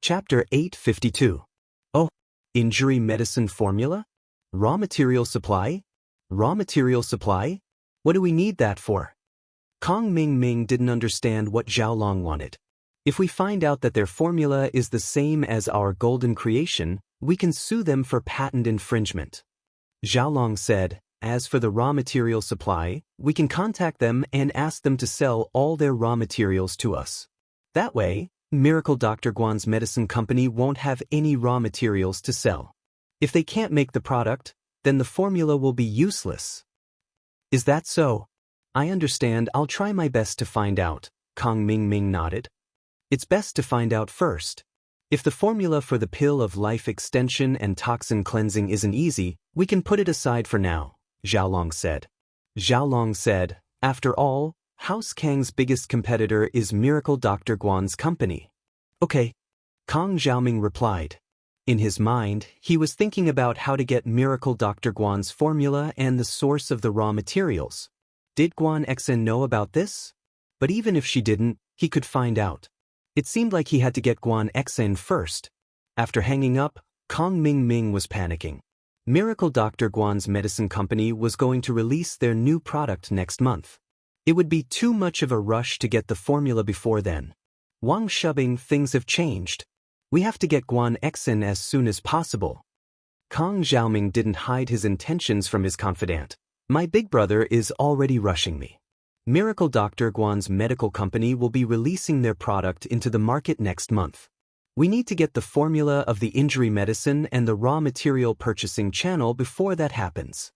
Chapter 852. Oh, injury medicine formula? Raw material supply? Raw material supply? What do we need that for? Kong Ming Ming didn't understand what Xiaolong wanted. If we find out that their formula is the same as our golden creation, we can sue them for patent infringement. Xiaolong said, as for the raw material supply, we can contact them and ask them to sell all their raw materials to us. That way, Miracle Dr. Guan's medicine company won't have any raw materials to sell. If they can't make the product, then the formula will be useless. Is that so? I understand. I'll try my best to find out, Kong Ming Ming nodded. It's best to find out first. If the formula for the pill of life extension and toxin cleansing isn't easy, we can put it aside for now, Xiaolong said. Xiaolong said, after all, House Kang's biggest competitor is Miracle Dr. Guan's company. Okay, Kong Xiaoming replied. In his mind, he was thinking about how to get Miracle Dr. Guan's formula and the source of the raw materials. Did Guan Xen know about this? But even if she didn't, he could find out. It seemed like he had to get Guan Xen first. After hanging up, Kong Ming Ming was panicking. Miracle Dr. Guan's medicine company was going to release their new product next month. It would be too much of a rush to get the formula before then. Wang Shubing, things have changed. We have to get Guan Xen as soon as possible. Kong Xiaoming didn't hide his intentions from his confidant. My big brother is already rushing me. Miracle Dr. Guan's medical company will be releasing their product into the market next month. We need to get the formula of the injury medicine and the raw material purchasing channel before that happens.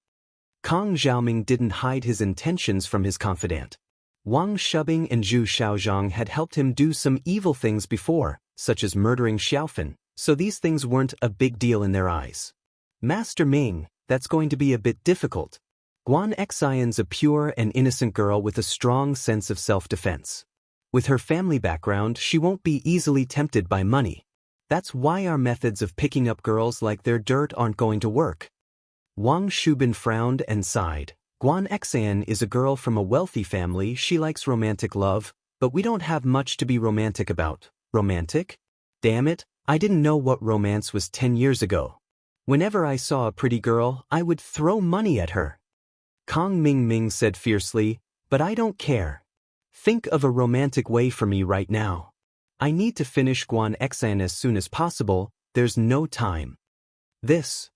Kong Xiaoming didn't hide his intentions from his confidant. Wang Shubing and Zhu Xiaozhang had helped him do some evil things before, such as murdering Xiaofan, so these things weren't a big deal in their eyes. Master Ming, that's going to be a bit difficult. Guan Xian's a pure and innocent girl with a strong sense of self-defense. With her family background, she won't be easily tempted by money. That's why our methods of picking up girls like their dirt aren't going to work. Wang Shubin frowned and sighed. Guan Xian is a girl from a wealthy family. She likes romantic love, but we don't have much to be romantic about. Romantic? Damn it, I didn't know what romance was 10 years ago. Whenever I saw a pretty girl, I would throw money at her. Kong Ming Ming said fiercely, but I don't care. Think of a romantic way for me right now. I need to finish Guan Xan as soon as possible. There's no time. This.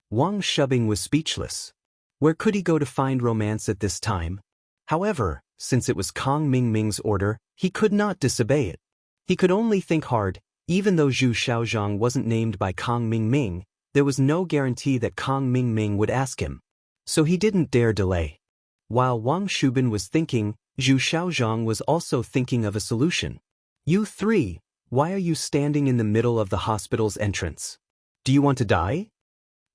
Wang Shubing was speechless. Where could he go to find romance at this time? However, since it was Kong Ming Ming's order, he could not disobey it. He could only think hard. Even though Zhu Xiaozhang wasn't named by Kong Ming Ming, there was no guarantee that Kong Ming Ming would ask him. So he didn't dare delay. While Wang Shubin was thinking, Zhu Xiaozhang was also thinking of a solution. You three, why are you standing in the middle of the hospital's entrance? Do you want to die?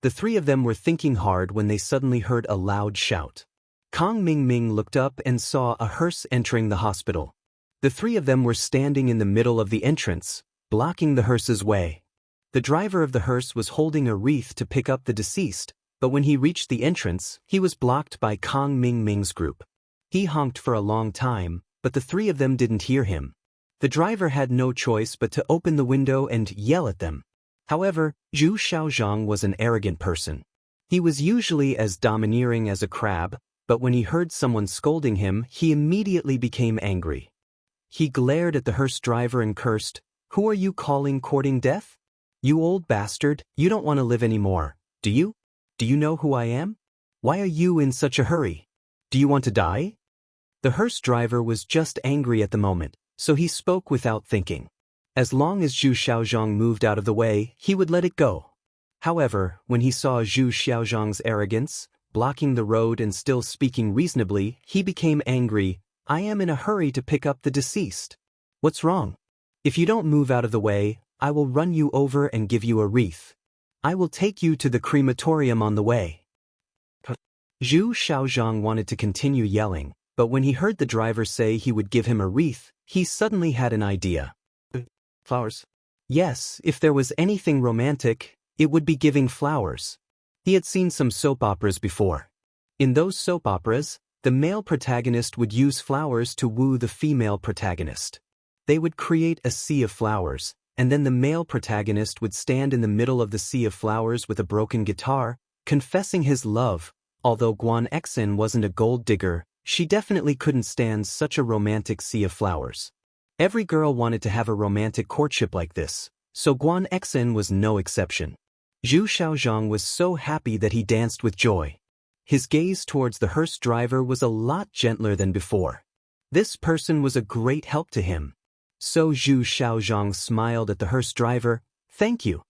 The three of them were thinking hard when they suddenly heard a loud shout. Kong Ming Ming looked up and saw a hearse entering the hospital. The three of them were standing in the middle of the entrance, blocking the hearse's way. The driver of the hearse was holding a wreath to pick up the deceased, but when he reached the entrance, he was blocked by Kong Ming Ming's group. He honked for a long time, but the three of them didn't hear him. The driver had no choice but to open the window and yell at them. However, Zhu Xiaozhang was an arrogant person. He was usually as domineering as a crab, but when he heard someone scolding him, he immediately became angry. He glared at the hearse driver and cursed, "Who are you calling courting death? You old bastard, you don't want to live anymore, do you? Do you know who I am? Why are you in such a hurry? Do you want to die?" The hearse driver was just angry at the moment, so he spoke without thinking. As long as Zhu Xiaozhang moved out of the way, he would let it go. However, when he saw Zhu Xiaozhang's arrogance, blocking the road and still speaking reasonably, he became angry. "I am in a hurry to pick up the deceased. What's wrong? If you don't move out of the way, I will run you over and give you a wreath. I will take you to the crematorium on the way." Zhu Xiaozhang wanted to continue yelling, but when he heard the driver say he would give him a wreath, he suddenly had an idea. Flowers? Yes, if there was anything romantic, it would be giving flowers. He had seen some soap operas before. In those soap operas, the male protagonist would use flowers to woo the female protagonist. They would create a sea of flowers, and then the male protagonist would stand in the middle of the sea of flowers with a broken guitar, confessing his love. Although Guan Xen wasn't a gold digger, she definitely couldn't stand such a romantic sea of flowers. Every girl wanted to have a romantic courtship like this, so Guan Xen was no exception. Zhu Xiaozhang was so happy that he danced with joy. His gaze towards the hearse driver was a lot gentler than before. This person was a great help to him. So Zhu Xiaozhang smiled at the hearse driver. "Thank you."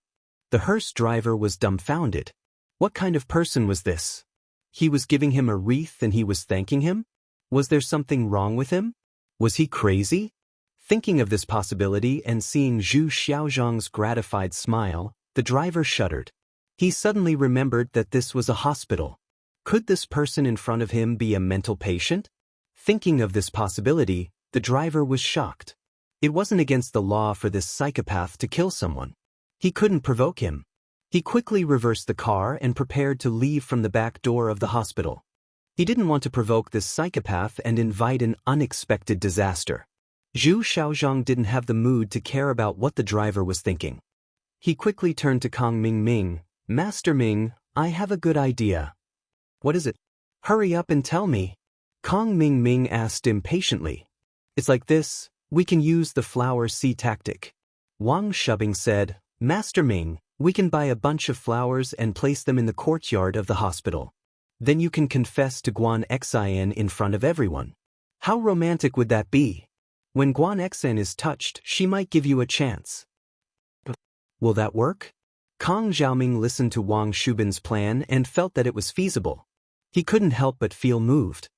The hearse driver was dumbfounded. What kind of person was this? He was giving him a wreath and he was thanking him? Was there something wrong with him? Was he crazy? Thinking of this possibility and seeing Zhu Xiaozhang's gratified smile, the driver shuddered. He suddenly remembered that this was a hospital. Could this person in front of him be a mental patient? Thinking of this possibility, the driver was shocked. It wasn't against the law for this psychopath to kill someone. He couldn't provoke him. He quickly reversed the car and prepared to leave from the back door of the hospital. He didn't want to provoke this psychopath and invite an unexpected disaster. Zhu Xiaozhang didn't have the mood to care about what the driver was thinking. He quickly turned to Kang Ming. "Master Ming, I have a good idea." "What is it?" "Hurry up and tell me." Kang Ming asked impatiently. "It's like this, we can use the flower sea tactic." Wang Shubing said, "Master Ming, we can buy a bunch of flowers and place them in the courtyard of the hospital. Then you can confess to Guan Xen in front of everyone. How romantic would that be? When Guan Xen is touched, she might give you a chance." "Will that work?" Kang Xiaoming listened to Wang Shubin's plan and felt that it was feasible. He couldn't help but feel moved.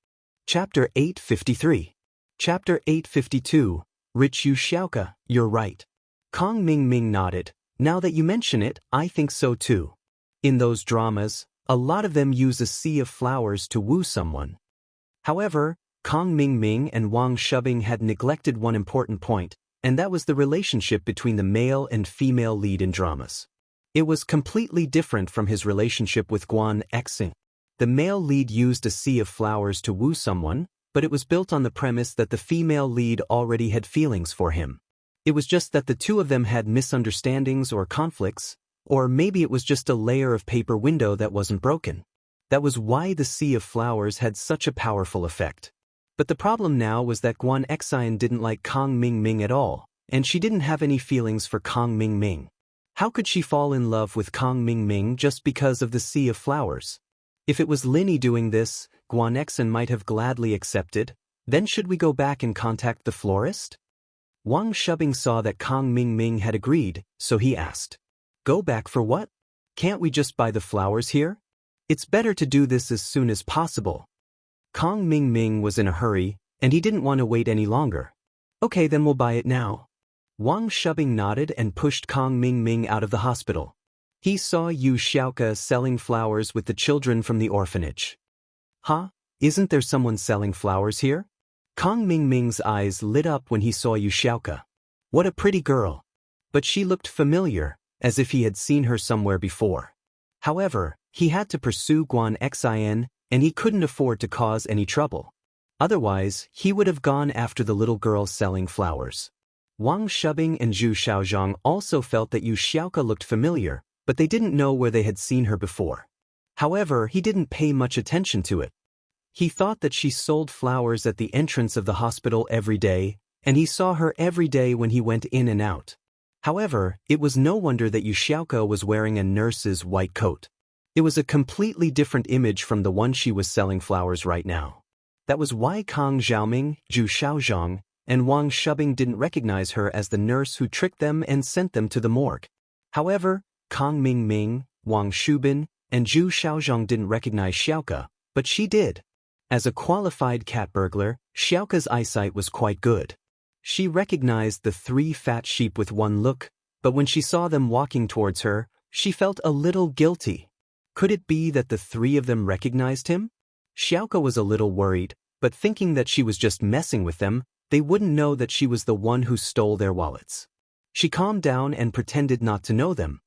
Chapter 853. Chapter 852. Rich Yu Xiaoka, you're right. Kang Ming nodded. "Now that you mention it, I think so too. In those dramas, a lot of them use a sea of flowers to woo someone." However, Kang Ming and Wang Shubing had neglected one important point, and that was the relationship between the male and female lead in dramas. It was completely different from his relationship with Guan Xen. The male lead used a sea of flowers to woo someone, but it was built on the premise that the female lead already had feelings for him. It was just that the two of them had misunderstandings or conflicts, or maybe it was just a layer of paper window that wasn't broken. That was why the sea of flowers had such a powerful effect. But the problem now was that Guan Xen didn't like Kang Ming at all, and she didn't have any feelings for Kang Ming. How could she fall in love with Kang Ming just because of the sea of flowers? If it was Linny doing this, Guan Xen might have gladly accepted. Then should we go back and contact the florist? Wang Shubing saw that Kang Ming had agreed, so he asked, "Go back for what? Can't we just buy the flowers here? It's better to do this as soon as possible." Kang Ming was in a hurry, and he didn't want to wait any longer. "Okay, then we'll buy it now." Wang Shubing nodded and pushed Kang Ming out of the hospital. He saw Yu Xiaoka selling flowers with the children from the orphanage. "Huh? Isn't there someone selling flowers here?" Kang Ming's eyes lit up when he saw Yu Xiaoka. What a pretty girl. But she looked familiar, as if he had seen her somewhere before. However, he had to pursue Guan Xen, and he couldn't afford to cause any trouble. Otherwise, he would have gone after the little girl selling flowers. Wang Shubing and Zhu Xiaozhang also felt that Yu Xiaoka looked familiar, but they didn't know where they had seen her before. However, he didn't pay much attention to it. He thought that she sold flowers at the entrance of the hospital every day, and he saw her every day when he went in and out. However, it was no wonder that Yu Xiaoka was wearing a nurse's white coat. It was a completely different image from the one she was selling flowers right now. That was why Kang Xiaoming, Zhu Xiaozhang, and Wang Shubing didn't recognize her as the nurse who tricked them and sent them to the morgue. However, Kang Ming, Wang Shubin, and Zhu Xiaozhang didn't recognize Xiaoka, but she did. As a qualified cat burglar, Xiaoka's eyesight was quite good. She recognized the 3 fat sheep with one look, but when she saw them walking towards her, she felt a little guilty. Could it be that the 3 of them recognized him? Xiaoka was a little worried, but thinking that she was just messing with them, they wouldn't know that she was the one who stole their wallets. She calmed down and pretended not to know them.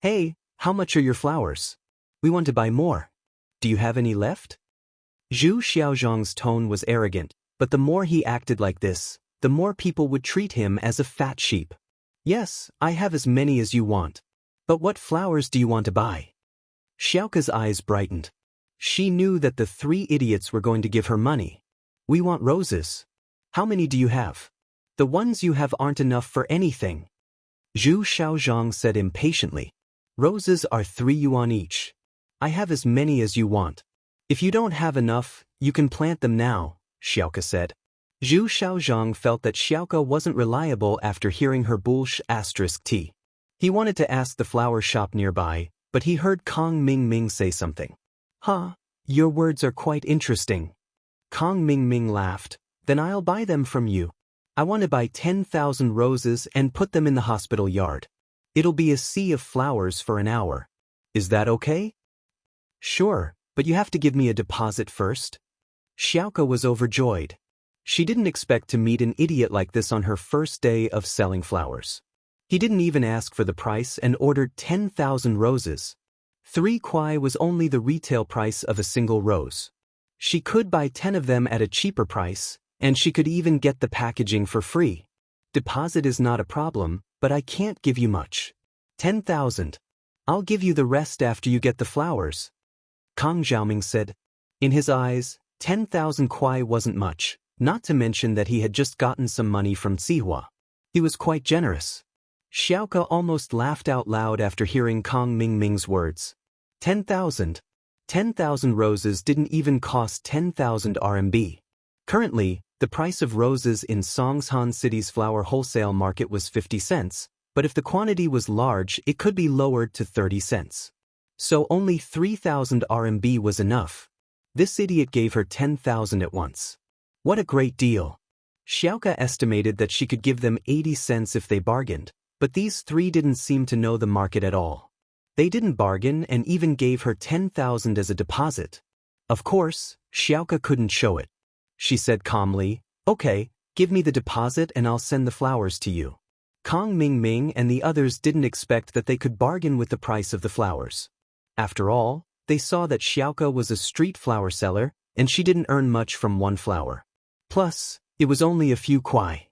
"Hey, how much are your flowers? We want to buy more. Do you have any left?" Zhu Xiaozhang's tone was arrogant, but the more he acted like this, the more people would treat him as a fat sheep. Yes, I have as many as you want. But what flowers do you want to buy? Xiaoka's eyes brightened. She knew that the three idiots were going to give her money. We want roses. How many do you have? The ones you have aren't enough for anything. Zhu Xiaozhang said impatiently. Roses are 3 yuan each. I have as many as you want. If you don't have enough, you can plant them now, Xiaoka said. Zhu Xiaozhang felt that Xiaoka wasn't reliable after hearing her **T. He wanted to ask the flower shop nearby, but he heard Kong Mingming say something. Huh, your words are quite interesting. Kong Mingming laughed. Then I'll buy them from you. I want to buy 10,000 roses and put them in the hospital yard. It'll be a sea of flowers for an hour. Is that okay? Sure, but you have to give me a deposit first. Xiaoka was overjoyed. She didn't expect to meet an idiot like this on her first day of selling flowers. He didn't even ask for the price and ordered 10,000 roses. 3 kuai was only the retail price of a single rose. She could buy 10 of them at a cheaper price, and she could even get the packaging for free. Deposit is not a problem, but I can't give you much. 10,000. I'll give you the rest after you get the flowers. Kang Xiaoming said. In his eyes, 10,000 kuai wasn't much, not to mention that he had just gotten some money from Sihua. He was quite generous. Xiaoka almost laughed out loud after hearing Kong Mingming's words. 10,000. 10,000 roses didn't even cost 10,000 RMB. Currently, the price of roses in Songshan City's flower wholesale market was 50 cents, but if the quantity was large, it could be lowered to 30 cents. So only 3,000 RMB was enough. This idiot gave her 10,000 at once. What a great deal. Xiaoka estimated that she could give them 80 cents if they bargained, but these three didn't seem to know the market at all. They didn't bargain and even gave her 10,000 as a deposit. Of course, Xiaoka couldn't show it. She said calmly, okay, give me the deposit and I'll send the flowers to you. Kong Mingming and the others didn't expect that they could bargain with the price of the flowers. After all, they saw that Xiaoka was a street flower seller, and she didn't earn much from one flower. Plus, it was only a few kuai.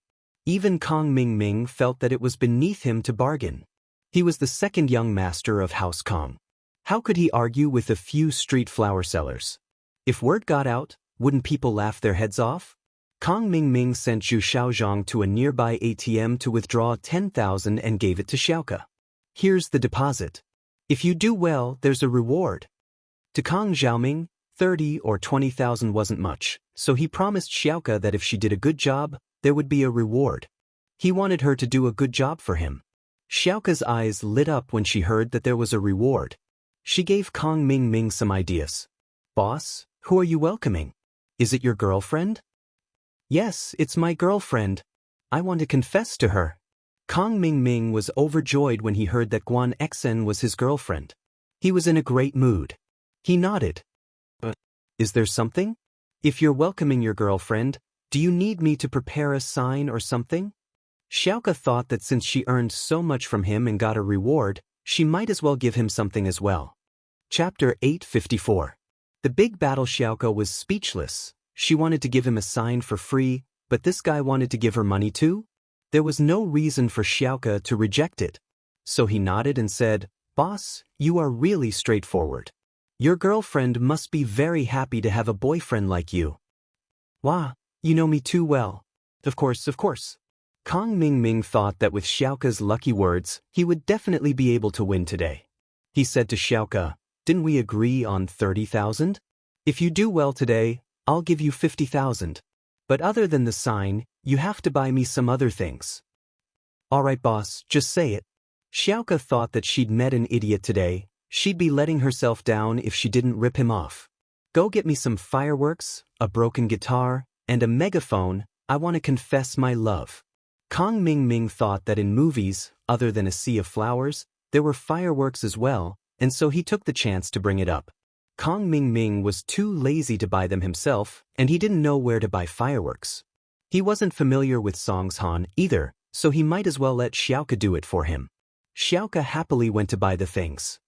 Even Kong Mingming felt that it was beneath him to bargain. He was the second young master of House Kong. How could he argue with a few street flower sellers? If word got out, wouldn't people laugh their heads off? Kong Mingming sent Zhu Xiaozhang to a nearby ATM to withdraw 10,000 and gave it to Xiaoka. Here's the deposit. If you do well, there's a reward. To Kong Xiaoming, 30 or 20,000 wasn't much, so he promised Xiaoka that if she did a good job, there would be a reward. He wanted her to do a good job for him. Xiaoka's eyes lit up when she heard that there was a reward. She gave Kong Mingming some ideas. Boss, who are you welcoming? Is it your girlfriend? Yes, it's my girlfriend. I want to confess to her. Kong Mingming was overjoyed when he heard that Guan Exen was his girlfriend. He was in a great mood. He nodded. But, is there something? If you're welcoming your girlfriend, do you need me to prepare a sign or something? Xiaoka thought that since she earned so much from him and got a reward, she might as well give him something as well. Chapter 854. The big battle. Xiaoka was speechless. She wanted to give him a sign for free, but this guy wanted to give her money too? There was no reason for Xiaoka to reject it. So he nodded and said, Boss, you are really straightforward. Your girlfriend must be very happy to have a boyfriend like you. Wah, you know me too well. Of course, of course. Kong Mingming thought that with Xiaoka's lucky words, he would definitely be able to win today. He said to Xiaoka, didn't we agree on 30,000? If you do well today, I'll give you 50,000. But other than the sign, you have to buy me some other things. All right, boss, just say it. Xiaoka thought that she'd met an idiot today. She'd be letting herself down if she didn't rip him off. Go get me some fireworks, a broken guitar, and a megaphone. I want to confess my love. Kong Mingming thought that in movies, other than A Sea of Flowers, there were fireworks as well, and so he took the chance to bring it up. Kong Mingming was too lazy to buy them himself, and he didn't know where to buy fireworks. He wasn't familiar with Songshan either, so he might as well let Xiaoka do it for him. Xiaoka happily went to buy the things.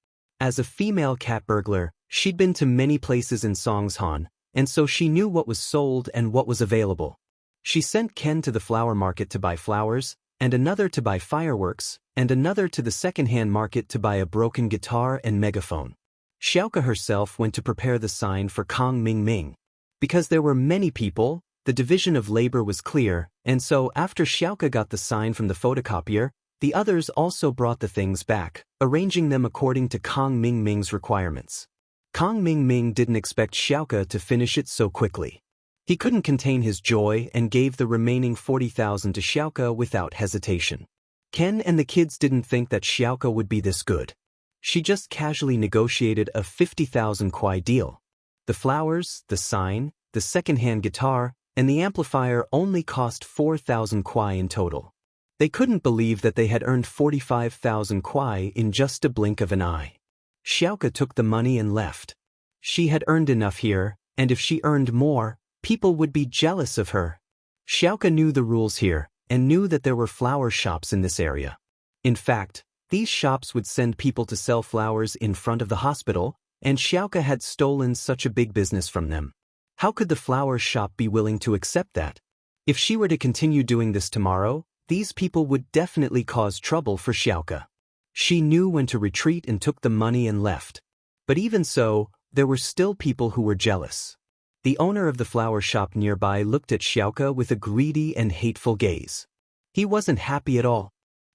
As a female cat burglar, she'd been to many places in Songshan, and so she knew what was sold and what was available. She sent Ken to the flower market to buy flowers, and another to buy fireworks, and another to the second-hand market to buy a broken guitar and megaphone. Xiaoke herself went to prepare the sign for Kong Ming Ming. Because there were many people, the division of labor was clear, and so after Xiaoke got the sign from the photocopier, the others also brought the things back, arranging them according to Kong Ming Ming's requirements. Kong Ming Ming didn't expect Xiaoke to finish it so quickly. He couldn't contain his joy and gave the remaining 40,000 to Xiaoke without hesitation. Ken and the kids didn't think that Xiaoke would be this good. She just casually negotiated a 50,000 kuai deal. The flowers, the sign, the second-hand guitar, and the amplifier only cost 4,000 kuai in total. They couldn't believe that they had earned 45,000 kuai in just a blink of an eye. Xiaoke took the money and left. She had earned enough here, and if she earned more, people would be jealous of her. Xiaoke knew the rules here, and knew that there were flower shops in this area. In fact, these shops would send people to sell flowers in front of the hospital, and Xiaoke had stolen such a big business from them. How could the flower shop be willing to accept that? If she were to continue doing this tomorrow, these people would definitely cause trouble for Xiaoke. She knew when to retreat and took the money and left. But even so, there were still people who were jealous. The owner of the flower shop nearby looked at Xiaoke with a greedy and hateful gaze. He wasn't happy at all.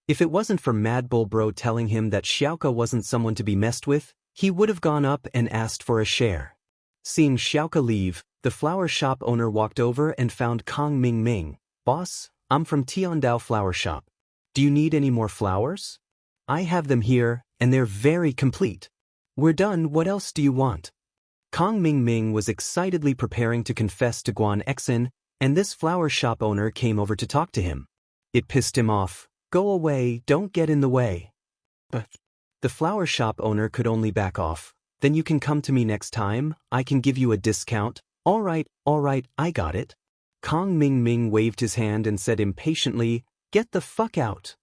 If it wasn't for Mad Bull Bro telling him that Xiaoke wasn't someone to be messed with, he would have gone up and asked for a share. Seeing Xiaoke leave, the flower shop owner walked over and found Kong Ming Ming. "Boss, I'm from Tiandao Flower Shop. Do you need any more flowers? I have them here, and they're very complete. We're done, what else do you want?" Kong Ming Ming was excitedly preparing to confess to Guan Exin, and this flower shop owner came over to talk to him. It pissed him off. "Go away, don't get in the way." But the flower shop owner could only back off. "Then you can come to me next time, I can give you a discount." All right, I got it." Kong Ming Ming waved his hand and said impatiently, "Get the fuck out."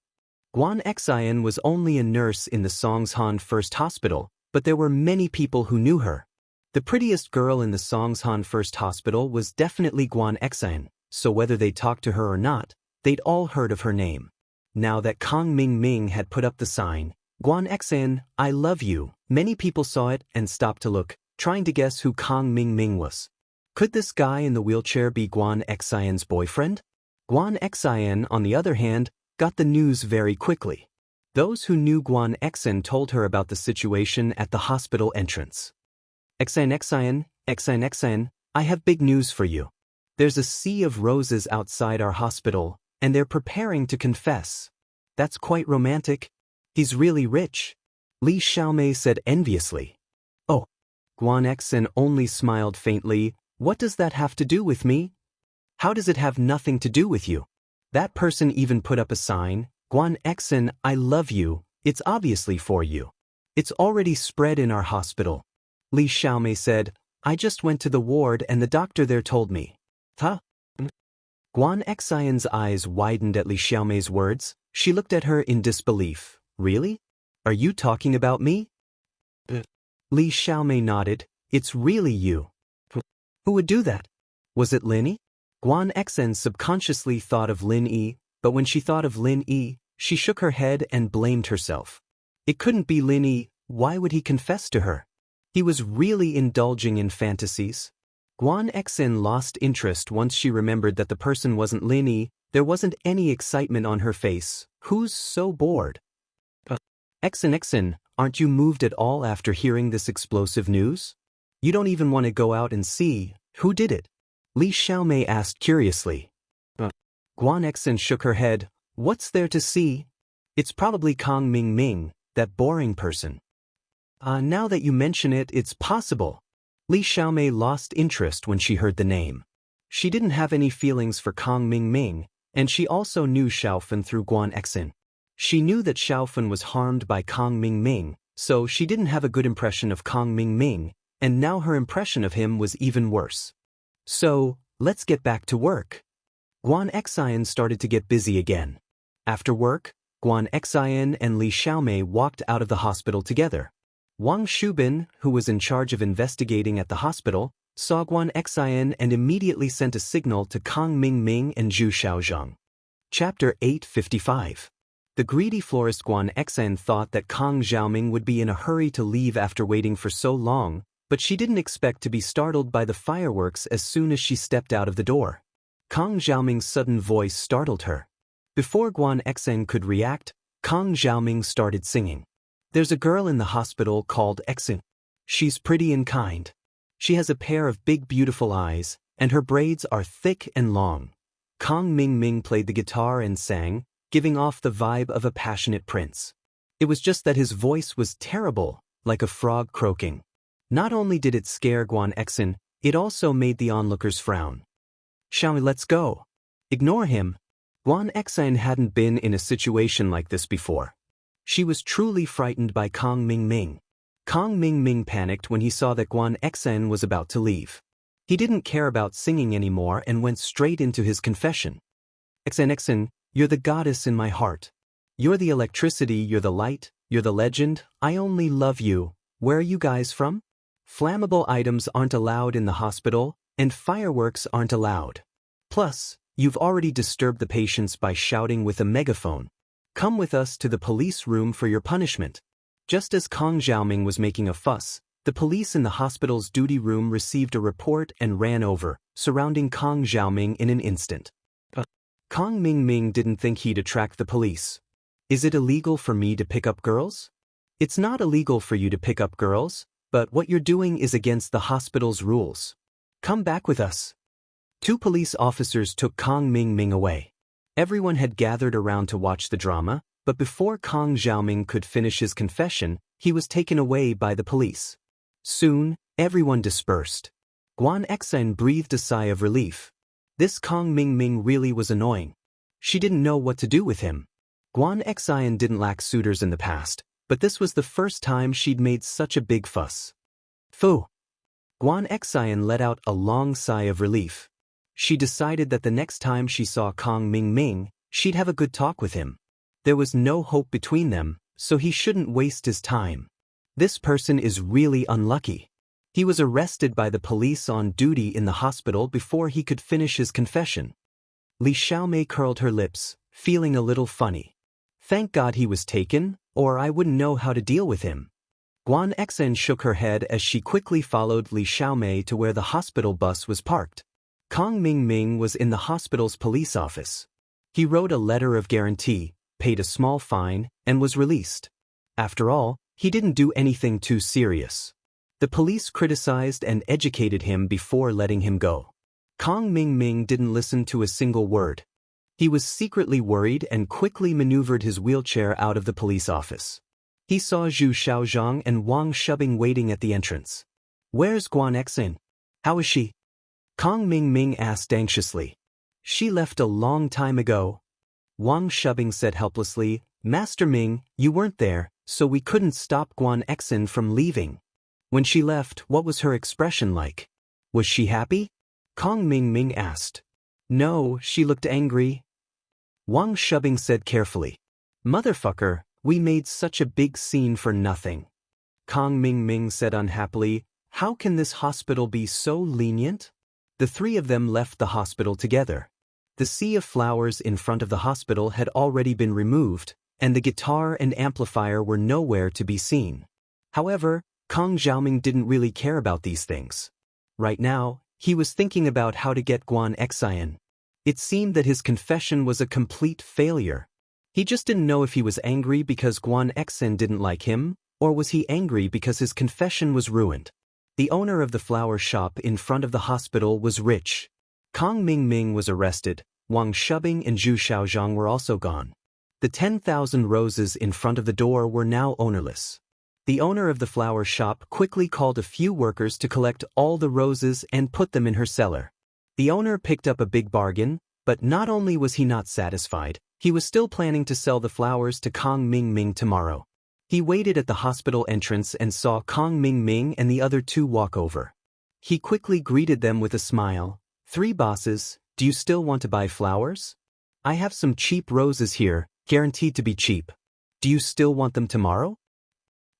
Guan Exin was only a nurse in the Songshan First Hospital, but there were many people who knew her. The prettiest girl in the Songshan First Hospital was definitely Guan Exin, so whether they talked to her or not, they'd all heard of her name. Now that Kong Ming Ming had put up the sign, "Guan Exin, I love you," many people saw it and stopped to look, trying to guess who Kong Ming Ming was. Could this guy in the wheelchair be Guan Exin's boyfriend? Guan Exin, on the other hand, got the news very quickly. Those who knew Guan Exin told her about the situation at the hospital entrance. Exin, I have big news for you. There's a sea of roses outside our hospital, and they're preparing to confess." "That's quite romantic. He's really rich," Li Xiaomei said enviously. "Oh." Guan Exin only smiled faintly. "What does that have to do with me?" "How does it have nothing to do with you? That person even put up a sign, 'Guan Exin, I love you,' it's obviously for you. It's already spread in our hospital." Li Xiaomei said, "I just went to the ward and the doctor there told me." "Huh?" Guan Exin's eyes widened at Li Xiaomei's words. She looked at her in disbelief. "Really? Are you talking about me?" Li Xiaomei nodded. "It's really you." "Who would do that? Was it Lin Yi?" Guan Exin subconsciously thought of Lin Yi, but when she thought of Lin Yi, she shook her head and blamed herself. It couldn't be Lin Yi. Why would he confess to her? He was really indulging in fantasies. Guan Exin lost interest once she remembered that the person wasn't Lin Yi. There wasn't any excitement on her face. Who's so bored? Exin, aren't you moved at all after hearing this explosive news? You don't even want to go out and see who did it? Li Xiaomei asked curiously. Guan Exin shook her head. What's there to see? It's probably Kong Ming Ming, that boring person. Now that you mention it, it's possible. Li Xiaomei lost interest when she heard the name. She didn't have any feelings for Kong Ming Ming, and she also knew Xiaofan through Guan Exin. She knew that Xiaofan was harmed by Kong Ming Ming, so she didn't have a good impression of Kong Ming Ming, and now her impression of him was even worse. So, let's get back to work. Guan Exin started to get busy again. After work, Guan Exin and Li Xiaomei walked out of the hospital together. Wang Shubin, who was in charge of investigating at the hospital, saw Guan Exin and immediately sent a signal to Kong Ming Ming and Zhu Xiaozhang. Chapter 855. The greedy florist Guan Xen thought that Kang Xiaoming would be in a hurry to leave after waiting for so long, but she didn't expect to be startled by the fireworks as soon as she stepped out of the door. Kang Xiaoming's sudden voice startled her. Before Guan Xen could react, Kang Xiaoming started singing. There's a girl in the hospital called Xen. She's pretty and kind. She has a pair of big beautiful eyes, and her braids are thick and long. Kang Ming played the guitar and sang, giving off the vibe of a passionate prince. It was just that his voice was terrible, like a frog croaking. Not only did it scare Guan Xen, it also made the onlookers frown. Xiaoming, let's go. Ignore him. Guan Xen hadn't been in a situation like this before. She was truly frightened by Kang Ming. Kang Ming panicked when he saw that Guan Xen was about to leave. He didn't care about singing anymore and went straight into his confession. Xen, you're the goddess in my heart. You're the electricity, you're the light, you're the legend, I only love you. Where are you guys from? Flammable items aren't allowed in the hospital, and fireworks aren't allowed. Plus, you've already disturbed the patients by shouting with a megaphone. Come with us to the police room for your punishment. Just as Kang Xiaoming was making a fuss, the police in the hospital's duty room received a report and ran over, surrounding Kang Xiaoming in an instant. Kang Ming didn't think he'd attract the police. Is it illegal for me to pick up girls? It's not illegal for you to pick up girls, but what you're doing is against the hospital's rules. Come back with us. 2 police officers took Kang Ming away. Everyone had gathered around to watch the drama, but before Kang Xiaoming could finish his confession, he was taken away by the police. Soon, everyone dispersed. Guan Xen breathed a sigh of relief. This Kang Ming really was annoying. She didn't know what to do with him. Guan Xen didn't lack suitors in the past, but this was the first time she'd made such a big fuss. Phew! Guan Xen let out a long sigh of relief. She decided that the next time she saw Kang Ming, she'd have a good talk with him. There was no hope between them, so he shouldn't waste his time. This person is really unlucky. He was arrested by the police on duty in the hospital before he could finish his confession. Li Xiaomei curled her lips, feeling a little funny. Thank God he was taken, or I wouldn't know how to deal with him. Guan Xen shook her head as she quickly followed Li Xiaomei to where the hospital bus was parked. Kang Ming was in the hospital's police office. He wrote a letter of guarantee, paid a small fine, and was released. After all, he didn't do anything too serious. The police criticized and educated him before letting him go. Kang Ming didn't listen to a single word. He was secretly worried and quickly maneuvered his wheelchair out of the police office. He saw Zhu Xiaozhang and Wang Shubing waiting at the entrance. Where's Guan Xen? How is she? Kang Ming asked anxiously. She left a long time ago. Wang Shubing said helplessly, Master Ming, you weren't there, so we couldn't stop Guan Xen from leaving. When she left, what was her expression like? Was she happy? Kang Ming asked. No, she looked angry. Wang Shubing said carefully. Motherfucker, we made such a big scene for nothing. Kang Ming said unhappily, how can this hospital be so lenient? The 3 of them left the hospital together. The sea of flowers in front of the hospital had already been removed, and the guitar and amplifier were nowhere to be seen. However, Kang Xiaoming didn't really care about these things. Right now, he was thinking about how to get Guan Xen. It seemed that his confession was a complete failure. He just didn't know if he was angry because Guan Xen didn't like him, or was he angry because his confession was ruined. The owner of the flower shop in front of the hospital was rich. Kang Ming was arrested, Wang Shubing and Zhu Xiaozhang were also gone. The 10,000 roses in front of the door were now ownerless. The owner of the flower shop quickly called a few workers to collect all the roses and put them in her cellar. The owner picked up a big bargain, but not only was he not satisfied, he was still planning to sell the flowers to Kang Ming tomorrow. He waited at the hospital entrance and saw Kang Ming and the other 2 walk over. He quickly greeted them with a smile. 3 bosses, do you still want to buy flowers? I have some cheap roses here, guaranteed to be cheap. Do you still want them tomorrow?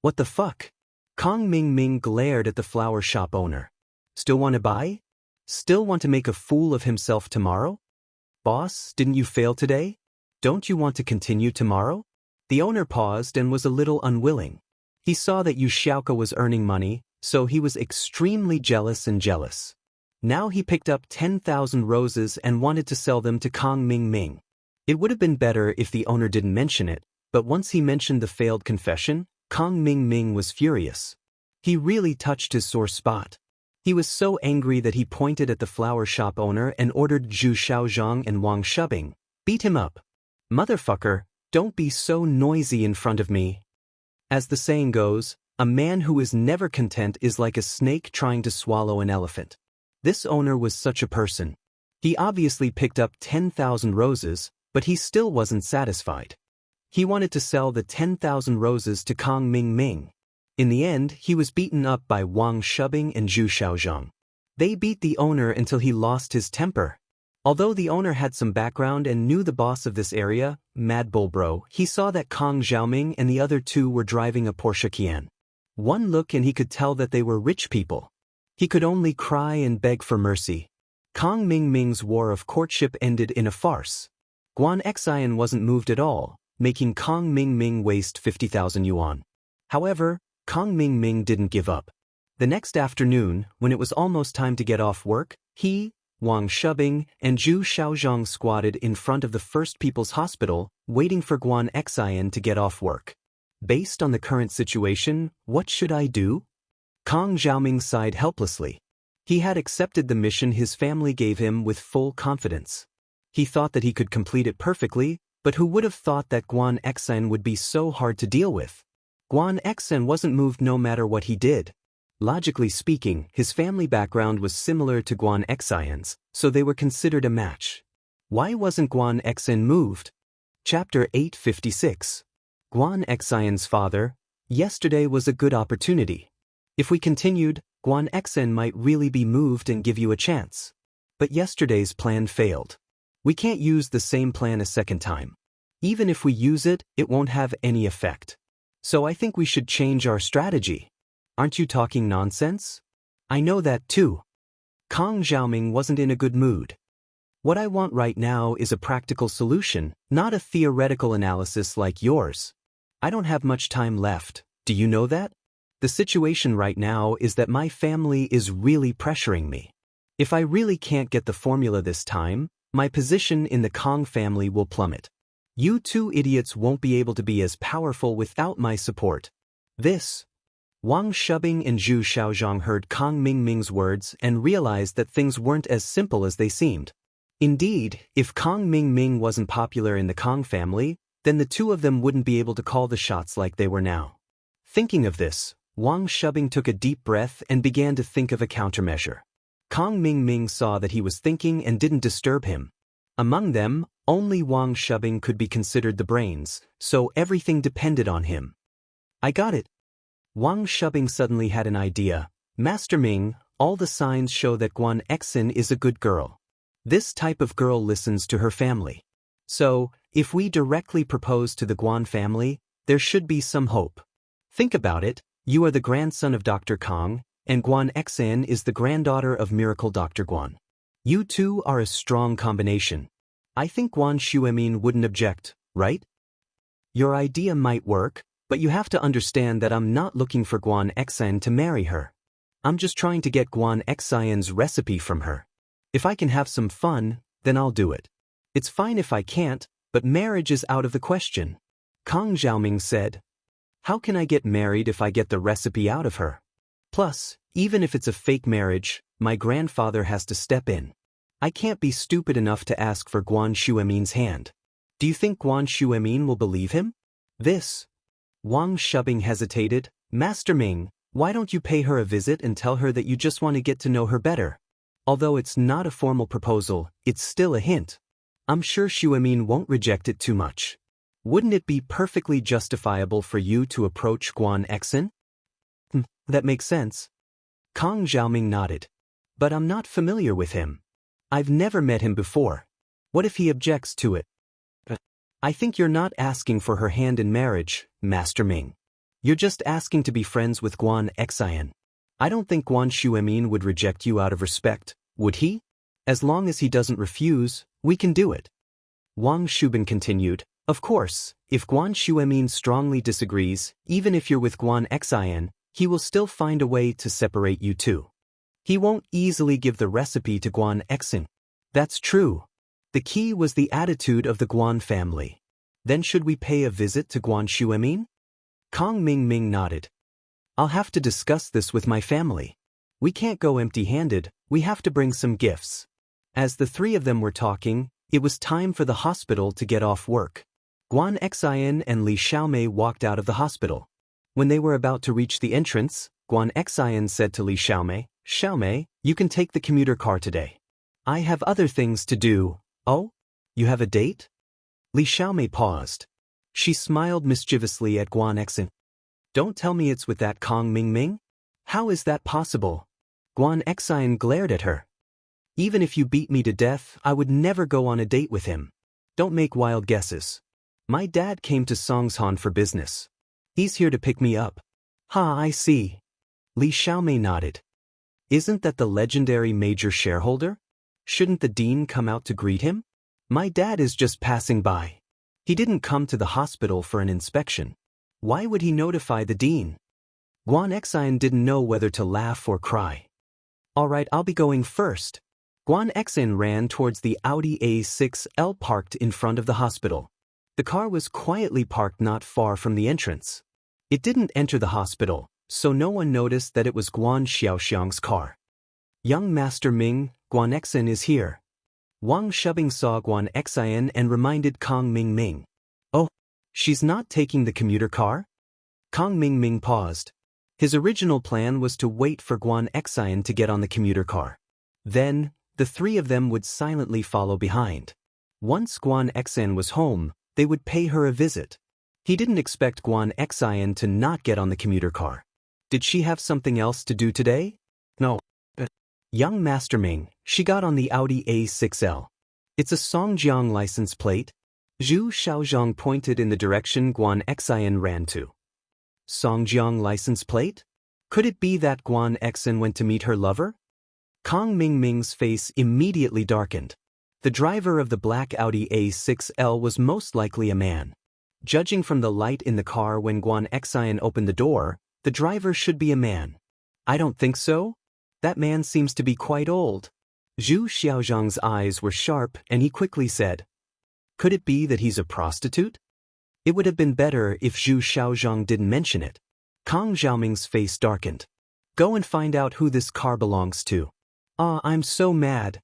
What the fuck? Kang Ming glared at the flower shop owner. Still want to buy? Still want to make a fool of himself tomorrow? Boss, didn't you fail today? Don't you want to continue tomorrow? The owner paused and was a little unwilling. He saw that Yu Xiaoka was earning money, so he was extremely jealous. Now he picked up 10,000 roses and wanted to sell them to Kang Ming. It would have been better if the owner didn't mention it, but once he mentioned the failed confession, Kang Ming was furious. He really touched his sore spot. He was so angry that he pointed at the flower shop owner and ordered Zhu Xiaozhang and Wang Shubing, "Beat him up. Motherfucker, don't be so noisy in front of me." As the saying goes, a man who is never content is like a snake trying to swallow an elephant. This owner was such a person. He obviously picked up 10,000 roses, but he still wasn't satisfied. He wanted to sell the 10,000 roses to Kang Ming. In the end, he was beaten up by Wang Shubing and Zhu Xiaozhang. They beat the owner until he lost his temper. Although the owner had some background and knew the boss of this area, Mad Bull Bro, he saw that Kang Xiaoming and the other two were driving a Porsche Cayenne. One look and he could tell that they were rich people. He could only cry and beg for mercy. Kang Ming's war of courtship ended in a farce. Guan Xian wasn't moved at all, making Kang Ming waste 50,000 yuan. However, Kang Ming didn't give up. The next afternoon, when it was almost time to get off work, he, Wang Shubing, and Zhu Xiaozhang squatted in front of the First People's Hospital, waiting for Guan Xian to get off work. Based on the current situation, what should I do? Kang Xiaoming sighed helplessly. He had accepted the mission his family gave him with full confidence. He thought that he could complete it perfectly, but who would have thought that Guan Xian would be so hard to deal with? Guan Xian wasn't moved no matter what he did. Logically speaking, his family background was similar to Guan Xian's, so they were considered a match. Why wasn't Guan Xian moved? Chapter 856. Guan Xian's father. Yesterday was a good opportunity. If we continued, Guan Xian might really be moved and give you a chance. But yesterday's plan failed. We can't use the same plan a second time. Even if we use it, it won't have any effect. So I think we should change our strategy. Aren't you talking nonsense? I know that too. Kang Xiaoming wasn't in a good mood. What I want right now is a practical solution, not a theoretical analysis like yours. I don't have much time left, do you know that? The situation right now is that my family is really pressuring me. If I really can't get the formula this time, my position in the Kang family will plummet. You two idiots won't be able to be as powerful without my support. This. Wang Shubing and Zhu Xiaozhang heard Kang Ming's words and realized that things weren't as simple as they seemed. Indeed, if Kang Ming wasn't popular in the Kang family, then the two of them wouldn't be able to call the shots like they were now. Thinking of this, Wang Shubing took a deep breath and began to think of a countermeasure. Kang Ming saw that he was thinking and didn't disturb him. Among them, only Wang Shubing could be considered the brains, so everything depended on him. I got it. Wang Shubing suddenly had an idea. Master Ming, all the signs show that Guan Xian is a good girl. This type of girl listens to her family. So, if we directly propose to the Guan family, there should be some hope. Think about it, you are the grandson of Dr. Kang, and Guan Xian is the granddaughter of Miracle Dr. Guan. You two are a strong combination. I think Guan Xuemin wouldn't object, right? Your idea might work, but you have to understand that I'm not looking for Guan Xian to marry her. I'm just trying to get Guan Xian's recipe from her. If I can have some fun, then I'll do it. It's fine if I can't, but marriage is out of the question. Kang Xiaoming said. How can I get married if I get the recipe out of her? Plus, even if it's a fake marriage, my grandfather has to step in. I can't be stupid enough to ask for Guan Xuemin's hand. Do you think Guan Xuemin will believe him? This. Wang Shubing hesitated. Master Ming, why don't you pay her a visit and tell her that you just want to get to know her better? Although it's not a formal proposal, it's still a hint. I'm sure Xuemin won't reject it too much. Wouldn't it be perfectly justifiable for you to approach Guan Xian? That makes sense. Kang Xiaoming nodded. But I'm not familiar with him. I've never met him before. What if he objects to it? I think you're not asking for her hand in marriage, Master Ming. You're just asking to be friends with Guan Xian. I don't think Guan Xuemin would reject you out of respect, would he? As long as he doesn't refuse, we can do it. Wang Shubin continued, of course, if Guan Xuemin strongly disagrees, even if you're with Guan Xian, he will still find a way to separate you two. He won't easily give the recipe to Guan Xing. That's true. The key was the attitude of the Guan family. Then should we pay a visit to Guan Xuemin? Kong Ming nodded. I'll have to discuss this with my family. We can't go empty-handed, we have to bring some gifts. As the three of them were talking, it was time for the hospital to get off work. Guan Xian and Li Xiaomei walked out of the hospital. When they were about to reach the entrance, Guan Xian said to Li Xiaomei, Xiaomei, you can take the commuter car today. I have other things to do. Oh? You have a date? Li Xiaomei paused. She smiled mischievously at Guan Xing. Don't tell me it's with that Kong Ming? How is that possible? Guan Xian glared at her. Even if you beat me to death, I would never go on a date with him. Don't make wild guesses. My dad came to Songshan for business. He's here to pick me up. Ha, I see. Li Xiaomei nodded. Isn't that the legendary major shareholder? Shouldn't the dean come out to greet him? My dad is just passing by. He didn't come to the hospital for an inspection. Why would he notify the dean? Guan Xian didn't know whether to laugh or cry. All right, I'll be going first. Guan Xian ran towards the Audi A6L parked in front of the hospital. The car was quietly parked not far from the entrance. It didn't enter the hospital, so no one noticed that it was Guan Xiaoxiang's car. Young Master Ming, Guan Xian is here. Wang Shubing saw Guan Xian and reminded Kong Ming. Oh, she's not taking the commuter car? Kong Ming paused. His original plan was to wait for Guan Xian to get on the commuter car. Then, the three of them would silently follow behind. Once Guan Xian was home, they would pay her a visit. He didn't expect Guan Xian to not get on the commuter car. Did she have something else to do today? No. Young Master Ming, she got on the Audi A6L. It's a Songjiang license plate. Zhu Xiaozhang pointed in the direction Guan Xian ran to. Songjiang license plate? Could it be that Guan Xian went to meet her lover? Kong Ming's face immediately darkened. The driver of the black Audi A6L was most likely a man. Judging from the light in the car when Guan Xian opened the door, the driver should be a man. I don't think so. That man seems to be quite old. Zhu Xiaozhang's eyes were sharp and he quickly said, could it be that he's a prostitute? It would have been better if Zhu Xiaozhang didn't mention it. Kong Xiaoming's face darkened. Go and find out who this car belongs to. Ah, I'm so mad.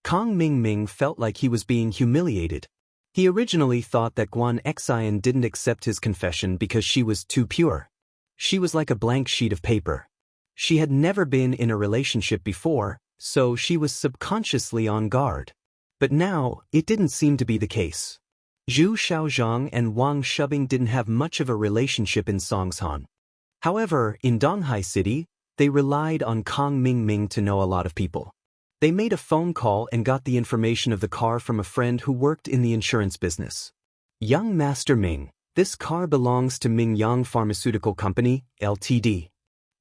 Kong Ming felt like he was being humiliated. He originally thought that Guan Xian didn't accept his confession because she was too pure. She was like a blank sheet of paper. She had never been in a relationship before, so she was subconsciously on guard. But now, it didn't seem to be the case. Zhu Xiaozhang and Wang Shubing didn't have much of a relationship in Songshan. However, in Donghai City, they relied on Kong Ming to know a lot of people. They made a phone call and got the information of the car from a friend who worked in the insurance business. Young Master Ming, this car belongs to Mingyang Pharmaceutical Company, Ltd.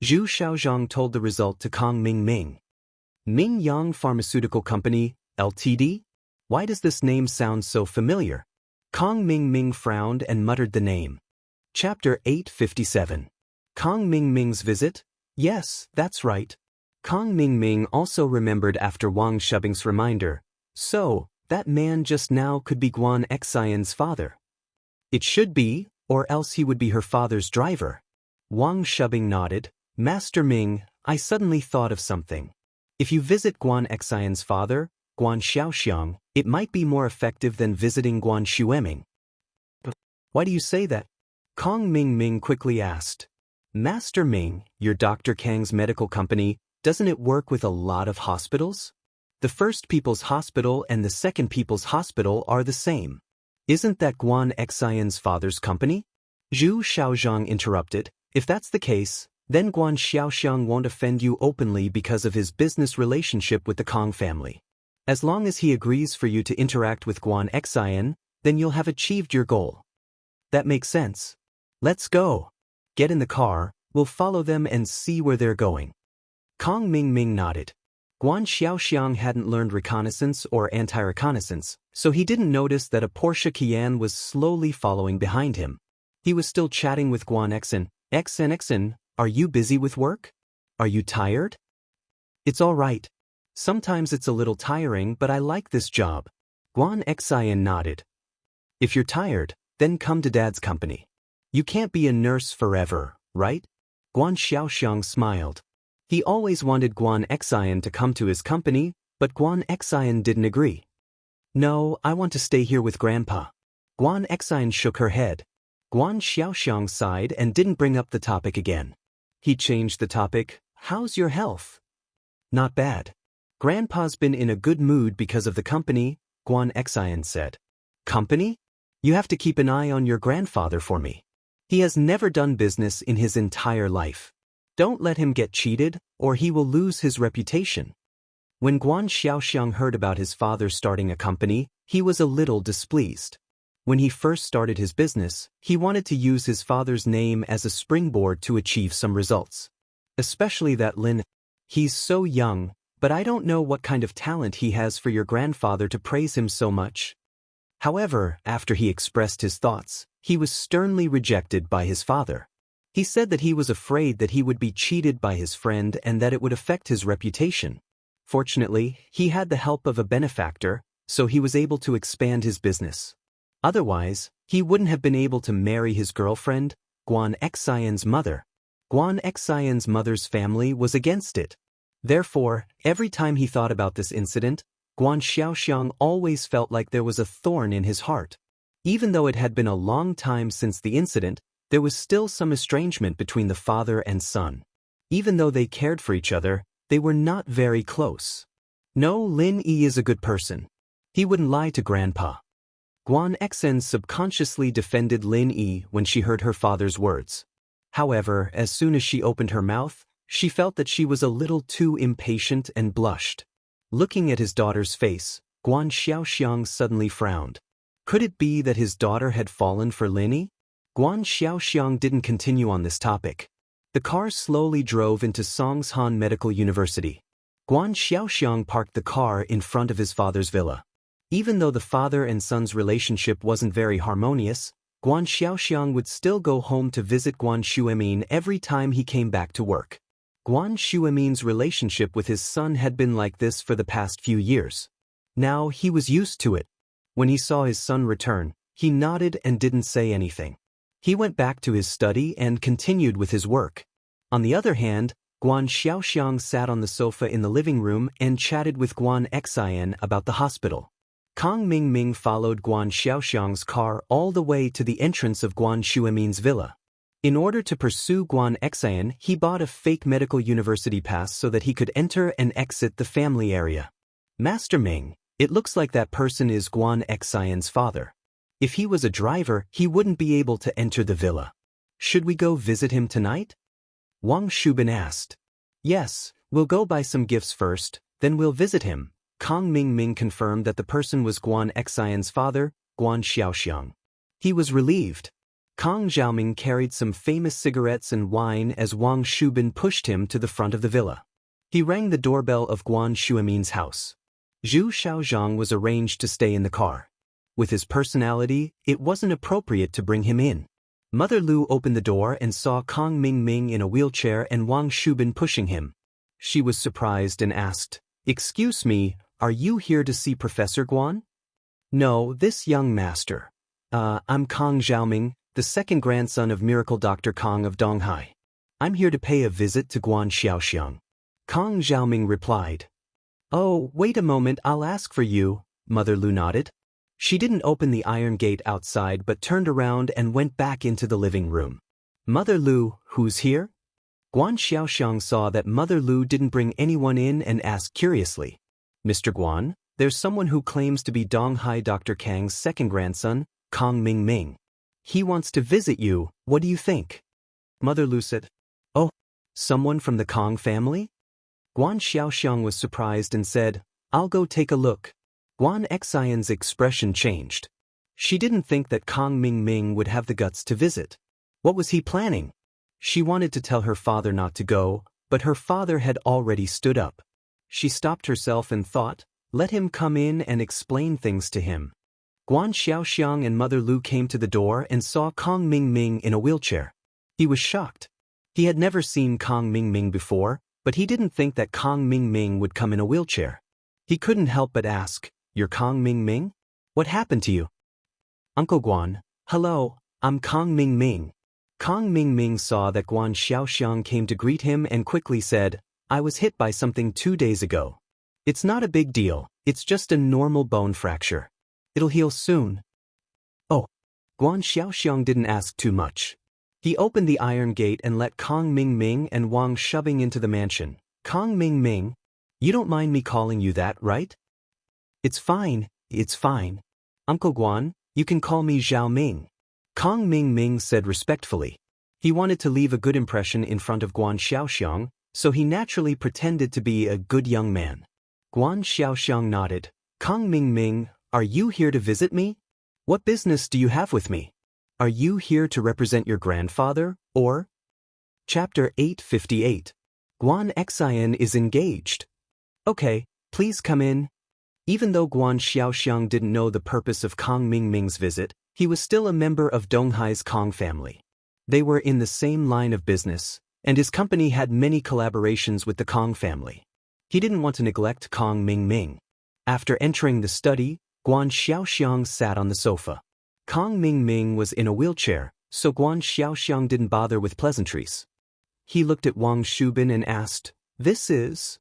Zhu Xiaozhang told the result to Kong Ming. Mingyang Pharmaceutical Company, Ltd? Why does this name sound so familiar? Kong Ming frowned and muttered the name. Chapter 857. Kong Ming's visit? Yes, that's right. Kong Ming also remembered after Wang Shubing's reminder. So, that man just now could be Guan Xian's father. It should be, or else he would be her father's driver. Wang Shubing nodded. Master Ming, I suddenly thought of something. If you visit Guan Xian's father, Guan Xiaoxiang, it might be more effective than visiting Guan Xueming. Why do you say that? Kong Ming quickly asked. Master Ming, your Dr. Kang's medical company, doesn't it work with a lot of hospitals? The First People's Hospital and the Second People's Hospital are the same. Isn't that Guan Xian's father's company? Zhu Xiaozhang interrupted. If that's the case, then Guan Xiaoxiang won't offend you openly because of his business relationship with the Kong family. As long as he agrees for you to interact with Guan Xian, then you'll have achieved your goal. That makes sense. Let's go. Get in the car, we'll follow them and see where they're going. Kong Ming nodded. Guan Xiaoxiang hadn't learned reconnaissance or anti-reconnaissance, so he didn't notice that a Porsche Cayenne was slowly following behind him. He was still chatting with Guan Xen. Xen, are you busy with work? Are you tired? It's all right. Sometimes it's a little tiring, but I like this job. Guan Xen nodded. If you're tired, then come to Dad's company. You can't be a nurse forever, right? Guan Xiaoxiang smiled. He always wanted Guan Xen to come to his company, but Guan Xen didn't agree. No, I want to stay here with Grandpa. Guan Xen shook her head. Guan Xiaoxiang sighed and didn't bring up the topic again. He changed the topic. How's your health? Not bad. Grandpa's been in a good mood because of the company, Guan Xen said. Company? You have to keep an eye on your grandfather for me. He has never done business in his entire life. Don't let him get cheated, or he will lose his reputation. When Guan Xiaoxiang heard about his father starting a company, he was a little displeased. When he first started his business, he wanted to use his father's name as a springboard to achieve some results. Especially that Lin. He's so young, but I don't know what kind of talent he has for your grandfather to praise him so much. However, after he expressed his thoughts, he was sternly rejected by his father. He said that he was afraid that he would be cheated by his friend and that it would affect his reputation. Fortunately, he had the help of a benefactor, so he was able to expand his business. Otherwise, he wouldn't have been able to marry his girlfriend, Guan Xen's mother. Guan Xen's mother's family was against it. Therefore, every time he thought about this incident, Guan Xiaoxiang always felt like there was a thorn in his heart. Even though it had been a long time since the incident, there was still some estrangement between the father and son. Even though they cared for each other, they were not very close. No, Lin Yi is a good person. He wouldn't lie to Grandpa. Guan Xen subconsciously defended Lin Yi when she heard her father's words. However, as soon as she opened her mouth, she felt that she was a little too impatient and blushed. Looking at his daughter's face, Guan Xiaoxiang suddenly frowned. Could it be that his daughter had fallen for Lin Yi? Guan Xiaoxiang didn't continue on this topic. The car slowly drove into Songshan Medical University. Guan Xiaoxiang parked the car in front of his father's villa. Even though the father and son's relationship wasn't very harmonious, Guan Xiaoxiang would still go home to visit Guan Shuemin every time he came back to work. Guan Shuemin's relationship with his son had been like this for the past few years. Now he was used to it. When he saw his son return, he nodded and didn't say anything. He went back to his study and continued with his work. On the other hand, Guan Xiaoxiang sat on the sofa in the living room and chatted with Guan Xen about the hospital. Kang Mingming followed Guan Xiaoxiang's car all the way to the entrance of Guan Shuemin's villa. In order to pursue Guan Xen, he bought a fake medical university pass so that he could enter and exit the family area. Master Ming, it looks like that person is Guan Xen's father. If he was a driver, he wouldn't be able to enter the villa. Should we go visit him tonight? Wang Shubin asked. Yes, we'll go buy some gifts first, then we'll visit him. Kang Mingming confirmed that the person was Guan Xen's father, Guan Xiaoxiang. He was relieved. Kang Xiaoming carried some famous cigarettes and wine as Wang Shubin pushed him to the front of the villa. He rang the doorbell of Guan Shuemin's house. Zhu Shaozhang was arranged to stay in the car. With his personality, it wasn't appropriate to bring him in. Mother Lu opened the door and saw Kang Mingming in a wheelchair and Wang Shubin pushing him. She was surprised and asked, "Excuse me, are you here to see Professor Guan?" "No, this young master. I'm Kang Xiaoming, the second grandson of Miracle Dr. Kang of Donghai. I'm here to pay a visit to Guan Xiaoxiang." Kang Xiaoming replied. "Oh, wait a moment, I'll ask for you," Mother Lu nodded. She didn't open the iron gate outside but turned around and went back into the living room. "Mother Lu, who's here?" Guan Xiaoxiang saw that Mother Lu didn't bring anyone in and asked curiously. "Mr. Guan, there's someone who claims to be Donghai Dr. Kang's second grandson, Kang Mingming. He wants to visit you, what do you think?" Mother Lu said. "Oh, someone from the Kang family?" Guan Xiaoxiang was surprised and said, "I'll go take a look." Guan Xen's expression changed. She didn't think that Kang Mingming would have the guts to visit. What was he planning? She wanted to tell her father not to go, but her father had already stood up. She stopped herself and thought, let him come in and explain things to him. Guan Xiaoxiang and Mother Lu came to the door and saw Kong Mingming in a wheelchair. He was shocked. He had never seen Kong Mingming before, but he didn't think that Kong Mingming would come in a wheelchair. He couldn't help but ask, "You're Kong Mingming? What happened to you?" "Uncle Guan, hello, I'm Kong Mingming." Kong Mingming saw that Guan Xiaoxiang came to greet him and quickly said, "I was hit by something 2 days ago. It's not a big deal, it's just a normal bone fracture. It'll heal soon." Oh. Guan Xiaoxiang didn't ask too much. He opened the iron gate and let Kong Mingming and Wang shoving into the mansion. "Kong Mingming, you don't mind me calling you that, right?" It's fine. Uncle Guan, you can call me Zhao Ming." Kong Mingming said respectfully. He wanted to leave a good impression in front of Guan Xiaoxiang, so he naturally pretended to be a good young man. Guan Xiaoxiang nodded. "Kong Mingming, are you here to visit me? What business do you have with me? Are you here to represent your grandfather, or?" Chapter 858. Guan Xian is engaged. "Okay, please come in." Even though Guan Xiaoxiang didn't know the purpose of Kong Mingming's visit, he was still a member of Donghai's Kong family. They were in the same line of business, and his company had many collaborations with the Kong family. He didn't want to neglect Kong Mingming. After entering the study, Guan Xiaoxiang sat on the sofa. Kong Mingming was in a wheelchair, so Guan Xiaoxiang didn't bother with pleasantries. He looked at Wang Shubin and asked, "This is?"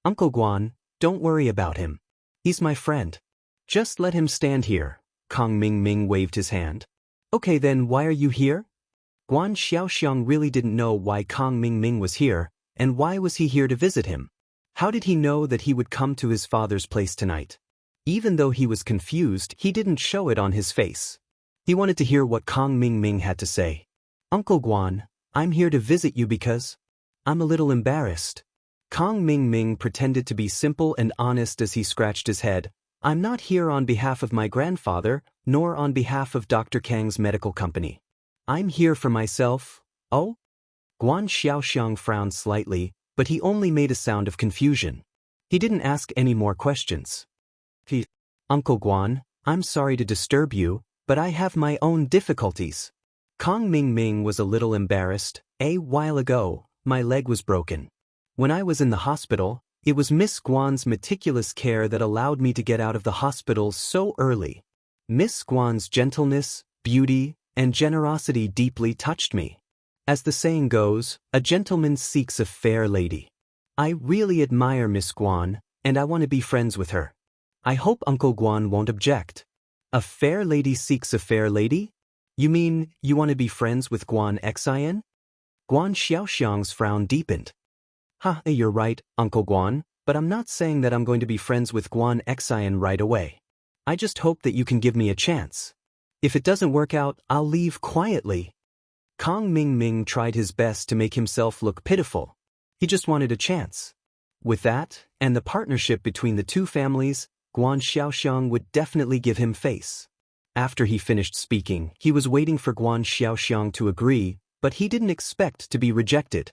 "Uncle Guan, don't worry about him. He's my friend. Just let him stand here." Kong Mingming waved his hand. "Okay then, why are you here?" Guan Xiaoxiang really didn't know why Kong Mingming was here, and why was he here to visit him? How did he know that he would come to his father's place tonight? Even though he was confused, he didn't show it on his face. He wanted to hear what Kong Mingming had to say. "Uncle Guan, I'm here to visit you because I'm a little embarrassed." Kong Mingming pretended to be simple and honest as he scratched his head. "I'm not here on behalf of my grandfather, nor on behalf of Dr. Kang's medical company. I'm here for myself." "Oh?" Guan Xiaoxiang frowned slightly, but he only made a sound of confusion. He didn't ask any more questions. "Uncle Guan, I'm sorry to disturb you, but I have my own difficulties." Kong Mingming was a little embarrassed. "A while ago, my leg was broken. When I was in the hospital, it was Miss Guan's meticulous care that allowed me to get out of the hospital so early. Miss Guan's gentleness, beauty, and generosity deeply touched me. As the saying goes, a gentleman seeks a fair lady. I really admire Miss Guan, and I want to be friends with her. I hope Uncle Guan won't object." "A fair lady seeks a fair lady? You mean you want to be friends with Guan Xian?" Guan Xiaoxiang's frown deepened. You're right, Uncle Guan, but I'm not saying that I'm going to be friends with Guan Xian right away. I just hope that you can give me a chance. If it doesn't work out, I'll leave quietly." Kong Mingming tried his best to make himself look pitiful. He just wanted a chance. With that, and the partnership between the two families, Guan Xiaoxiang would definitely give him face. After he finished speaking, he was waiting for Guan Xiaoxiang to agree, but he didn't expect to be rejected.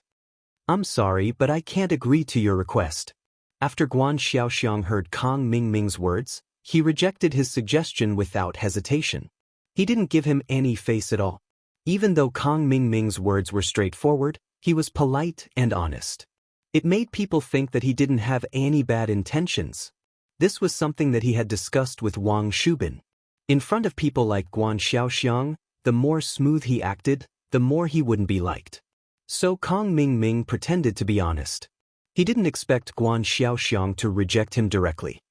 "I'm sorry, but I can't agree to your request." After Guan Xiaoxiang heard Kong Mingming's words, he rejected his suggestion without hesitation. He didn't give him any face at all. Even though Kong Mingming's words were straightforward, he was polite and honest. It made people think that he didn't have any bad intentions. This was something that he had discussed with Wang Shubin. In front of people like Guan Xiaoxiang, the more smooth he acted, the more he wouldn't be liked. So Kong Mingming pretended to be honest. He didn't expect Guan Xiaoxiang to reject him directly.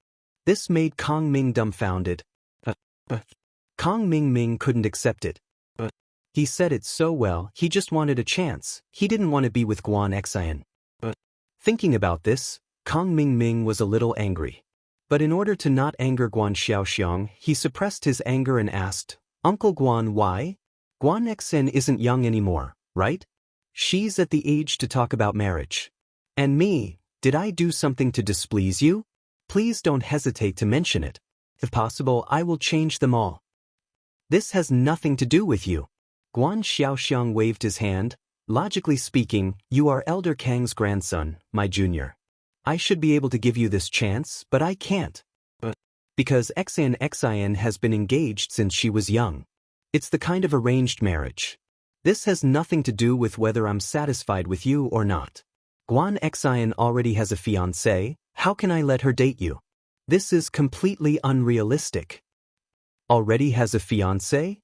This made Kong Ming dumbfounded. Kong Mingming couldn't accept it. He said it so well, he just wanted a chance. He didn't want to be with Guan Xian. Thinking about this, Kong Mingming was a little angry. But in order to not anger Guan Xiaoxiang, he suppressed his anger and asked, "Uncle Guan, why? Guan Xian isn't young anymore, right? She's at the age to talk about marriage. And me, did I do something to displease you? Please don't hesitate to mention it. If possible, I will change them all." "This has nothing to do with you." Guan Xiaoxiang waved his hand. "Logically speaking, you are Elder Kang's grandson, my junior. I should be able to give you this chance, but I can't. Because Xin has been engaged since she was young. It's the kind of arranged marriage. This has nothing to do with whether I'm satisfied with you or not. Guan Xin already has a fiancé, how can I let her date you? This is completely unrealistic. Already has a fiancé?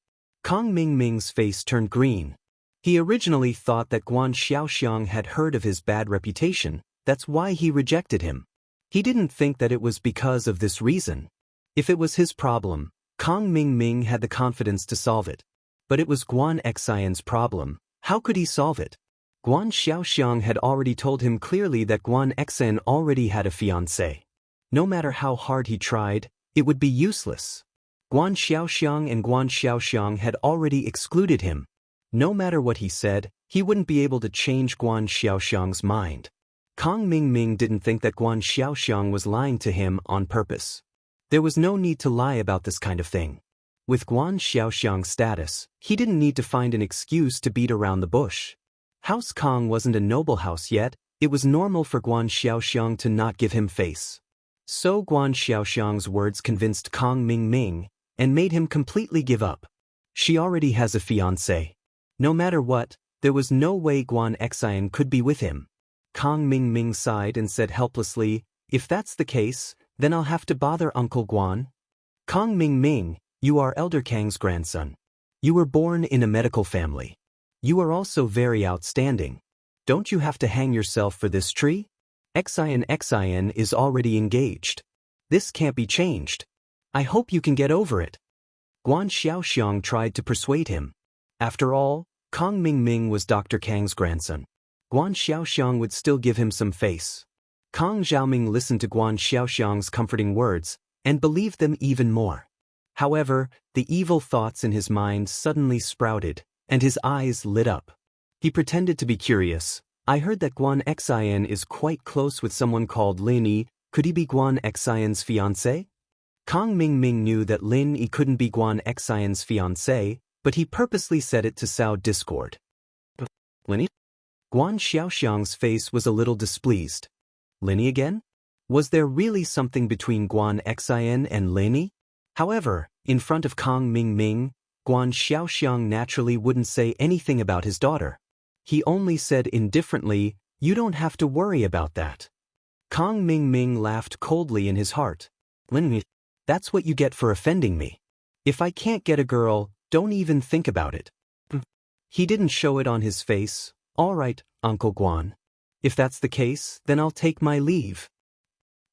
Kong Mingming's face turned green. He originally thought that Guan Xiaoxiang had heard of his bad reputation, that's why he rejected him. He didn't think that it was because of this reason. If it was his problem, Kong Mingming had the confidence to solve it. But it was Guan Xian's problem, how could he solve it? Guan Xiaoxiang had already told him clearly that Guan Xian already had a fiancé. No matter how hard he tried, it would be useless. Guan Xiaoxiang had already excluded him. No matter what he said, he wouldn't be able to change Guan Xiaoxiang's mind. Kong Mingming didn't think that Guan Xiaoxiang was lying to him on purpose. There was no need to lie about this kind of thing. With Guan Xiaoxiang's status, he didn't need to find an excuse to beat around the bush. House Kong wasn't a noble house yet, it was normal for Guan Xiaoxiang to not give him face. So Guan Xiaoxiang's words convinced Kong Mingming and made him completely give up. She already has a fiancé. No matter what, there was no way Guan Xian could be with him. Kong Mingming sighed and said helplessly, if that's the case, then I'll have to bother Uncle Guan. Kong Mingming, you are Elder Kang's grandson. You were born in a medical family. You are also very outstanding. Don't you have to hang yourself for this tree? Xian is already engaged. This can't be changed. I hope you can get over it. Guan Xiaoxiang tried to persuade him. After all, Kong Mingming was Dr. Kang's grandson. Guan Xiaoxiang would still give him some face. Kong Xiaoming listened to Guan Xiaoxiang's comforting words and believed them even more. However, the evil thoughts in his mind suddenly sprouted, and his eyes lit up. He pretended to be curious. I heard that Guan Xian is quite close with someone called Lin Yi. Could he be Guan Xian's fiancé? Kong Mingming knew that Lin Yi couldn't be Guan Xian's fiancé, but he purposely said it to sow discord. Lin Yi? Guan Xiaoxiang's face was a little displeased. Lin Yi again? Was there really something between Guan Xian and Lin Yi? However, in front of Kong Mingming, Guan Xiaoxiang naturally wouldn't say anything about his daughter. He only said indifferently, you don't have to worry about that. Kong Mingming laughed coldly in his heart. Lin Yi, that's what you get for offending me. If I can't get a girl, don't even think about it. He didn't show it on his face. All right, Uncle Guan. If that's the case, then I'll take my leave.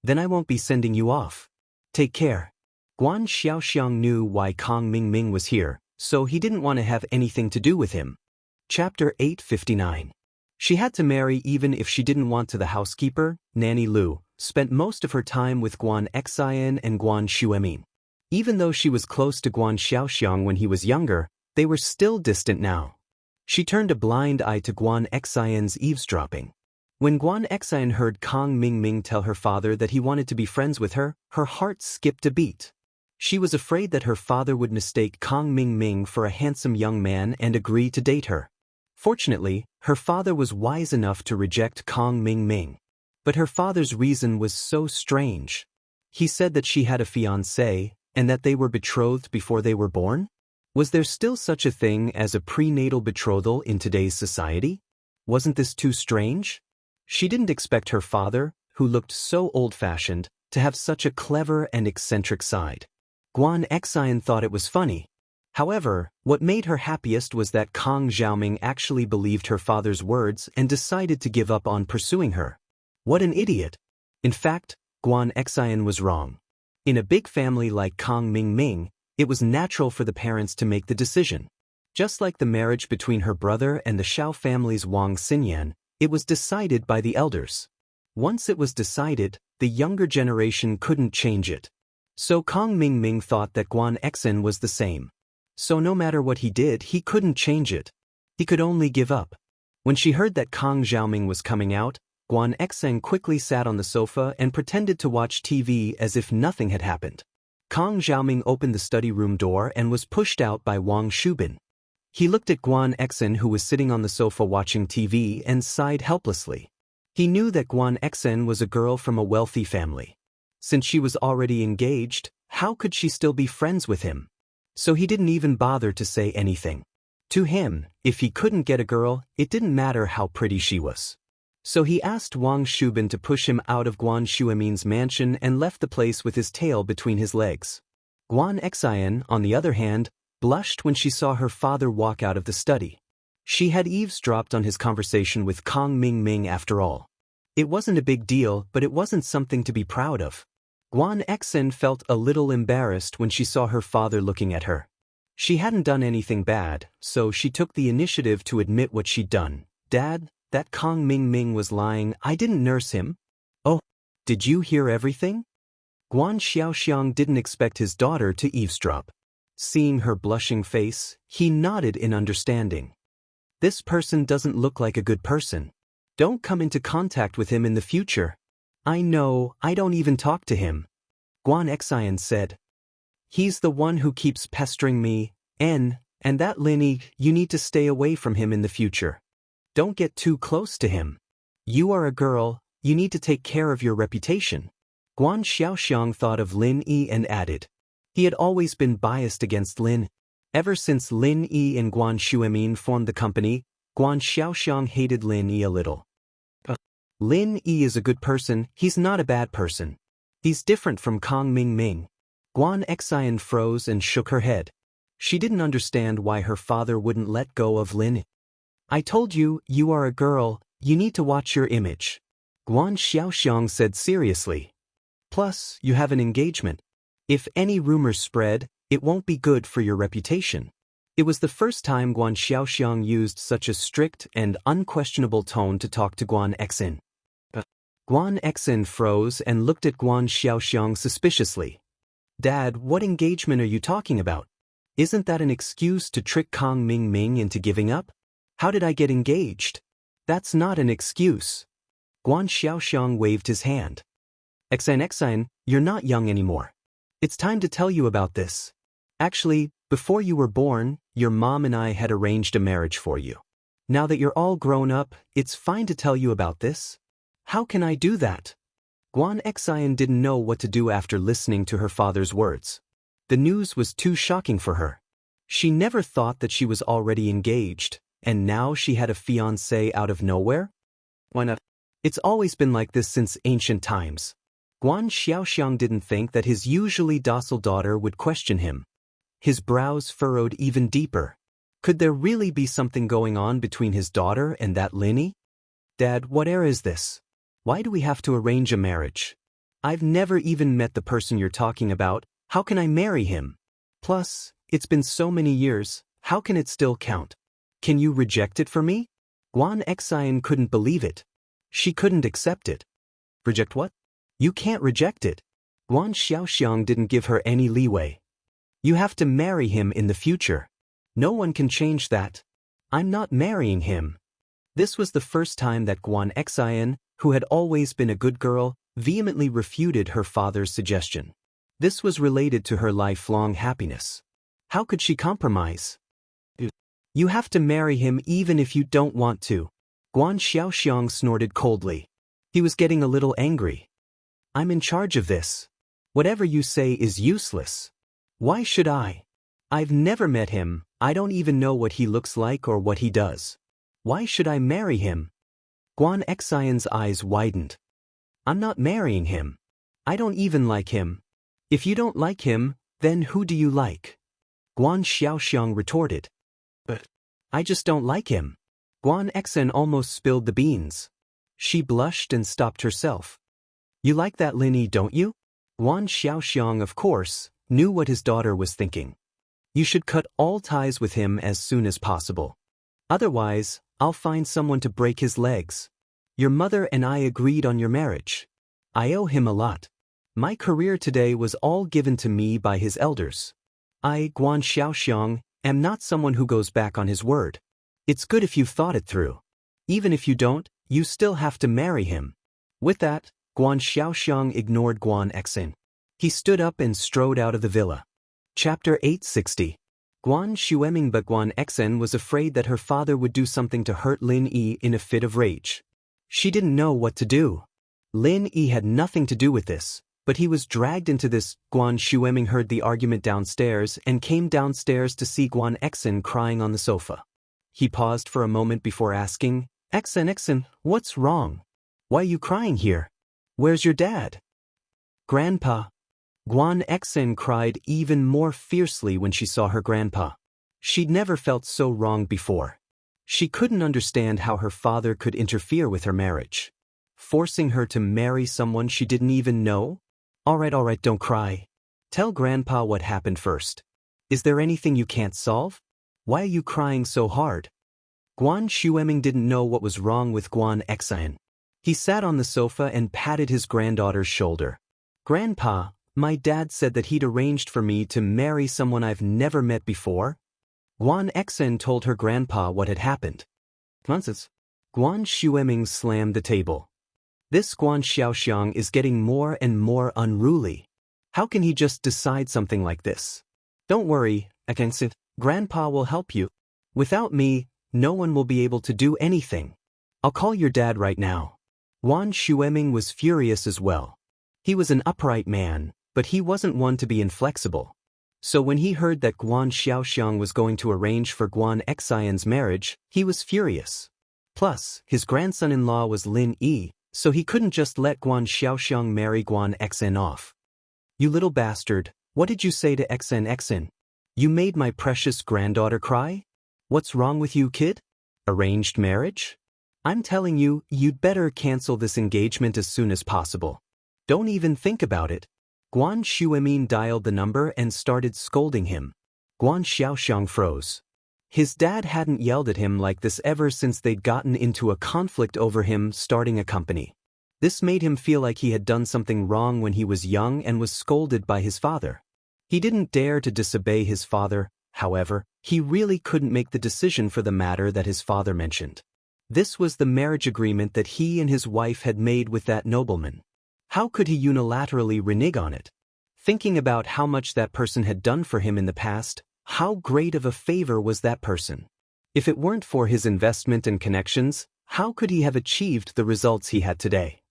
Then I won't be sending you off. Take care. Guan Xiaoxiang knew why Kong Mingming was here, so he didn't want to have anything to do with him. Chapter 859. She had to marry even if she didn't want to. The housekeeper, Nanny Lu, spent most of her time with Guan Xian and Guan Xuemin. Even though she was close to Guan Xiaoxiang when he was younger, they were still distant now. She turned a blind eye to Guan Xian's eavesdropping. When Guan Xian heard Kong Mingming tell her father that he wanted to be friends with her, her heart skipped a beat. She was afraid that her father would mistake Kong Mingming for a handsome young man and agree to date her. Fortunately, her father was wise enough to reject Kong Mingming. But her father's reason was so strange. He said that she had a fiancé and that they were betrothed before they were born? Was there still such a thing as a prenatal betrothal in today's society? Wasn't this too strange? She didn't expect her father, who looked so old-fashioned, to have such a clever and eccentric side. Guan Xian thought it was funny. However, what made her happiest was that Kong Xiaoming actually believed her father's words and decided to give up on pursuing her. What an idiot! In fact, Guan Xian was wrong. In a big family like Kong Mingming, it was natural for the parents to make the decision. Just like the marriage between her brother and the Shao family's Wang Xinyan, it was decided by the elders. Once it was decided, the younger generation couldn't change it. So Kong Mingming thought that Guan Xian was the same. So no matter what he did, he couldn't change it. He could only give up. When she heard that Kong Xiaoming was coming out, Guan Xian quickly sat on the sofa and pretended to watch TV as if nothing had happened. Kong Xiaoming opened the study room door and was pushed out by Wang Shubin. He looked at Guan Xian, who was sitting on the sofa watching TV, and sighed helplessly. He knew that Guan Xen was a girl from a wealthy family. Since she was already engaged, how could she still be friends with him? So he didn't even bother to say anything. To him, if he couldn't get a girl, it didn't matter how pretty she was. So he asked Wang Shubin to push him out of Guan Xuemin's mansion and left the place with his tail between his legs. Guan Xian, on the other hand, blushed when she saw her father walk out of the study. She had eavesdropped on his conversation with Kong Ming after all. It wasn't a big deal, but it wasn't something to be proud of. Guan Xen felt a little embarrassed when she saw her father looking at her. She hadn't done anything bad, so she took the initiative to admit what she'd done. "Dad, that Kong Ming was lying. I didn't nurse him." "Oh, did you hear everything?" Guan Xiaoxiang didn't expect his daughter to eavesdrop. Seeing her blushing face, he nodded in understanding. "This person doesn't look like a good person. Don't come into contact with him in the future." "I know, I don't even talk to him," Guan Xian said. "He's the one who keeps pestering me, and that Lin, you need to stay away from him in the future. Don't get too close to him. You are a girl, you need to take care of your reputation." Guan Xiaoxiang thought of Lin Yi and added. He had always been biased against Lin. Ever since Lin Yi and Guan Xuemin formed the company, Guan Xiaoxiang hated Lin Yi a little. Lin Yi is a good person, he's not a bad person. He's different from Kong Ming. Guan Xian froze and shook her head. She didn't understand why her father wouldn't let go of Lin. "I told you, you are a girl, you need to watch your image," Guan Xiaoxiang said seriously. "Plus, you have an engagement. If any rumors spread, it won't be good for your reputation." It was the first time Guan Xiaoxiang used such a strict and unquestionable tone to talk to Guan Xen. Guan Xen froze and looked at Guan Xiaoxiang suspiciously. "Dad, what engagement are you talking about? Isn't that an excuse to trick Kong Ming into giving up? How did I get engaged? That's not an excuse." Guan Xiaoxiang waved his hand. Xen, you're not young anymore. It's time to tell you about this. Actually, before you were born, your mom and I had arranged a marriage for you. Now that you're all grown up, it's fine to tell you about this. How can I do that?" Guan Xian didn't know what to do after listening to her father's words. The news was too shocking for her. She never thought that she was already engaged, and now she had a fiancé out of nowhere? Why not? It's always been like this since ancient times. Guan Xiaoxiang didn't think that his usually docile daughter would question him. His brows furrowed even deeper. Could there really be something going on between his daughter and that Lin? "Dad, what era is this? Why do we have to arrange a marriage? I've never even met the person you're talking about. How can I marry him? Plus, it's been so many years, how can it still count? Can you reject it for me?" Guan Xian couldn't believe it. She couldn't accept it. "Reject what? You can't reject it." Guan Xiaoxiang didn't give her any leeway. "You have to marry him in the future. No one can change that. I'm not marrying him." This was the first time that Guan Xian, who had always been a good girl, vehemently refuted her father's suggestion. This was related to her lifelong happiness. How could she compromise? "You have to marry him even if you don't want to," Guan Xiaoxiang snorted coldly. He was getting a little angry. "I'm in charge of this. Whatever you say is useless. Why should I? I've never met him, I don't even know what he looks like or what he does. Why should I marry him?" Guan Xian's eyes widened. "I'm not marrying him. I don't even like him. If you don't like him, then who do you like?" Guan Xiaoxiang retorted. "But I just don't like him." Guan Xen almost spilled the beans. She blushed and stopped herself. "You like that Lin, don't you?" Guan Xiaoxiang, of course, knew what his daughter was thinking. "You should cut all ties with him as soon as possible. Otherwise, I'll find someone to break his legs. Your mother and I agreed on your marriage. I owe him a lot. My career today was all given to me by his elders. I, Guan Xiaoxiang, am not someone who goes back on his word. It's good if you've thought it through. Even if you don't, you still have to marry him." With that, Guan Xiaoxiang ignored Guan Xen. He stood up and strode out of the villa. Chapter 860. Guan Xueming, but Guan Xen was afraid that her father would do something to hurt Lin Yi in a fit of rage. She didn't know what to do. Lin Yi had nothing to do with this, but he was dragged into this. Guan Xueming heard the argument downstairs and came downstairs to see Guan Exin crying on the sofa. He paused for a moment before asking, Exin, what's wrong? Why are you crying here? Where's your dad? Grandpa. Guan Exin cried even more fiercely when she saw her grandpa. She'd never felt so wronged before. She couldn't understand how her father could interfere with her marriage, forcing her to marry someone she didn't even know. All right, don't cry. Tell Grandpa what happened first. Is there anything you can't solve? Why are you crying so hard? Guan Xueming didn't know what was wrong with Guan Exin. He sat on the sofa and patted his granddaughter's shoulder. Grandpa, my dad said that he'd arranged for me to marry someone I've never met before. Guan Exin told her grandpa what had happened. Nonsense. Guan Xueming slammed the table. This Guan Xiaoxiang is getting more and more unruly. How can he just decide something like this? Don't worry, Exin. Grandpa will help you. Without me, no one will be able to do anything. I'll call your dad right now. Guan Xueming was furious as well. He was an upright man, but he wasn't one to be inflexible. So when he heard that Guan Xiaoxiang was going to arrange for Guan Exin's marriage, he was furious. Plus, his grandson-in-law was Lin Yi, so he couldn't just let Guan Xiaoxiang marry Guan Exin off. You little bastard, what did you say to Exin? You made my precious granddaughter cry? What's wrong with you, kid? Arranged marriage? I'm telling you, you'd better cancel this engagement as soon as possible. Don't even think about it. Guan Xueming dialed the number and started scolding him. Guan Xiaoxiang froze. His dad hadn't yelled at him like this ever since they'd gotten into a conflict over him starting a company. This made him feel like he had done something wrong when he was young and was scolded by his father. He didn't dare to disobey his father, however, he really couldn't make the decision for the matter that his father mentioned. This was the marriage agreement that he and his wife had made with that nobleman. How could he unilaterally renege on it? Thinking about how much that person had done for him in the past, how great of a favor was that person? If it weren't for his investment and connections, how could he have achieved the results he had today?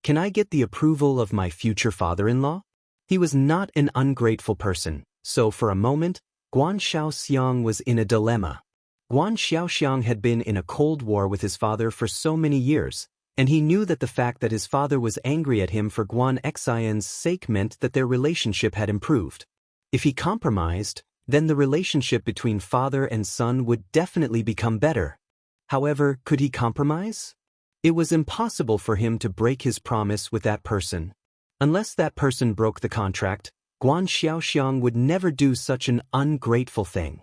Can I get the approval of my future father-in-law? He was not an ungrateful person, so for a moment, Guan Xiaoxiang was in a dilemma. Guan Xiaoxiang had been in a cold war with his father for so many years, and he knew that the fact that his father was angry at him for Guan Exin's sake meant that their relationship had improved. If he compromised, then the relationship between father and son would definitely become better. However, could he compromise? It was impossible for him to break his promise with that person. Unless that person broke the contract, Guan Xiaoxiang would never do such an ungrateful thing.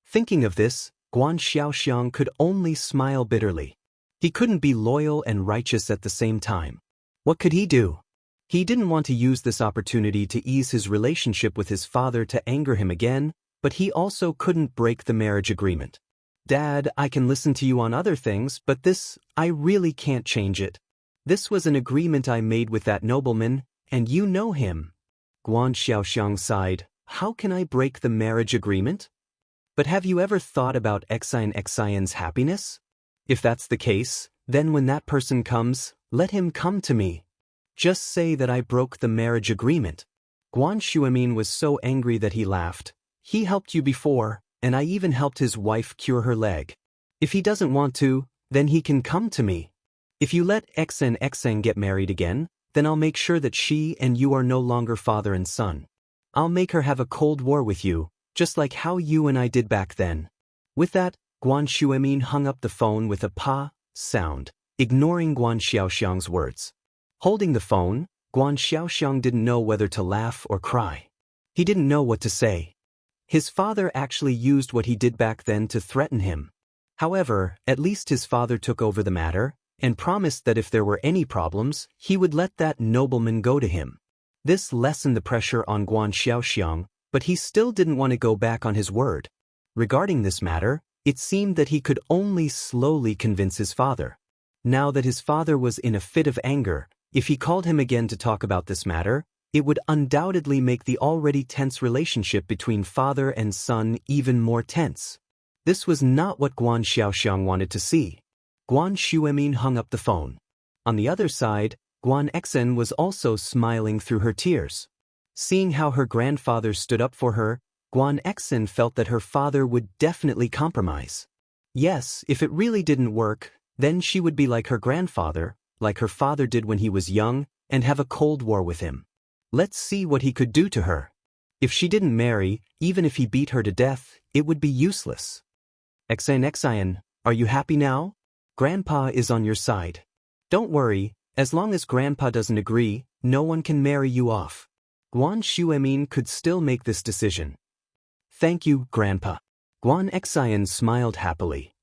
Thinking of this, Guan Xiaoxiang could only smile bitterly. He couldn't be loyal and righteous at the same time. What could he do? He didn't want to use this opportunity to ease his relationship with his father to anger him again, but he also couldn't break the marriage agreement. Dad, I can listen to you on other things, but this, I really can't change it. This was an agreement I made with that nobleman, and you know him. Guan Xiaoxiang sighed. How can I break the marriage agreement? But have you ever thought about Exin's happiness? If that's the case, then when that person comes, let him come to me. Just say that I broke the marriage agreement. Guan Xueming was so angry that he laughed. He helped you before, and I even helped his wife cure her leg. If he doesn't want to, then he can come to me. If you let Exin get married again, then I'll make sure that she and you are no longer father and son. I'll make her have a cold war with you, just like how you and I did back then. With that, Guan Xueming hung up the phone with a pa sound, ignoring Guan Xiaoxiang's words. Holding the phone, Guan Xiaoxiang didn't know whether to laugh or cry. He didn't know what to say. His father actually used what he did back then to threaten him. However, at least his father took over the matter, and promised that if there were any problems, he would let that nobleman go to him. This lessened the pressure on Guan Xiaoxiang, but he still didn't want to go back on his word. Regarding this matter, it seemed that he could only slowly convince his father. Now that his father was in a fit of anger, if he called him again to talk about this matter, it would undoubtedly make the already tense relationship between father and son even more tense. This was not what Guan Xiaoxiang wanted to see. Guan Xueming hung up the phone. On the other side, Guan Exen was also smiling through her tears. Seeing how her grandfather stood up for her, Guan Exen felt that her father would definitely compromise. Yes, if it really didn't work, then she would be like her grandfather, like her father did when he was young, and have a cold war with him. Let's see what he could do to her. If she didn't marry, even if he beat her to death, it would be useless. Exen, are you happy now? Grandpa is on your side. Don't worry, as long as Grandpa doesn't agree, no one can marry you off. Guan Shuemin could still make this decision. Thank you, Grandpa. Guan Exen smiled happily.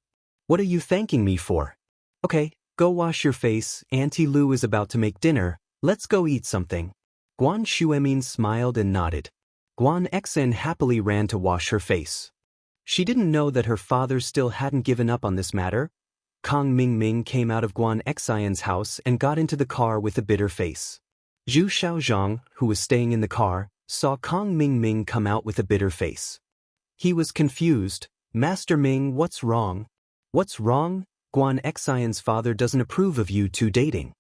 What are you thanking me for? Okay, go wash your face, Auntie Lu is about to make dinner, let's go eat something. Guan Shuemin smiled and nodded. Guan Exen happily ran to wash her face. She didn't know that her father still hadn't given up on this matter. Kang Mingming came out of Guan Exen's house and got into the car with a bitter face. Zhu Xiaozhang, who was staying in the car, saw Kang Mingming come out with a bitter face. He was confused. Master Ming, what's wrong? What's wrong? Guan Exen's father doesn't approve of you two dating.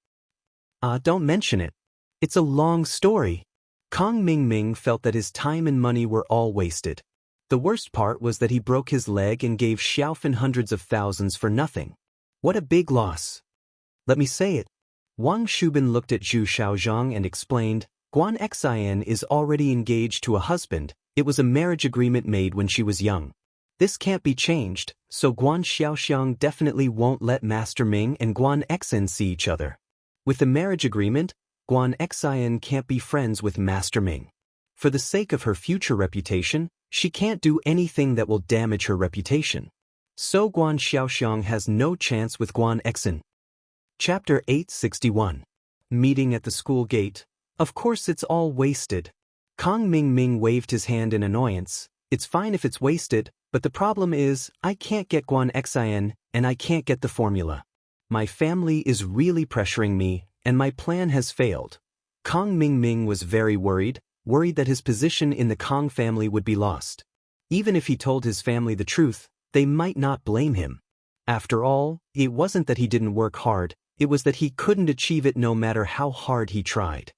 Don't mention it. It's a long story. Kang Mingming felt that his time and money were all wasted. The worst part was that he broke his leg and gave Xiaofan hundreds of thousands for nothing. What a big loss. Let me say it. Wang Shubin looked at Zhu Xiaozhang and explained, Guan Exen is already engaged to a husband. It was a marriage agreement made when she was young. This can't be changed, so Guan Xiaoxiang definitely won't let Master Ming and Guan Exen see each other. With the marriage agreement, Guan Exen can't be friends with Master Ming. For the sake of her future reputation, she can't do anything that will damage her reputation. So Guan Xiaoxiang has no chance with Guan Exen. Chapter 861. Meeting at the school gate. Of course it's all wasted. Kang Mingming waved his hand in annoyance. It's fine if it's wasted, but the problem is, I can't get Guan Exen, and I can't get the formula. My family is really pressuring me, and my plan has failed. Kang Mingming was very worried that his position in the Kang family would be lost. Even if he told his family the truth, they might not blame him. After all, it wasn't that he didn't work hard, it was that he couldn't achieve it no matter how hard he tried.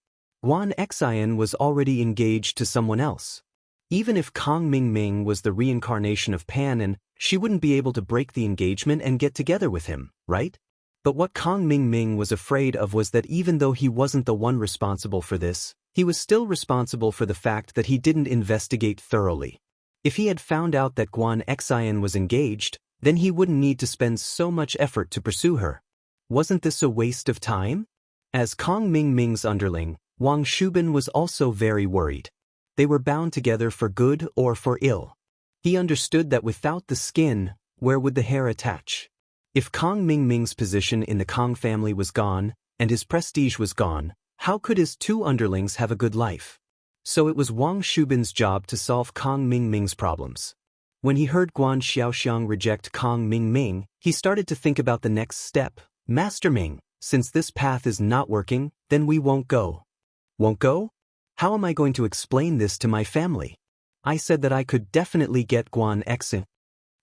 Guan Exen was already engaged to someone else. Even if Kang Mingming was the reincarnation of Pan, she wouldn't be able to break the engagement and get together with him, right? But what Kang Mingming was afraid of was that even though he wasn't the one responsible for this, he was still responsible for the fact that he didn't investigate thoroughly. If he had found out that Guan Exen was engaged, then he wouldn't need to spend so much effort to pursue her. Wasn't this a waste of time? As Kang Mingming's underling, Wang Shubin was also very worried. They were bound together for good or for ill. He understood that without the skin, where would the hair attach? If Kang Mingming's position in the Kang family was gone, and his prestige was gone, how could his two underlings have a good life? So it was Wang Shubin's job to solve Kang Mingming's problems. When he heard Guan Xiaoxiang reject Kang Mingming, he started to think about the next step. Master Ming, since this path is not working, then we won't go. Won't go? How am I going to explain this to my family? I said that I could definitely get Guan Exen.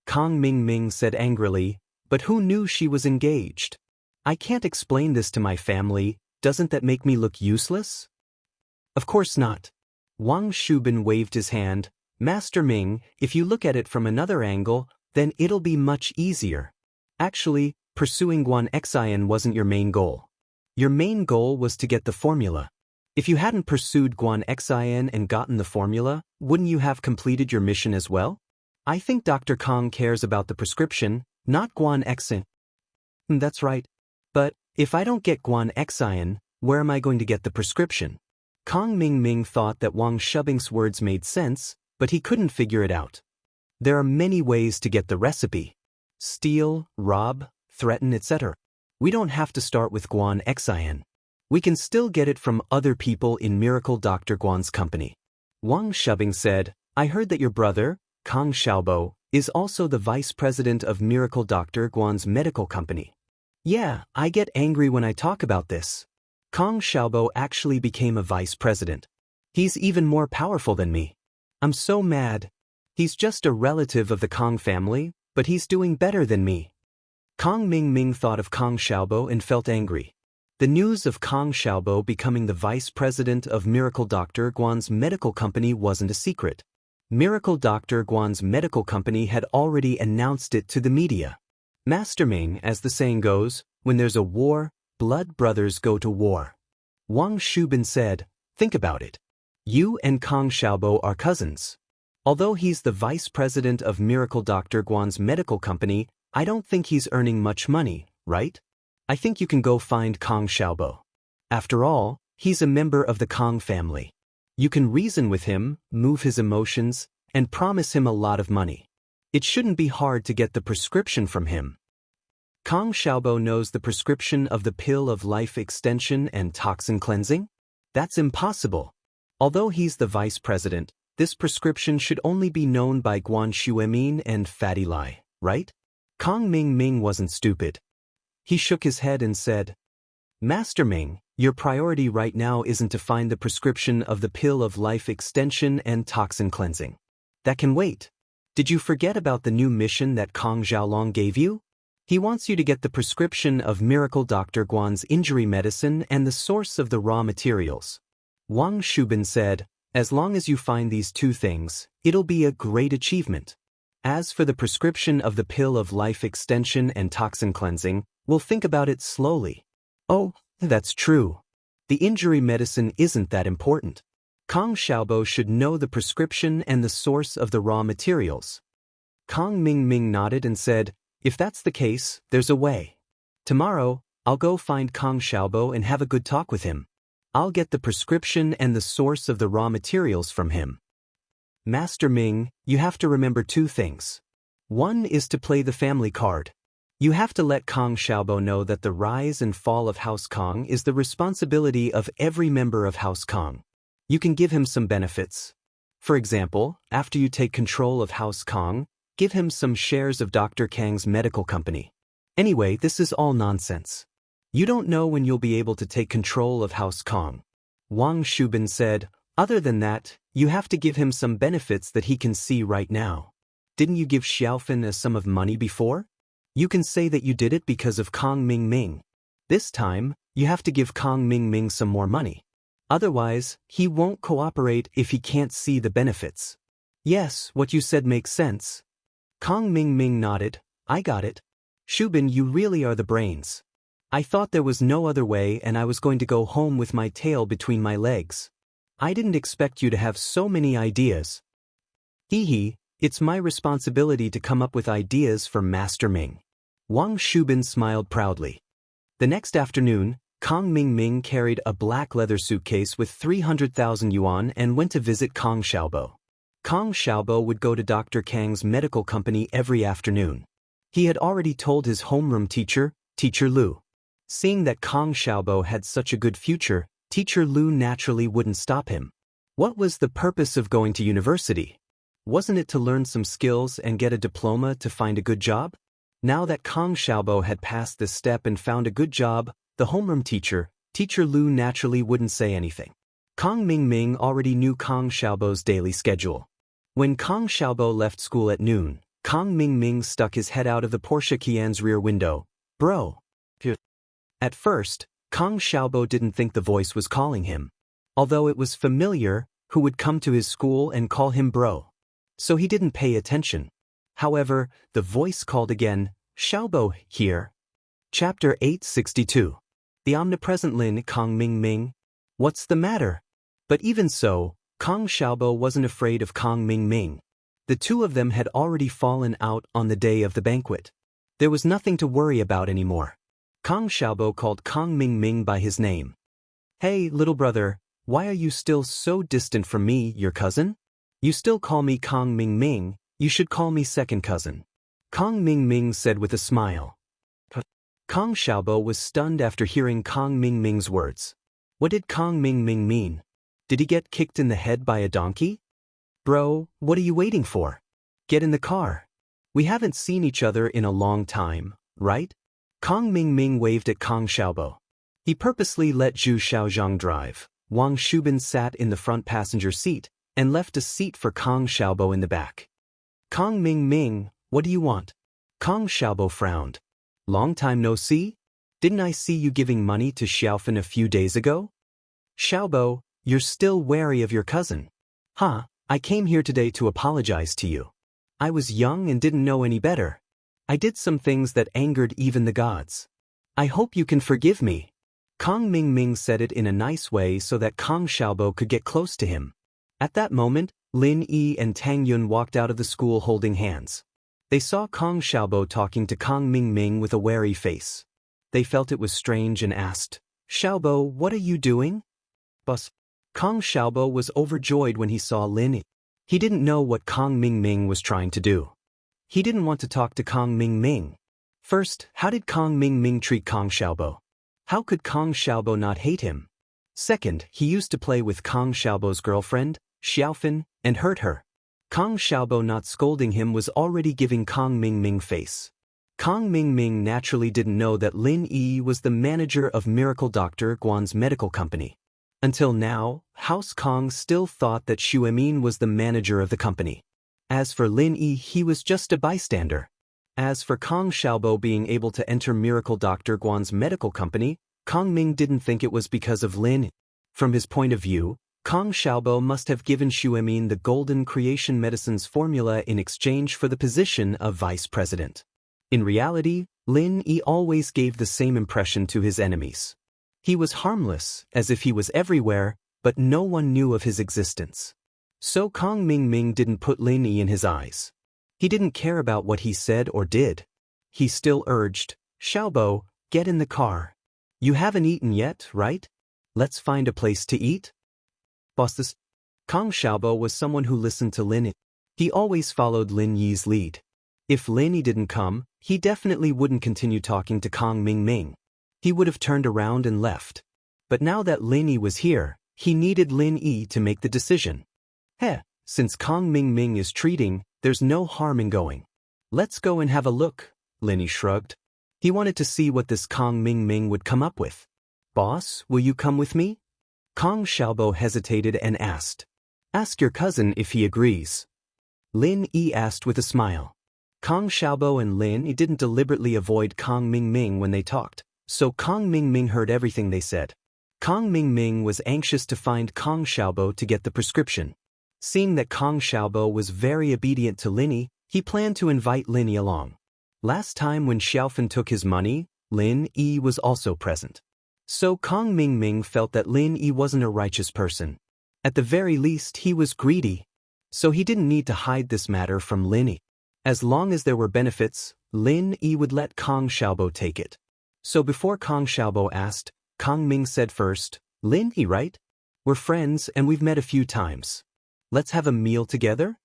Kang Mingming said angrily, but who knew she was engaged? I can't explain this to my family, doesn't that make me look useless? Of course not. Wang Shubin waved his hand. Master Ming, if you look at it from another angle, then it'll be much easier. Actually, pursuing Guan Exen wasn't your main goal. Your main goal was to get the formula. If you hadn't pursued Guan Exen and gotten the formula, wouldn't you have completed your mission as well? I think Dr. Kang cares about the prescription, not Guan Exen. That's right. But, if I don't get Guan Exen, where am I going to get the prescription? Kang Mingming thought that Wang Shubing's words made sense, but he couldn't figure it out. There are many ways to get the recipe. Steal, rob, threaten, etc. We don't have to start with Guan Exen. We can still get it from other people in Miracle Dr. Guan's company. Wang Shubing said, I heard that your brother, Kang Xiaobo, is also the vice president of Miracle Dr. Guan's medical company. Yeah, I get angry when I talk about this. Kang Xiaobo actually became a vice president. He's even more powerful than me. I'm so mad. He's just a relative of the Kang family, but he's doing better than me. Kang Mingming thought of Kang Xiaobo and felt angry. The news of Kang Xiaobo becoming the vice president of Miracle Dr. Guan's medical company wasn't a secret. Miracle Dr. Guan's medical company had already announced it to the media. Master Ming, as the saying goes, when there's a war, blood brothers go to war. Wang Shubin said, think about it. You and Kang Xiaobo are cousins. Although he's the vice president of Miracle Dr. Guan's medical company, I don't think he's earning much money, right? I think you can go find Kang Xiaobo. After all, he's a member of the Kang family. You can reason with him, move his emotions, and promise him a lot of money. It shouldn't be hard to get the prescription from him. Kang Xiaobo knows the prescription of the pill of life extension and toxin cleansing? That's impossible. Although he's the vice president, this prescription should only be known by Guan Xuemin and Fatty Lai, right? Kang Ming wasn't stupid. He shook his head and said, Master Ming, your priority right now isn't to find the prescription of the pill of life extension and toxin cleansing. That can wait. Did you forget about the new mission that Kang Xiaolong gave you? He wants you to get the prescription of Miracle Dr. Guan's injury medicine and the source of the raw materials. Wang Shubin said, as long as you find these two things, it'll be a great achievement. As for the prescription of the pill of life extension and toxin cleansing, we'll think about it slowly. Oh, that's true. The injury medicine isn't that important. Kang Xiaobo should know the prescription and the source of the raw materials. Kang Ming nodded and said, if that's the case, there's a way. Tomorrow, I'll go find Kang Xiaobo and have a good talk with him. I'll get the prescription and the source of the raw materials from him. Master Ming, you have to remember two things. One is to play the family card. You have to let Kang Xiaobo know that the rise and fall of House Kang is the responsibility of every member of House Kang. You can give him some benefits. For example, after you take control of House Kang, give him some shares of Dr. Kang's medical company. Anyway, this is all nonsense. You don't know when you'll be able to take control of House Kang. Wang Shubin said, other than that, you have to give him some benefits that he can see right now. Didn't you give Xiaofan a sum of money before? You can say that you did it because of Kang Ming. This time, you have to give Kang Ming some more money. Otherwise, he won't cooperate if he can't see the benefits. Yes, what you said makes sense. Kang Ming nodded, I got it. Shubin, you really are the brains. I thought there was no other way and I was going to go home with my tail between my legs. I didn't expect you to have so many ideas. Hee, it's my responsibility to come up with ideas for Master Ming. Wang Shubin smiled proudly. The next afternoon, Kang Ming carried a black leather suitcase with 300,000 yuan and went to visit Kang Xiaobo. Kang Xiaobo would go to Dr. Kang's medical company every afternoon. He had already told his homeroom teacher, Teacher Lu. Seeing that Kang Xiaobo had such a good future, Teacher Lu naturally wouldn't stop him. What was the purpose of going to university? Wasn't it to learn some skills and get a diploma to find a good job? Now that Kang Xiaobo had passed this step and found a good job, the homeroom teacher, Teacher Lu, naturally wouldn't say anything. Kang Ming already knew Kang Xiaobo's daily schedule. When Kang Xiaobo left school at noon, Kang Ming stuck his head out of the Porsche Cayenne's rear window. Bro. At first, Kang Xiaobo didn't think the voice was calling him. Although it was familiar, who would come to his school and call him bro. So he didn't pay attention. However, the voice called again, Xiaobo, here. Chapter 862. The omnipresent Lin Kang Ming. What's the matter? But even so, Kang Xiaobo wasn't afraid of Kang Ming. The two of them had already fallen out on the day of the banquet. There was nothing to worry about anymore. Kang Xiaobo called Kang Ming by his name. Hey, little brother, why are you still so distant from me, your cousin? You still call me Kang Ming, you should call me second cousin. Kang Ming said with a smile. Kang Xiaobo was stunned after hearing Kang Ming's words. What did Kang Ming mean? Did he get kicked in the head by a donkey? Bro, what are you waiting for? Get in the car. We haven't seen each other in a long time, right? Kang Ming waved at Kang Xiaobo. He purposely let Zhu Xiaozhang drive. Wang Shubin sat in the front passenger seat and left a seat for Kang Xiaobo in the back. Kang Ming, what do you want? Kang Xiaobo frowned. Long time no see? Didn't I see you giving money to Xiaofan a few days ago? Xiaobo, you're still wary of your cousin. Huh, I came here today to apologize to you. I was young and didn't know any better. I did some things that angered even the gods. I hope you can forgive me. Kong Mingming said it in a nice way so that Kong Xiaobo could get close to him. At that moment, Lin Yi and Tang Yun walked out of the school holding hands. They saw Kong Xiaobo talking to Kong Mingming with a wary face. They felt it was strange and asked, Xiaobo, what are you doing? Boss. Kong Xiaobo was overjoyed when he saw Lin Yi. He didn't know what Kong Mingming was trying to do. He didn't want to talk to Kong Mingming. First, how did Kong Mingming treat Kong Xiaobo? How could Kong Xiaobo not hate him? Second, he used to play with Kong Xiaobo's girlfriend, Xiaofan, and hurt her. Kong Xiaobo not scolding him was already giving Kong Mingming face. Kong Mingming naturally didn't know that Lin Yi was the manager of Miracle Dr. Guan's medical company. Until now, House Kong still thought that Xu Emin was the manager of the company. As for Lin Yi, he was just a bystander. As for Kong Xiaobo being able to enter Miracle Dr. Guan's medical company, Kong Ming didn't think it was because of Lin Yi. From his point of view, Kong Xiaobo must have given Xu Emin the golden creation medicines formula in exchange for the position of vice president. In reality, Lin Yi always gave the same impression to his enemies. He was harmless, as if he was everywhere, but no one knew of his existence. So Kong Mingming didn't put Lin Yi in his eyes. He didn't care about what he said or did. He still urged, Xiaobo, get in the car. You haven't eaten yet, right? Let's find a place to eat. Boss, Kong Xiaobo was someone who listened to Lin Yi. He always followed Lin Yi's lead. If Lin Yi didn't come, he definitely wouldn't continue talking to Kong Mingming. He would have turned around and left. But now that Lin Yi was here, he needed Lin Yi to make the decision. Since Kong Mingming is treating, there's no harm in going. Let's go and have a look, Lin Yi shrugged. He wanted to see what this Kong Mingming would come up with. Boss, will you come with me? Kong Xiaobo hesitated and asked. Ask your cousin if he agrees. Lin Yi asked with a smile. Kong Xiaobo and Lin Yi didn't deliberately avoid Kong Mingming when they talked, so Kong Mingming heard everything they said. Kong Mingming was anxious to find Kong Xiaobo to get the prescription. Seeing that Kong Xiaobo was very obedient to Lin Yi, he planned to invite Lin Yi along. Last time when Xiaofan took his money, Lin Yi was also present. So Kong Mingming felt that Lin Yi wasn't a righteous person. At the very least, he was greedy. So he didn't need to hide this matter from Lin Yi. As long as there were benefits, Lin Yi would let Kong Xiaobo take it. So before Kong Xiaobo asked, Kong Ming said first, Lin Yi, right? We're friends and we've met a few times. Let's have a meal together?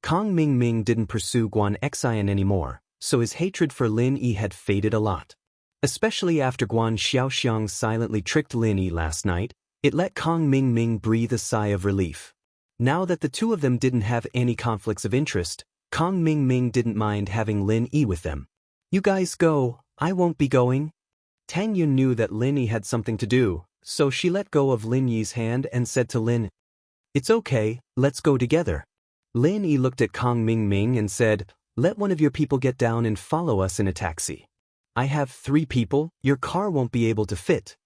Kong Mingming didn't pursue Guan Xian anymore, so his hatred for Lin Yi had faded a lot. Especially after Guan Xiaoxiang silently tricked Lin Yi last night, it let Kong Mingming breathe a sigh of relief. Now that the two of them didn't have any conflicts of interest, Kong Mingming didn't mind having Lin Yi with them. You guys go, I won't be going. Tang Yun knew that Lin Yi had something to do, so she let go of Lin Yi's hand and said to Lin, It's okay, let's go together. Lin Yi looked at Kong Mingming and said, Let one of your people get down and follow us in a taxi. I have 3 people, your car won't be able to fit.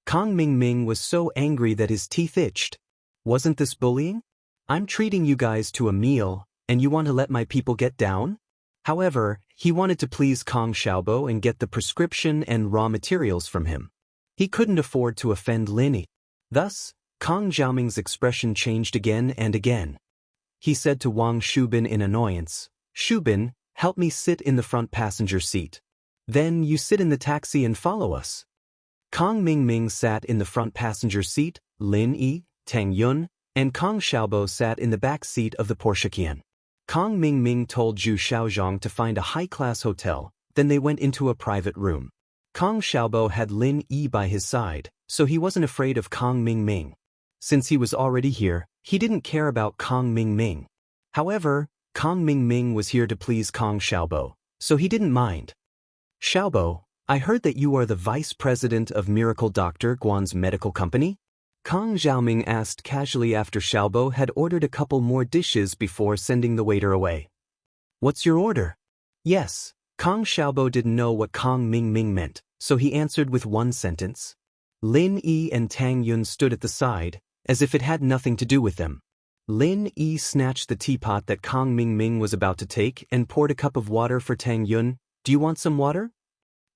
Kong Mingming was so angry that his teeth itched. Wasn't this bullying? I'm treating you guys to a meal, and you want to let my people get down? However, he wanted to please Kong Xiaobo and get the prescription and raw materials from him. He couldn't afford to offend Lin Yi. Thus, Kong Xiaoming's expression changed again and again. He said to Wang Shubin in annoyance, Shubin, help me sit in the front passenger seat. Then you sit in the taxi and follow us. Kong Mingming sat in the front passenger seat, Lin Yi, Tang Yun, and Kong Xiaobo sat in the back seat of the Porsche Cayenne. Kong Mingming told Zhu Xiaozhong to find a high-class hotel, then they went into a private room. Kong Xiaobo had Lin Yi by his side, so he wasn't afraid of Kong Mingming. Since he was already here, he didn't care about Kong Mingming. However, Kong Mingming was here to please Kong Xiaobo, so he didn't mind. Xiaobo, I heard that you are the vice president of Miracle Dr. Guan's medical company? Kong Xiaoming asked casually after Xiaobo had ordered a couple more dishes before sending the waiter away. What's your order? Yes, Kong Xiaobo didn't know what Kong Mingming meant, so he answered with one sentence. Lin Yi and Tang Yun stood at the side, as if it had nothing to do with them. Lin Yi snatched the teapot that Kang Ming was about to take and poured a cup of water for Tang Yun. Do you want some water?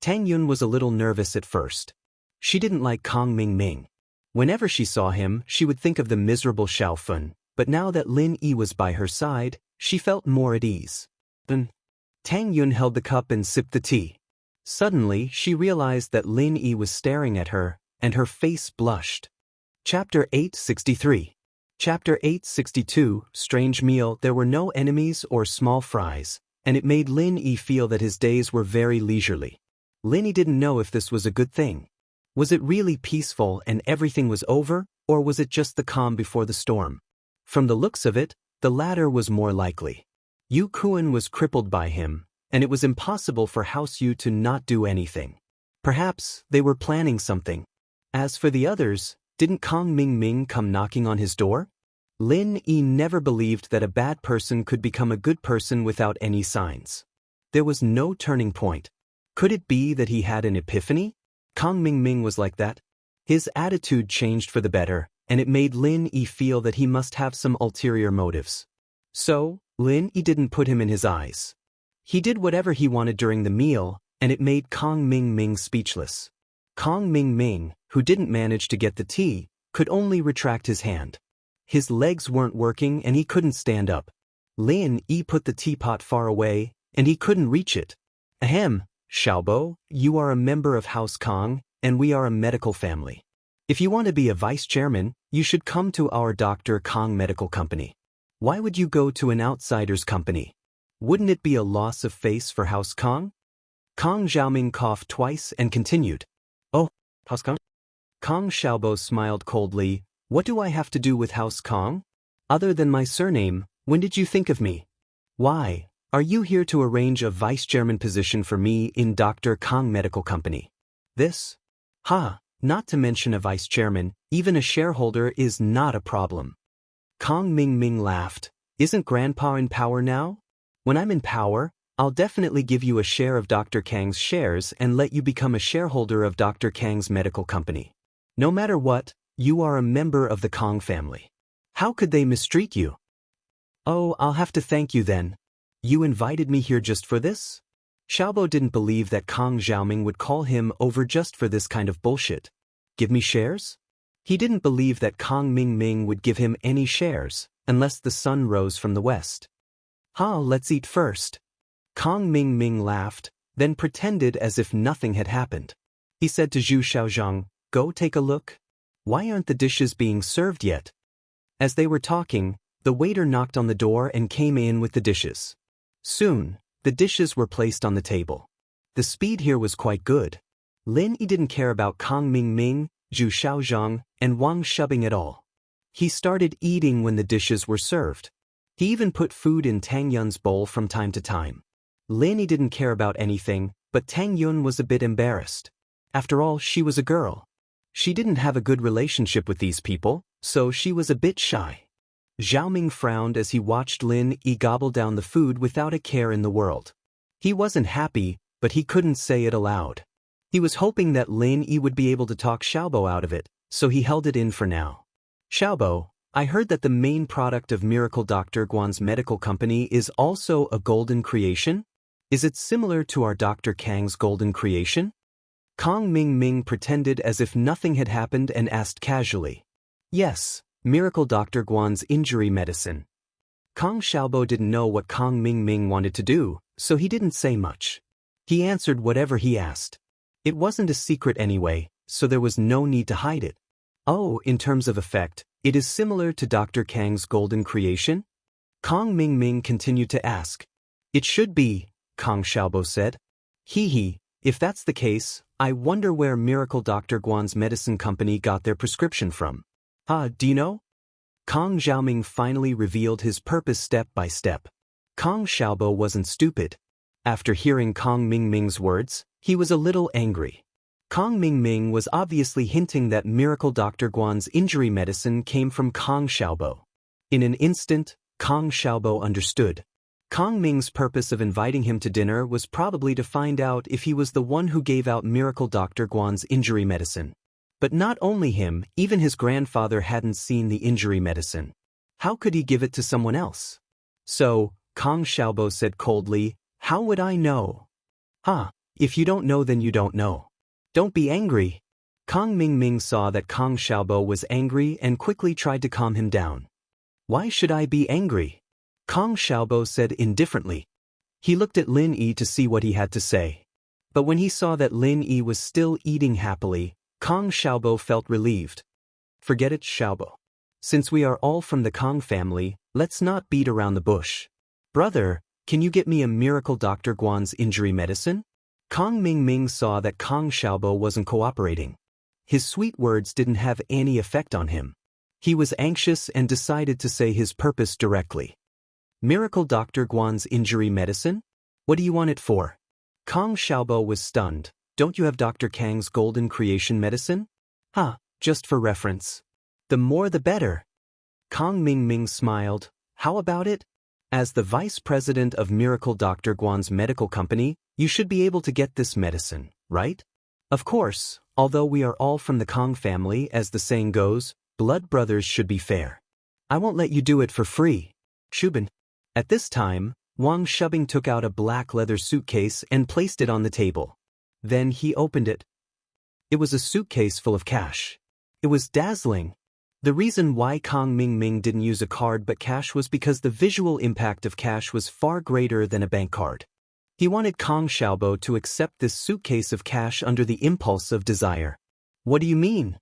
Tang Yun was a little nervous at first. She didn't like Kang Ming. Whenever she saw him, she would think of the miserable Xiao Fun, but now that Lin Yi was by her side, she felt more at ease. Then, Tang Yun held the cup and sipped the tea. Suddenly, she realized that Lin Yi was staring at her, and her face blushed. Chapter 863. Chapter 862, Strange Meal. There were no enemies or small fries, and it made Lin Yi feel that his days were very leisurely. Lin Yi didn't know if this was a good thing. Was it really peaceful and everything was over, or was it just the calm before the storm? From the looks of it, the latter was more likely. Yu Kuan was crippled by him, and it was impossible for House Yu to not do anything. Perhaps they were planning something. As for the others, didn't Kang Ming come knocking on his door? Lin Yi never believed that a bad person could become a good person without any signs. There was no turning point. Could it be that he had an epiphany? Kang Ming was like that. His attitude changed for the better, and it made Lin Yi feel that he must have some ulterior motives. So, Lin Yi didn't put him in his eyes. He did whatever he wanted during the meal, and it made Kang Ming speechless. Kang Ming, who didn't manage to get the tea, could only retract his hand. His legs weren't working and he couldn't stand up. Lin Yi put the teapot far away, and he couldn't reach it. Ahem, Xiaobo, you are a member of House Kang, and we are a medical family. If you want to be a vice chairman, you should come to our Dr. Kang Medical Company. Why would you go to an outsider's company? Wouldn't it be a loss of face for House Kang? Kang Xiaoming coughed twice and continued. Oh, House Kang? Kang Xiaobo smiled coldly. What do I have to do with House Kang? Other than my surname, when did you think of me? Why, are you here to arrange a vice chairman position for me in Dr. Kang Medical Company? This? Not to mention a vice chairman, even a shareholder is not a problem. Kang Ming laughed. Isn't Grandpa in power now? When I'm in power, I'll definitely give you a share of Dr. Kang's shares and let you become a shareholder of Dr. Kang's medical company. No matter what, you are a member of the Kang family. How could they mistreat you? Oh, I'll have to thank you then. You invited me here just for this? Xiaobo didn't believe that Kang Xiaoming would call him over just for this kind of bullshit. Give me shares? He didn't believe that Kang Ming would give him any shares, unless the sun rose from the west. Let's eat first. Kang Ming laughed, then pretended as if nothing had happened. He said to Zhu Xiaozhang, go take a look. Why aren't the dishes being served yet? As they were talking, the waiter knocked on the door and came in with the dishes. Soon, the dishes were placed on the table. The speed here was quite good. Lin Yi didn't care about Kang Ming, Zhu Xiaozhang, and Wang Shubing at all. He started eating when the dishes were served. He even put food in Tang Yun's bowl from time to time. Lin Yi didn't care about anything, but Tang Yun was a bit embarrassed. After all, she was a girl. She didn't have a good relationship with these people, so she was a bit shy. Xiaoming frowned as he watched Lin Yi gobble down the food without a care in the world. He wasn't happy, but he couldn't say it aloud. He was hoping that Lin Yi would be able to talk Xiaobo out of it, so he held it in for now. Xiaobo, I heard that the main product of Miracle Dr. Guan's medical company is also a golden creation? Is it similar to our Dr. Kang's golden creation? Kang Ming pretended as if nothing had happened and asked casually. Yes, Miracle Dr. Guan's injury medicine. Kang Xiaobo didn't know what Kang Ming wanted to do, so he didn't say much. He answered whatever he asked. It wasn't a secret anyway, so there was no need to hide it. Oh, in terms of effect, it is similar to Dr. Kang's golden creation? Kang Ming continued to ask. It should be, Kang Xiaobo said. If that's the case, I wonder where Miracle Dr. Guan's medicine company got their prescription from. Do you know? Kang Xiaoming finally revealed his purpose step by step. Kang Xiaobo wasn't stupid. After hearing Kang Ming's words, he was a little angry. Kang Ming was obviously hinting that Miracle Dr. Guan's injury medicine came from Kang Xiaobo. In an instant, Kang Xiaobo understood. Kong Ming's purpose of inviting him to dinner was probably to find out if he was the one who gave out Miracle Dr. Guan's injury medicine. But not only him, even his grandfather hadn't seen the injury medicine. How could he give it to someone else? So, Kong Xiaobo said coldly, "How would I know?" If you don't know then you don't know. Don't be angry. Kong Ming saw that Kong Xiaobo was angry and quickly tried to calm him down. Why should I be angry? Kong Xiaobo said indifferently. He looked at Lin Yi to see what he had to say. But when he saw that Lin Yi was still eating happily, Kong Xiaobo felt relieved. Forget it, Xiaobo. Since we are all from the Kong family, let's not beat around the bush. Brother, can you get me a Miracle Dr. Guan's injury medicine? Kong Ming saw that Kong Xiaobo wasn't cooperating. His sweet words didn't have any effect on him. He was anxious and decided to say his purpose directly. Miracle Dr. Guan's injury medicine? What do you want it for? Kong Xiaobo was stunned. Don't you have Dr. Kang's golden creation medicine? Just for reference. The more the better. Kong Ming smiled. How about it? As the vice president of Miracle Dr. Guan's medical company, you should be able to get this medicine, right? Of course, although we are all from the Kong family, as the saying goes, blood brothers should be fair. I won't let you do it for free. Shubin. At this time, Wang Shubing took out a black leather suitcase and placed it on the table. Then he opened it. It was a suitcase full of cash. It was dazzling. The reason why Kong Ming didn't use a card but cash was because the visual impact of cash was far greater than a bank card. He wanted Kong Xiaobo to accept this suitcase of cash under the impulse of desire. What do you mean?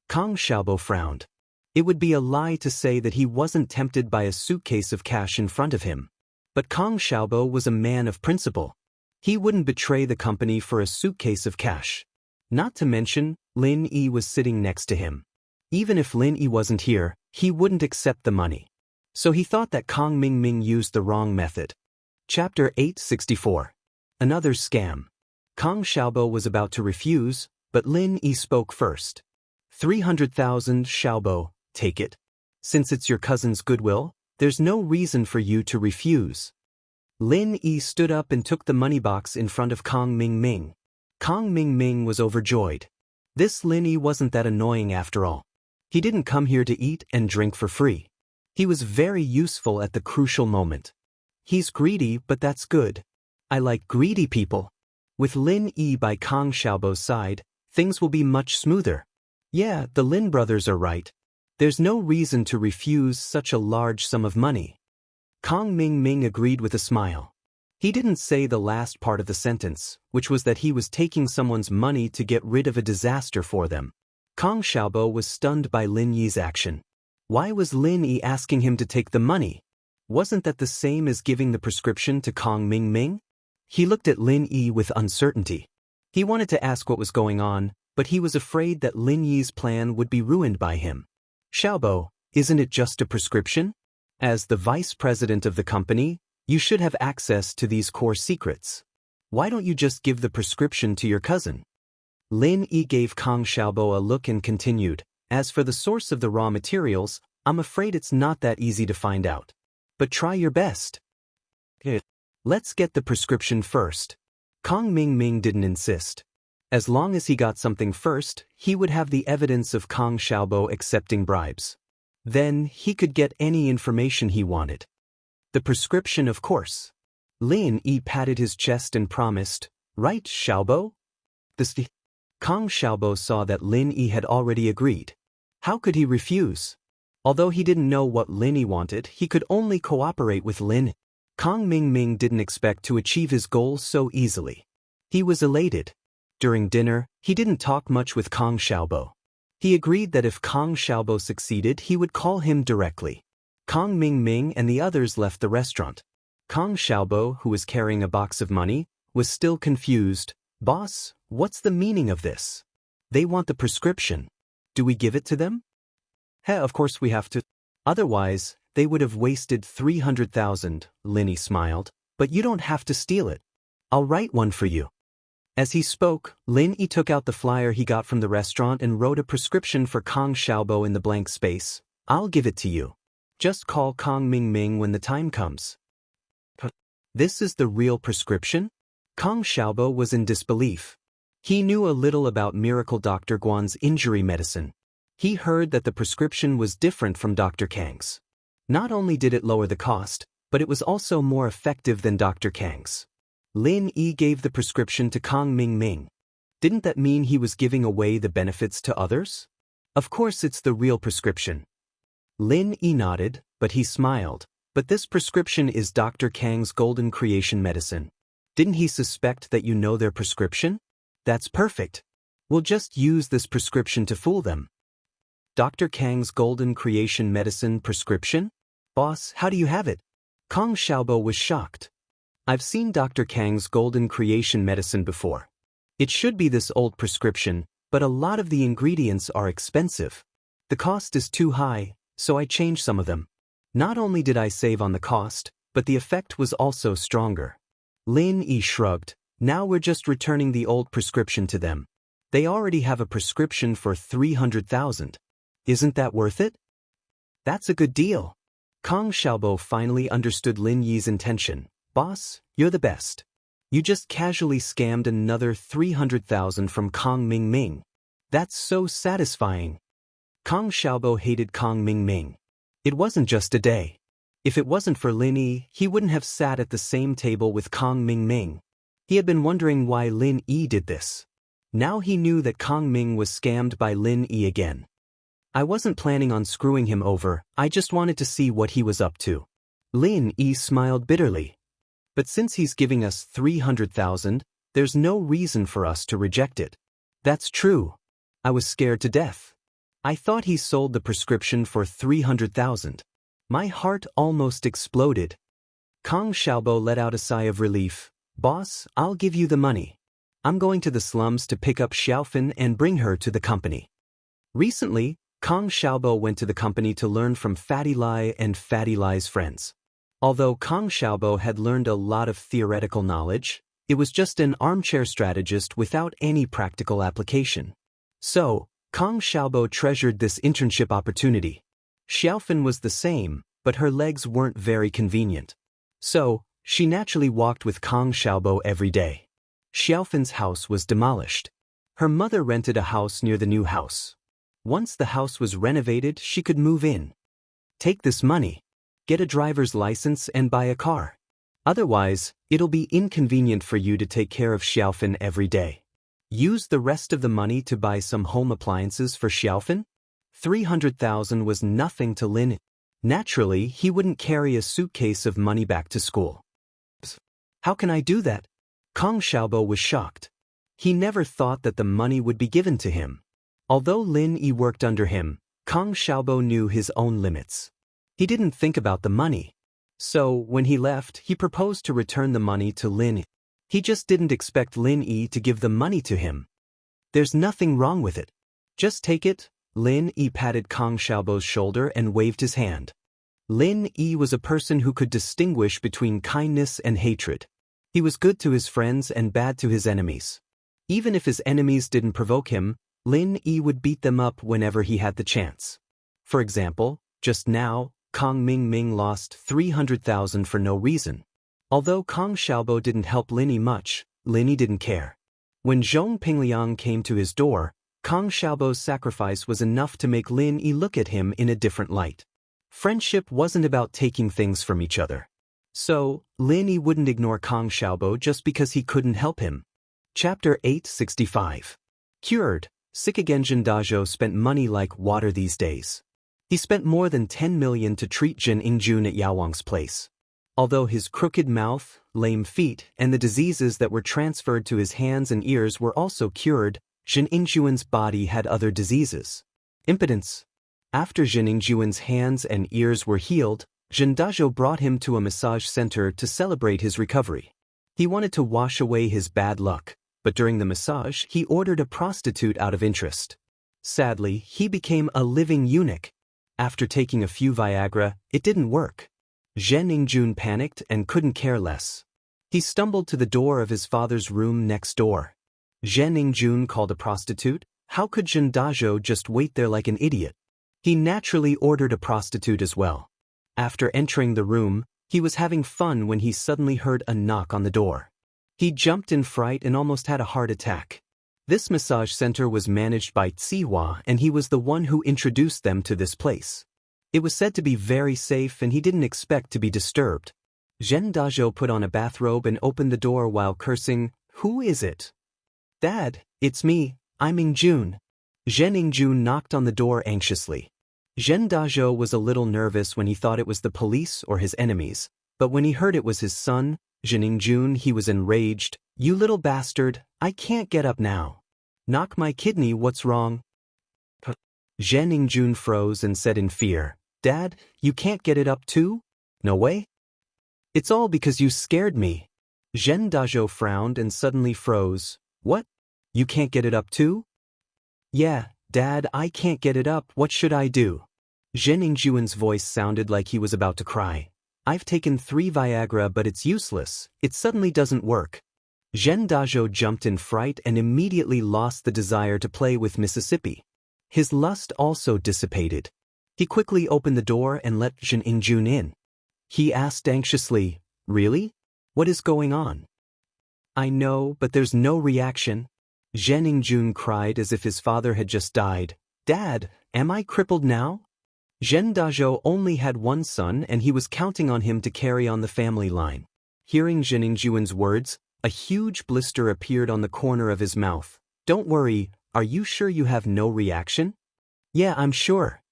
Kong Xiaobo frowned. It would be a lie to say that he wasn't tempted by a suitcase of cash in front of him. But Kong Xiaobo was a man of principle. He wouldn't betray the company for a suitcase of cash. Not to mention, Lin Yi was sitting next to him. Even if Lin Yi wasn't here, he wouldn't accept the money. So he thought that Kong Ming used the wrong method. Chapter 864. Another scam. Kong Xiaobo was about to refuse, but Lin Yi spoke first. 300,000 Xiaobo, take it. Since it's your cousin's goodwill, there's no reason for you to refuse. Lin Yi stood up and took the money box in front of Kong Ming. Kong Ming was overjoyed. This Lin Yi wasn't that annoying after all. He didn't come here to eat and drink for free. He was very useful at the crucial moment. He's greedy, but that's good. I like greedy people. With Lin Yi by Kong Xiaobo's side, things will be much smoother. Yeah, the Lin brothers are right. There's no reason to refuse such a large sum of money. Kong Ming agreed with a smile. He didn't say the last part of the sentence, which was that he was taking someone's money to get rid of a disaster for them. Kong Xiaobo was stunned by Lin Yi's action. Why was Lin Yi asking him to take the money? Wasn't that the same as giving the prescription to Kong Ming? He looked at Lin Yi with uncertainty. He wanted to ask what was going on, but he was afraid that Lin Yi's plan would be ruined by him. Xiaobo, isn't it just a prescription? As the vice president of the company, you should have access to these core secrets. Why don't you just give the prescription to your cousin? Lin Yi gave Kong Xiaobo a look and continued, as for the source of the raw materials, I'm afraid it's not that easy to find out. But try your best. Let's get the prescription first. Kong Ming didn't insist. As long as he got something first, he would have the evidence of Kong Xiaobo accepting bribes. Then he could get any information he wanted. The prescription, of course. Lin Yi patted his chest and promised, right, Xiaobo? Kong Xiaobo saw that Lin Yi had already agreed. How could he refuse? Although he didn't know what Lin Yi wanted, he could only cooperate with Lin. Kong Ming didn't expect to achieve his goal so easily. He was elated. During dinner, he didn't talk much with Kong Xiaobo. He agreed that if Kong Xiaobo succeeded, he would call him directly. Kong Ming and the others left the restaurant. Kong Xiaobo, who was carrying a box of money, was still confused. Boss, what's the meaning of this? They want the prescription. Do we give it to them? Of course we have to. Otherwise, they would have wasted 300,000, Lin Yi smiled. But you don't have to steal it. I'll write one for you. As he spoke, Lin Yi took out the flyer he got from the restaurant and wrote a prescription for Kong Xiaobo in the blank space. I'll give it to you. Just call Kong Ming when the time comes. This is the real prescription? Kang Xiaobo was in disbelief. He knew a little about Miracle Dr. Guan's injury medicine. He heard that the prescription was different from Dr. Kang's. Not only did it lower the cost, but it was also more effective than Dr. Kang's. Lin Yi gave the prescription to Kang Ming. Didn't that mean he was giving away the benefits to others? Of course it's the real prescription. Lin Yi nodded, but he smiled. But this prescription is Dr. Kang's golden creation medicine. Didn't he suspect that you know their prescription? That's perfect. We'll just use this prescription to fool them. Dr. Kang's golden creation medicine prescription? Boss, how do you have it? Kang Xiaobo was shocked. I've seen Dr. Kang's golden creation medicine before. It should be this old prescription, but a lot of the ingredients are expensive. The cost is too high, so I changed some of them. Not only did I save on the cost, but the effect was also stronger. Lin Yi shrugged. Now we're just returning the old prescription to them. They already have a prescription for 300,000. Isn't that worth it? That's a good deal. Kang Xiaobo finally understood Lin Yi's intention. Boss, you're the best. You just casually scammed another 300,000 from Kang Ming. That's so satisfying. Kang Xiaobo hated Kang Ming. It wasn't just a day. If it wasn't for Lin Yi, he wouldn't have sat at the same table with Kang Ming. He had been wondering why Lin Yi did this. Now he knew that Kang Ming was scammed by Lin Yi again. I wasn't planning on screwing him over, I just wanted to see what he was up to. Lin Yi smiled bitterly. But since he's giving us 300,000, there's no reason for us to reject it. That's true. I was scared to death. I thought he sold the prescription for 300,000. My heart almost exploded. Kang Xiaobo let out a sigh of relief. Boss, I'll give you the money. I'm going to the slums to pick up Xiaofan and bring her to the company. Recently, Kang Xiaobo went to the company to learn from Fatty Lai and Fatty Lai's friends. Although Kang Xiaobo had learned a lot of theoretical knowledge, it was just an armchair strategist without any practical application. So, Kang Xiaobo treasured this internship opportunity. Xiaofan was the same, but her legs weren't very convenient. So, she naturally walked with Kang Xiaobo every day. Xiaofan's house was demolished. Her mother rented a house near the new house. Once the house was renovated, she could move in. Take this money. Get a driver's license and buy a car. Otherwise, it'll be inconvenient for you to take care of Xiaofan every day. Use the rest of the money to buy some home appliances for Xiaofan? 300,000 was nothing to Lin. Naturally, he wouldn't carry a suitcase of money back to school. How can I do that? Kang Xiaobo was shocked. He never thought that the money would be given to him. Although Lin Yi worked under him, Kang Xiaobo knew his own limits. He didn't think about the money. So, when he left, he proposed to return the money to Lin Yi. He just didn't expect Lin Yi to give the money to him. There's nothing wrong with it. Just take it. Lin Yi patted Kang Xiaobo's shoulder and waved his hand. Lin Yi was a person who could distinguish between kindness and hatred. He was good to his friends and bad to his enemies. Even if his enemies didn't provoke him, Lin Yi would beat them up whenever he had the chance. For example, just now, Kang Ming lost 300,000 for no reason. Although Kang Xiaobo didn't help Lin Yi much, Lin Yi didn't care. When Zhong Pingliang came to his door, Kang Xiaobo's sacrifice was enough to make Lin Yi look at him in a different light. Friendship wasn't about taking things from each other. So, Lin Yi wouldn't ignore Kang Xiaobo just because he couldn't help him. Chapter 865. Cured, Sikagenjin Dajo spent money like water these days. He spent more than 10 million to treat Jin Ingjun at Yaowang's place. Although his crooked mouth, lame feet, and the diseases that were transferred to his hands and ears were also cured, Jin Ingjuan's body had other diseases. Impotence. After Jin Ingjuan's hands and ears were healed, Jin Dajo brought him to a massage center to celebrate his recovery. He wanted to wash away his bad luck, but during the massage he ordered a prostitute out of interest. Sadly, he became a living eunuch. After taking a few Viagra, it didn't work. Zhen Ingjun panicked and couldn't care less. He stumbled to the door of his father's room next door. Zhen Ingjun called a prostitute. How could Jin Dajo just wait there like an idiot? He naturally ordered a prostitute as well. After entering the room, He was having fun when he suddenly heard a knock on the door. He jumped in fright and almost had a heart attack. This massage center was managed by Tsihua, and he was the one who introduced them to this place. It was said to be very safe and he didn't expect to be disturbed. Zhen Dazhou put on a bathrobe and opened the door while cursing, "Who is it?" "Dad, it's me, I'm Ingjun." Zhen Ingjun knocked on the door anxiously. Zhen Dazhou was a little nervous when he thought it was the police or his enemies, but when he heard it was his son, Zhen Ingjun, he was enraged. "You little bastard, I can't get up now. Knock my kidney, what's wrong?" Zhen Ingjun froze and said in fear, "Dad, you can't get it up too? No way? It's all because you scared me." Zhen Dazhou frowned and suddenly froze. "What? You can't get it up too?" "Yeah, Dad, I can't get it up, what should I do?" Zhen Ingjuan's voice sounded like he was about to cry. "I've taken 3 Viagra but it's useless, it suddenly doesn't work." Zhen Dazhou jumped in fright and immediately lost the desire to play with Mississippi. His lust also dissipated. He quickly opened the door and let Zhen Ingjun in. He asked anxiously, "Really? What is going on?" "I know, but there's no reaction." Zhen Ingjun cried as if his father had just died. "Dad, am I crippled now?" Zhen Dazhou only had one son and he was counting on him to carry on the family line. Hearing Zhen Ingjuan's words, a huge blister appeared on the corner of his mouth. "Don't worry, are you sure you have no reaction?" "Yeah, I'm sure."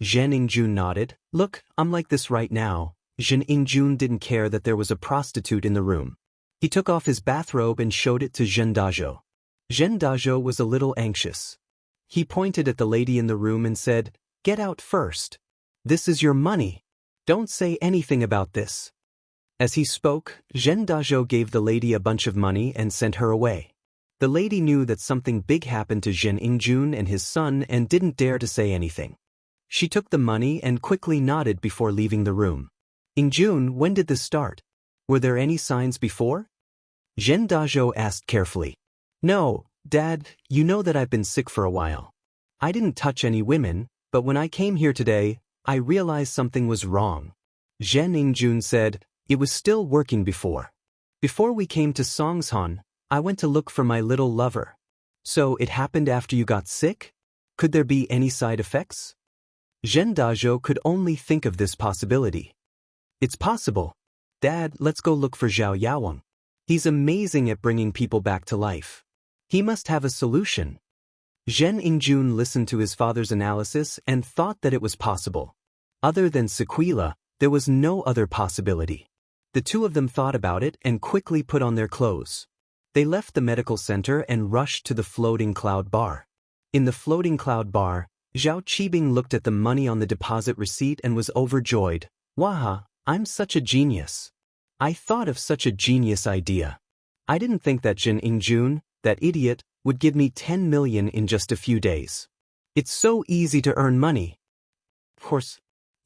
Zhen Ingjun nodded. "Look, I'm like this right now." Zhen Ingjun didn't care that there was a prostitute in the room. He took off his bathrobe and showed it to Zhen Dazhou. Zhen Dazhou was a little anxious. He pointed at the lady in the room and said, "Get out first. This is your money. Don't say anything about this." As he spoke, Zhen Dazhou gave the lady a bunch of money and sent her away. The lady knew that something big happened to Zhen Ingjun and his son and didn't dare to say anything. She took the money and quickly nodded before leaving the room. "Ingjun, when did this start? Were there any signs before?" Zhen Dazhou asked carefully. "No, Dad, you know that I've been sick for a while. I didn't touch any women, but when I came here today, I realized something was wrong." Zhen Ingjun said, "It was still working before. Before we came to Songshan, I went to look for my little lover. So it happened after you got sick? Could there be any side effects?" Zhen Dazhou could only think of this possibility. "It's possible. Dad, let's go look for Zhao Yaowang. He's amazing at bringing people back to life. He must have a solution." Zhen Ingjun listened to his father's analysis and thought that it was possible. Other than Sequila, there was no other possibility. The two of them thought about it and quickly put on their clothes. They left the medical center and rushed to the floating cloud bar. In the floating cloud bar, Zhao Qibing looked at the money on the deposit receipt and was overjoyed. "Waha, I'm such a genius. I thought of such a genius idea. I didn't think that Zhen Ingjun, that idiot, would give me 10 million in just a few days. It's so easy to earn money." Of course,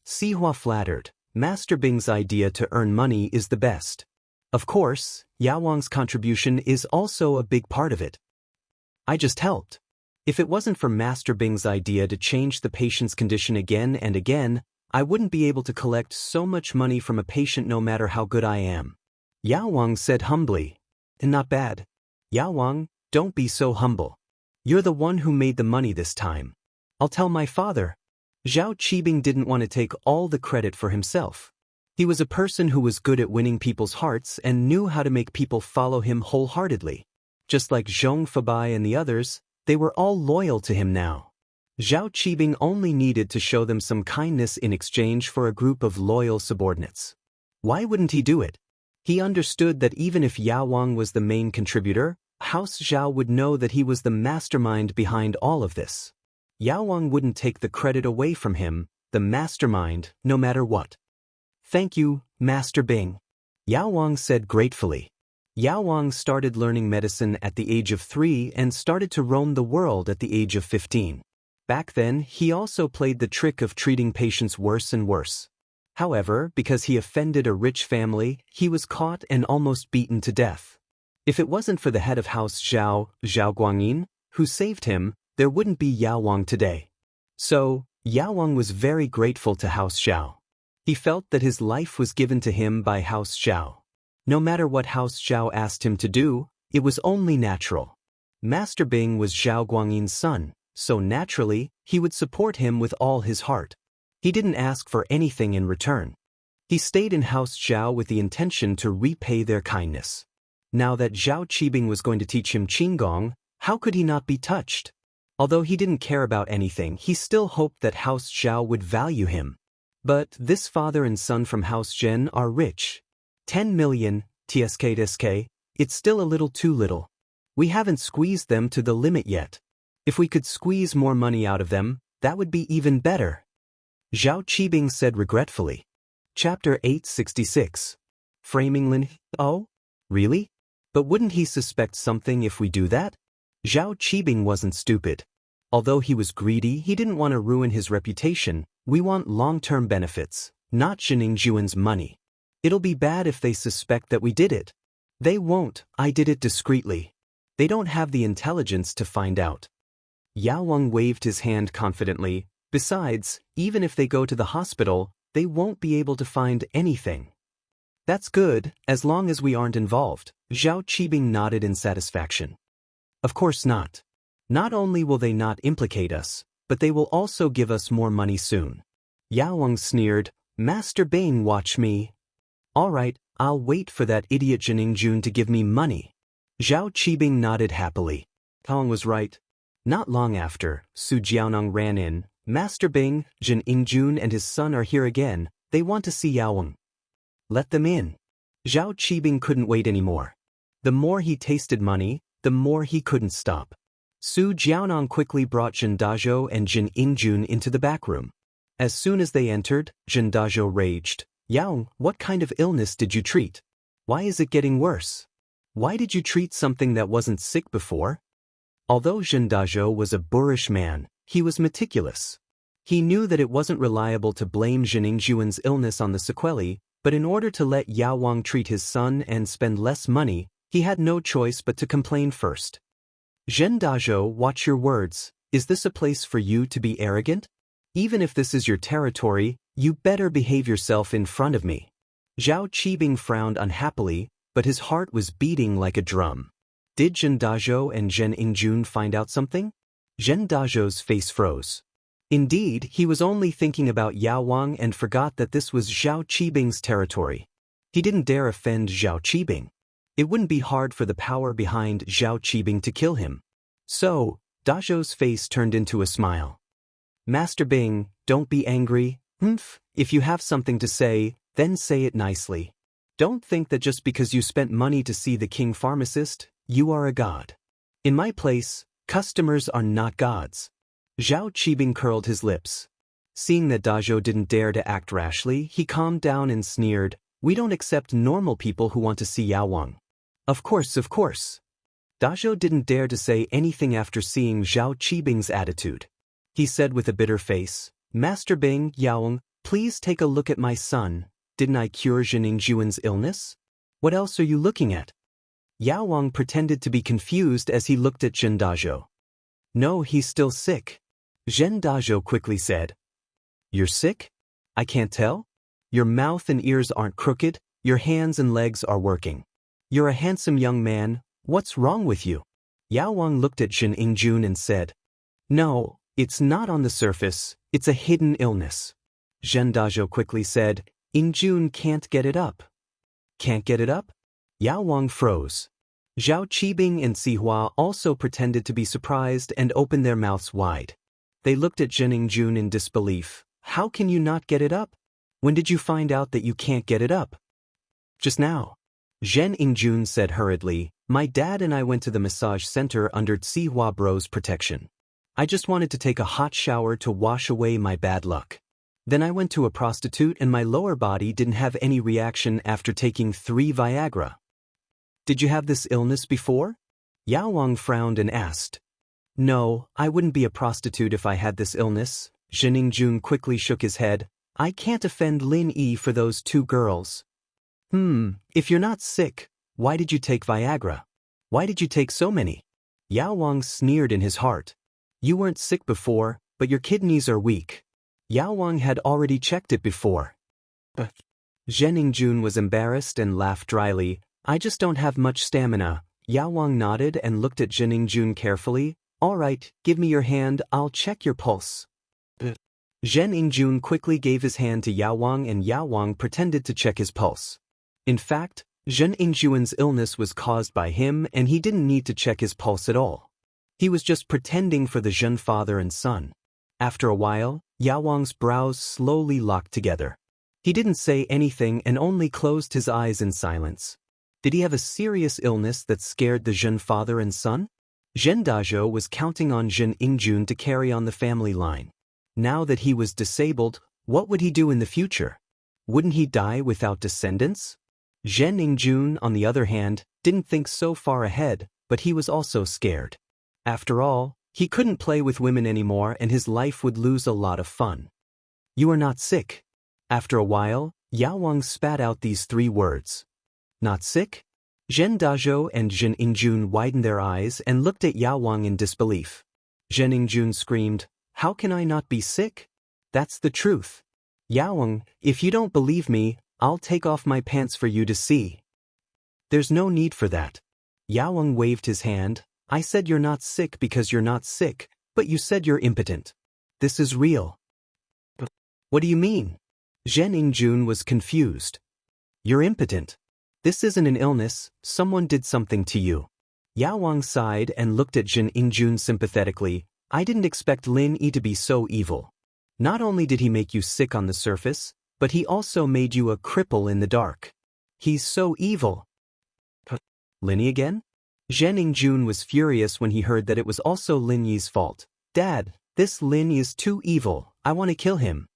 Sihua flattered. Master Bing's idea to earn money is the best. Of course, Yaowang's contribution is also a big part of it. I just helped. If it wasn't for Master Bing's idea to change the patient's condition again and again, I wouldn't be able to collect so much money from a patient no matter how good I am. Yaowang said humbly. "Not bad. Yaowang, don't be so humble. You're the one who made the money this time. I'll tell my father." Zhao Qibing didn't want to take all the credit for himself. He was a person who was good at winning people's hearts and knew how to make people follow him wholeheartedly. Just like Zhong Fabai and the others, they were all loyal to him now. Zhao Qibing only needed to show them some kindness in exchange for a group of loyal subordinates. Why wouldn't he do it? He understood that even if Yaowang was the main contributor, House Zhao would know that he was the mastermind behind all of this. Yaowang wouldn't take the credit away from him, the mastermind, no matter what. "Thank you, Master Bing," Yaowang said gratefully. Yaowang started learning medicine at the age of 3 and started to roam the world at the age of 15. Back then, he also played the trick of treating patients worse and worse. However, because he offended a rich family, he was caught and almost beaten to death. If it wasn't for the head of House Zhao, Zhao Guangyin, who saved him, there wouldn't be Yaowang today. So, Yaowang was very grateful to House Zhao. He felt that his life was given to him by House Zhao. No matter what House Zhao asked him to do, it was only natural. Master Bing was Zhao Guangyin's son, so naturally, he would support him with all his heart. He didn't ask for anything in return. He stayed in House Zhao with the intention to repay their kindness. Now that Zhao Qibing was going to teach him Qinggong, how could he not be touched? Although he didn't care about anything, he still hoped that House Zhao would value him. But this father and son from House Zhen are rich. 10 million, TSK, it's still a little too little. We haven't squeezed them to the limit yet. If we could squeeze more money out of them, that would be even better. Zhao Qibing said regretfully. Chapter 866. Framing Lin. Oh? Really? But wouldn't he suspect something if we do that? Zhao Qibing wasn't stupid. Although he was greedy, he didn't want to ruin his reputation. We want long-term benefits, not Zheningjuan's money. It'll be bad if they suspect that we did it. They won't, I did it discreetly. They don't have the intelligence to find out. Yao Wang waved his hand confidently. Besides, even if they go to the hospital, they won't be able to find anything. That's good, as long as we aren't involved. Zhao Qibing nodded in satisfaction. Of course not. Not only will they not implicate us, but they will also give us more money soon. Yao Wang sneered, Master Bing, watch me. All right, I'll wait for that idiot Zheningjun to give me money. Zhao Qibing nodded happily. Tong was right. Not long after, Su Jiaoneng ran in. Master Bing, Zheningjun and his son are here again. They want to see Yao Wang. Let them in. Zhao Qibing couldn't wait anymore. The more he tasted money, the more he couldn't stop. Su Jiaoneng quickly brought Zhen Dazhou and Zheningjun into the back room. As soon as they entered, Zhen Dazhou raged. Yao, what kind of illness did you treat? Why is it getting worse? Why did you treat something that wasn't sick before? Although Zhen Dazhou was a boorish man, he was meticulous. He knew that it wasn't reliable to blame Zheningjuan's illness on the sequelae, but in order to let Yao Wang treat his son and spend less money, he had no choice but to complain first. Zhen Dazhou, watch your words. Is this a place for you to be arrogant? Even if this is your territory, you better behave yourself in front of me. Zhao Qibing frowned unhappily, but his heart was beating like a drum. Did Zhen Dazhou and Zheningjun find out something? Zhen Dazhou's face froze. Indeed, he was only thinking about Yao Wang and forgot that this was Zhao Qibing's territory. He didn't dare offend Zhao Qibing. It wouldn't be hard for the power behind Zhao Qibing to kill him. So, Dazhou's face turned into a smile. Master Bing, don't be angry. If you have something to say, then say it nicely. Don't think that just because you spent money to see the king pharmacist, you are a god. In my place, customers are not gods. Zhao Qibing curled his lips. Seeing that Dazhou didn't dare to act rashly, he calmed down and sneered, we don't accept normal people who want to see Yao Wang. Of course, of course. Dazhou didn't dare to say anything after seeing Zhao Qibing's attitude. He said with a bitter face, Master Bing, Yao Wang, please take a look at my son. Didn't I cure Zheningjuan's illness? What else are you looking at? Yao Wang pretended to be confused as he looked at Zhen Dazhou. No, he's still sick. Zhen Dazhou quickly said. You're sick? I can't tell? Your mouth and ears aren't crooked, your hands and legs are working. You're a handsome young man, what's wrong with you? Yao Wang looked at Zheningjun and said. No, it's not on the surface, it's a hidden illness. Zhen Dazhou quickly said, Ingjun can't get it up. Can't get it up? Yao Wang froze. Zhao Qibing and Sihua also pretended to be surprised and opened their mouths wide. They looked at Zheningjun in disbelief. How can you not get it up? When did you find out that you can't get it up? Just now. Zheningjun said hurriedly, my dad and I went to the massage center under Sihua Bro's protection. I just wanted to take a hot shower to wash away my bad luck. Then I went to a prostitute and my lower body didn't have any reaction after taking 3 Viagra. Did you have this illness before? Yao Wang frowned and asked. No, I wouldn't be a prostitute if I had this illness. Zheningjun quickly shook his head. I can't offend Lin Yi for those 2 girls. If you're not sick, why did you take Viagra? Why did you take so many? Yao Wang sneered in his heart. You weren't sick before, but your kidneys are weak. Yao Wang had already checked it before. Zhen Yingjun was embarrassed and laughed dryly. I just don't have much stamina. Yao Wang nodded and looked at Zhen Yingjun carefully. All right, give me your hand, I'll check your pulse. Zhen Yingjun quickly gave his hand to Yao Wang and Yao Wang pretended to check his pulse. In fact, Zhen Yingjun's illness was caused by him and he didn't need to check his pulse at all. He was just pretending for the Zhen father and son. After a while, Yao Wang's brows slowly locked together. He didn't say anything and only closed his eyes in silence. Did he have a serious illness that scared the Zhen father and son? Zhen Dazhou was counting on Zhen Yingjun to carry on the family line. Now that he was disabled, what would he do in the future? Wouldn't he die without descendants? Zhen Yingjun, on the other hand, didn't think so far ahead, but he was also scared. After all, he couldn't play with women anymore and his life would lose a lot of fun. You are not sick. After a while, Yao Wang spat out these 3 words. Not sick? Zhen Dazhou and Zhen Yingjun widened their eyes and looked at Yao Wang in disbelief. Zhen Yingjun screamed, How can I not be sick? That's the truth. Yao Wang, if you don't believe me, I'll take off my pants for you to see. There's no need for that. Yao Wang waved his hand. I said you're not sick because you're not sick, but you said you're impotent. This is real. What do you mean? Zhen Yingjun was confused. You're impotent. This isn't an illness, someone did something to you. Yao Wang sighed and looked at Zhen Yingjun sympathetically. I didn't expect Lin Yi to be so evil. Not only did he make you sick on the surface, but he also made you a cripple in the dark. He's so evil. Lin Yi again? Zhen Yingjun was furious when he heard that it was also Lin Yi's fault. Dad, this Lin Yi is too evil, I want to kill him.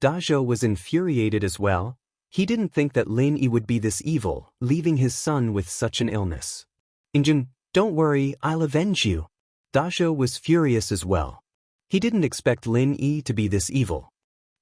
Dazhou was infuriated as well. He didn't think that Lin Yi would be this evil, leaving his son with such an illness. Yingjun, don't worry, I'll avenge you. Dazhou was furious as well. He didn't expect Lin Yi to be this evil.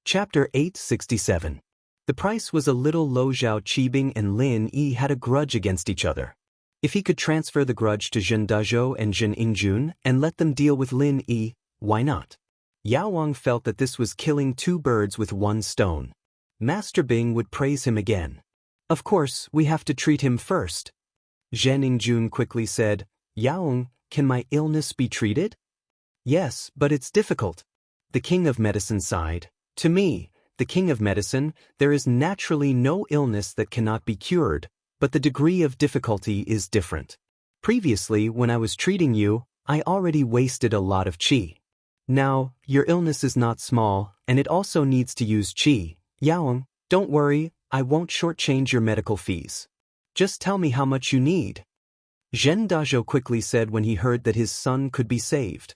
Chapter 867. The price was a little low. Zhao Qibing and Lin Yi had a grudge against each other. If he could transfer the grudge to Zhen Dazhou and Zhen Yingjun and let them deal with Lin Yi, why not? Yao Wang felt that this was killing 2 birds with 1 stone. Master Bing would praise him again. Of course, we have to treat him first. Zhen Yingjun quickly said, Yao Wang, can my illness be treated? Yes, but it's difficult. The king of medicine sighed. To me, the king of medicine, there is naturally no illness that cannot be cured, but the degree of difficulty is different. Previously, when I was treating you, I already wasted a lot of qi. Now, your illness is not small, and it also needs to use qi. Yao Wang, don't worry, I won't shortchange your medical fees. Just tell me how much you need. Zhen Dazhou quickly said when he heard that his son could be saved.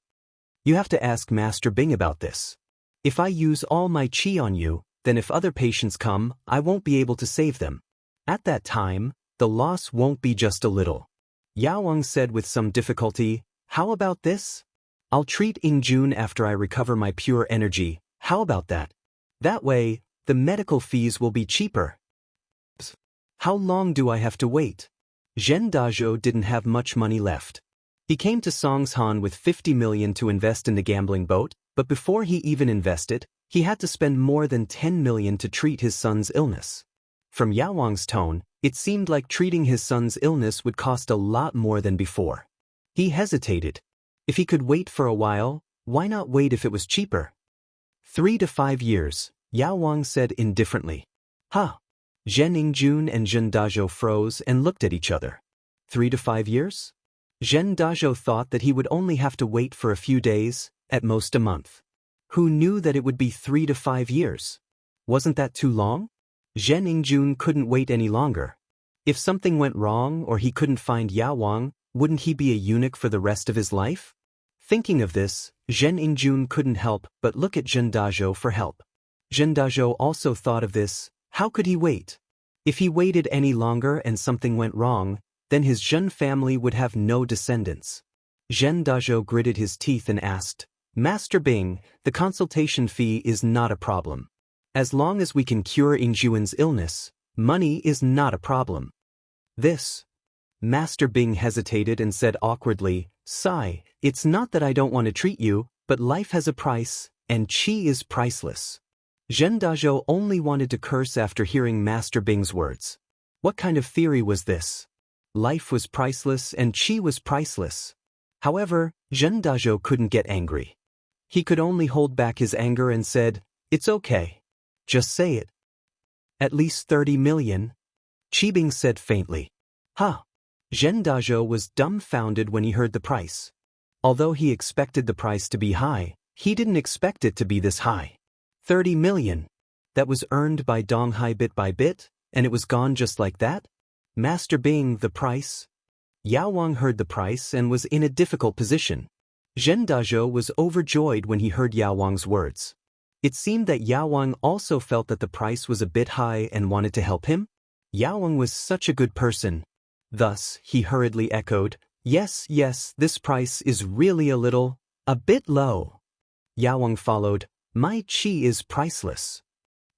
You have to ask Master Bing about this. If I use all my qi on you, then if other patients come, I won't be able to save them. At that time, the loss won't be just a little. Yao Wang said with some difficulty, how about this? I'll treat Yingjun after I recover my pure energy, how about that? That way, the medical fees will be cheaper. How long do I have to wait? Zhen Dazhou didn't have much money left. He came to Songshan with 50 million to invest in the gambling boat, but before he even invested, he had to spend more than 10 million to treat his son's illness. From Yao Wang's tone, it seemed like treating his son's illness would cost a lot more than before. He hesitated. If he could wait for a while, why not wait if it was cheaper? 3 to 5 years, Yao Wang said indifferently. Huh. Zhen Yingjun and Zhen Dazhou froze and looked at each other. 3 to 5 years? Zhen Dazhou thought that he would only have to wait for a few days, at most a month. Who knew that it would be 3 to 5 years? Wasn't that too long? Zhen Yingjun couldn't wait any longer. If something went wrong or he couldn't find Yao Wang, wouldn't he be a eunuch for the rest of his life? Thinking of this, Zhen Yingjun couldn't help but look at Zhen Dazhou for help. Zhen Dazhou also thought of this. How could he wait? If he waited any longer and something went wrong, then his Zhen family would have no descendants. Zhen Dazhou gritted his teeth and asked, Master Bing, the consultation fee is not a problem. As long as we can cure Yingjun's illness, money is not a problem. This. Master Bing hesitated and said awkwardly, Sigh, it's not that I don't want to treat you, but life has a price, and qi is priceless. Zhen Dazhou only wanted to curse after hearing Master Bing's words. What kind of theory was this? Life was priceless and qi was priceless. However, Zhen Dazhou couldn't get angry. He could only hold back his anger and said, "It's okay. Just say it." "At least 30 million. Qibing said faintly. Huh. Zhen Dazhou was dumbfounded when he heard the price. Although he expected the price to be high, he didn't expect it to be this high. 30 million. That was earned by Donghai bit by bit, and it was gone just like that? Master Bing, the price? Yao Wang heard the price and was in a difficult position. Zhen Dazhou was overjoyed when he heard Yao Wang's words. It seemed that Yao Wang also felt that the price was a bit high and wanted to help him. Yao Wang was such a good person. Thus, he hurriedly echoed, yes, this price is really a bit low. Yao Wang followed, my qi is priceless.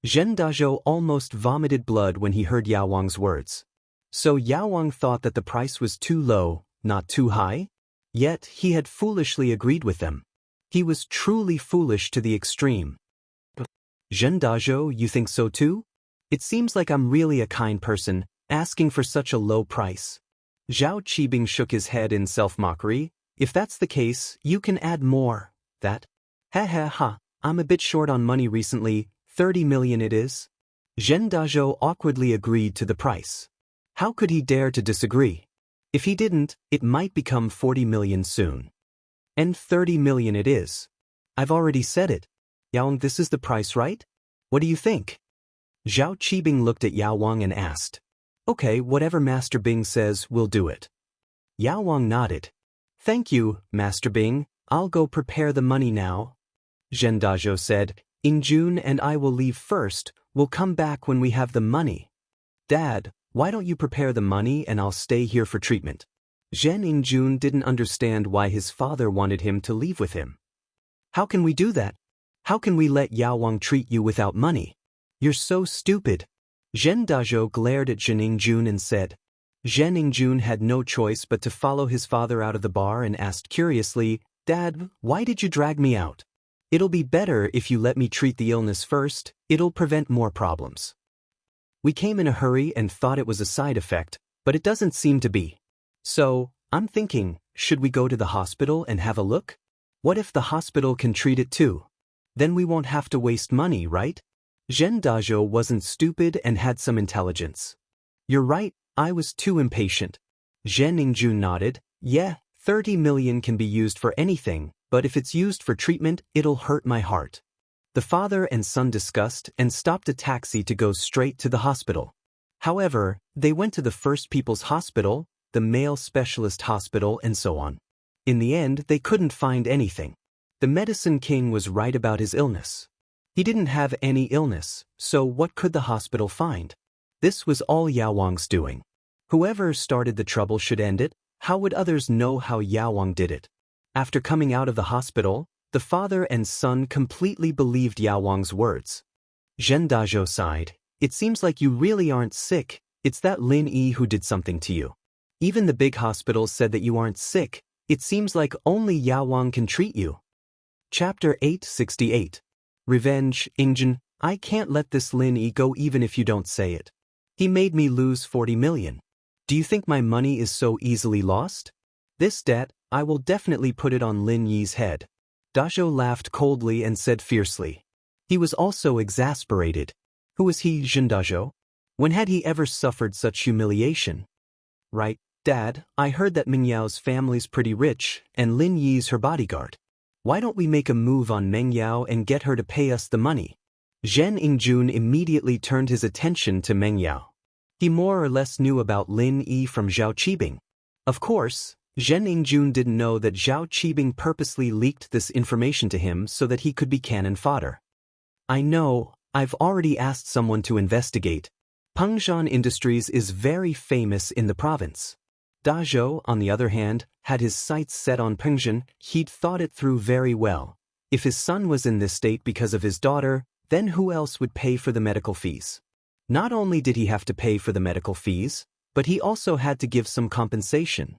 Zhen Dazhou almost vomited blood when he heard Yao Wang's words. So Yao Wang thought that the price was too low, not too high? Yet, he had foolishly agreed with them. He was truly foolish to the extreme. Zhen Dazhou, you think so too? It seems like I'm really a kind person, asking for such a low price. Zhao Qibing shook his head in self-mockery. If that's the case, you can add more. That? Ha, I'm a bit short on money recently, 30 million it is. Zhen Dazhou awkwardly agreed to the price. How could he dare to disagree? If he didn't, it might become 40 million soon. And 30 million it is. I've already said it. Yao Wang, this is the price, right? What do you think? Zhao Qibing looked at Yao Wang and asked. Okay, whatever Master Bing says, we'll do it. Yao Wang nodded. Thank you, Master Bing. I'll go prepare the money now. Zhen Dazhou said, in June and I will leave first. We'll come back when we have the money. Dad, why don't you prepare the money and I'll stay here for treatment? Zhen Ingjun didn't understand why his father wanted him to leave with him. How can we do that? How can we let Yao Wang treat you without money? You're so stupid. Zhen Dazhou glared at Zhen Ingjun and said. Zhen Ingjun had no choice but to follow his father out of the bar and asked curiously, Dad, why did you drag me out? It'll be better if you let me treat the illness first, it'll prevent more problems. We came in a hurry and thought it was a side effect, but it doesn't seem to be. So, I'm thinking, should we go to the hospital and have a look? What if the hospital can treat it too? Then we won't have to waste money, right? Zhen Dazhou wasn't stupid and had some intelligence. You're right, I was too impatient. Zhen Ingjun nodded, yeah, 30 million can be used for anything, but if it's used for treatment, it'll hurt my heart. The father and son discussed and stopped a taxi to go straight to the hospital. However, they went to the First People's Hospital, the male specialist hospital, and so on. In the end, they couldn't find anything. The medicine king was right about his illness. He didn't have any illness, so what could the hospital find? This was all Yao Wang's doing. Whoever started the trouble should end it. How would others know how Yao Wang did it? After coming out of the hospital, the father and son completely believed Yao Wang's words. Zhen Dazhou sighed. It seems like you really aren't sick, it's that Lin Yi who did something to you. Even the big hospitals said that you aren't sick, it seems like only Yao Wang can treat you. Chapter 868. Revenge, Ingjun, I can't let this Lin Yi go even if you don't say it. He made me lose 40 million. Do you think my money is so easily lost? This debt, I will definitely put it on Lin Yi's head. Dazhou laughed coldly and said fiercely. He was also exasperated. Who was he, Zhen Dazhou? When had he ever suffered such humiliation? Right, Dad, I heard that Meng Yao's family's pretty rich, and Lin Yi's her bodyguard. Why don't we make a move on Meng Yao and get her to pay us the money? Zhen Ingjun immediately turned his attention to Meng Yao. He more or less knew about Lin Yi from Zhao Qibing. Of course, Zhen Ingjun didn't know that Zhao Qibing purposely leaked this information to him so that he could be cannon fodder. I know, I've already asked someone to investigate. Pengzhan Industries is very famous in the province. Dazhou, on the other hand, had his sights set on Pengzhan. He'd thought it through very well. If his son was in this state because of his daughter, then who else would pay for the medical fees? Not only did he have to pay for the medical fees, but he also had to give some compensation.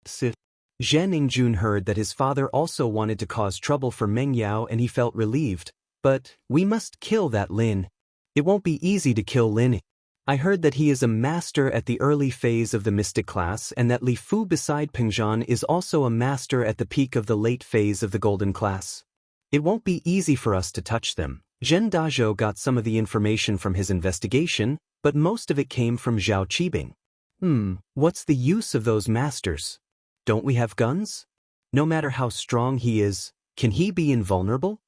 Zhen Ingjun heard that his father also wanted to cause trouble for Meng Yao and he felt relieved. But we must kill that Lin. It won't be easy to kill Lin. I heard that he is a master at the early phase of the mystic class and that Li Fu beside Pengzhan is also a master at the peak of the late phase of the golden class. It won't be easy for us to touch them. Zhen Dazhou got some of the information from his investigation, but most of it came from Zhao Qibing. What's the use of those masters? Don't we have guns? No matter how strong he is, can he be invulnerable?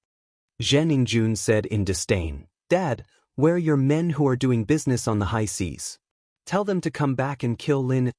Zhen Yingjun said in disdain, Dad, where are your men who are doing business on the high seas? Tell them to come back and kill Lin.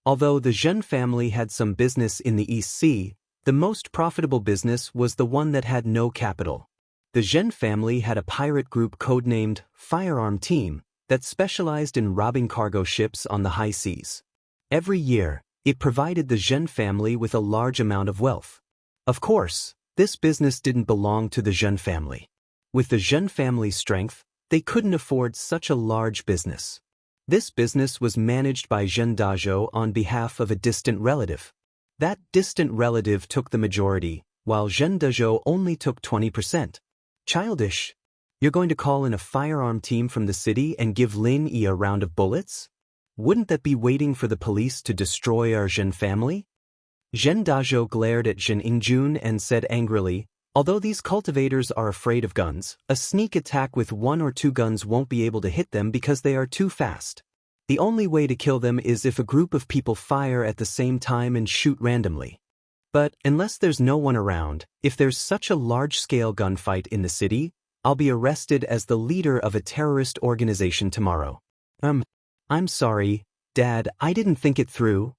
Although the Zhen family had some business in the East Sea, the most profitable business was the one that had no capital. The Zhen family had a pirate group codenamed Firearm Team that specialized in robbing cargo ships on the high seas. Every year, it provided the Zhen family with a large amount of wealth. Of course, this business didn't belong to the Zhen family. With the Zhen family's strength, they couldn't afford such a large business. This business was managed by Zhen Dazhou on behalf of a distant relative. That distant relative took the majority, while Zhen Dazhou only took 20%. Childish. You're going to call in a firearm team from the city and give Lin Yi a round of bullets? Wouldn't that be waiting for the police to destroy our Zhen family? Zhen Dazhou glared at Zhen Yingjun and said angrily, although these cultivators are afraid of guns, a sneak attack with 1 or 2 guns won't be able to hit them because they are too fast. The only way to kill them is if a group of people fire at the same time and shoot randomly. But unless there's no one around, if there's such a large-scale gunfight in the city, I'll be arrested as the leader of a terrorist organization tomorrow. I'm sorry, Dad, I didn't think it through.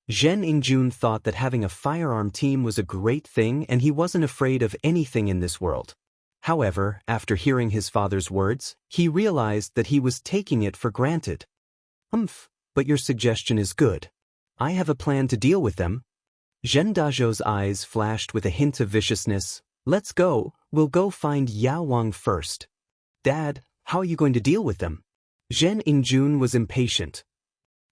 Zhen Yingjun thought that having a firearm team was a great thing and he wasn't afraid of anything in this world. However, after hearing his father's words, he realized that he was taking it for granted. But your suggestion is good. I have a plan to deal with them. Zhen Dazhou's eyes flashed with a hint of viciousness. Let's go, we'll go find Yao Wang first. Dad, how are you going to deal with them? Zhen Yingjun was impatient.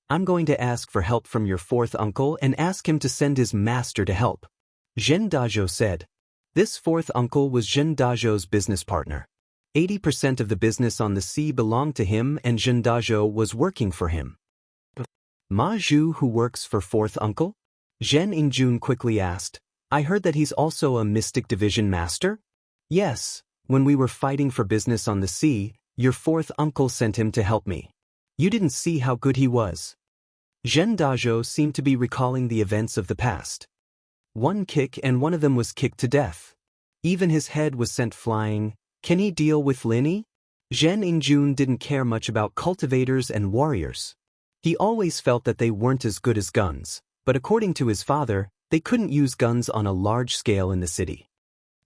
I'm going to ask for help from your 4th uncle and ask him to send his master to help. Zhen Dazhou said. This 4th uncle was Zhen Dazhou's business partner. 80% of the business on the sea belonged to him and Zhen Dazhou was working for him. Ma Zhu who works for 4th uncle? Zhen Yingjun quickly asked. I heard that he's also a Mystic Division master? Yes, when we were fighting for business on the sea, your 4th uncle sent him to help me. You didn't see how good he was. Zhen Dazhou seemed to be recalling the events of the past. One kick and one of them was kicked to death. Even his head was sent flying. Can he deal with Lin Yi? Zhen Yingjun didn't care much about cultivators and warriors. He always felt that they weren't as good as guns, but according to his father, they couldn't use guns on a large scale in the city.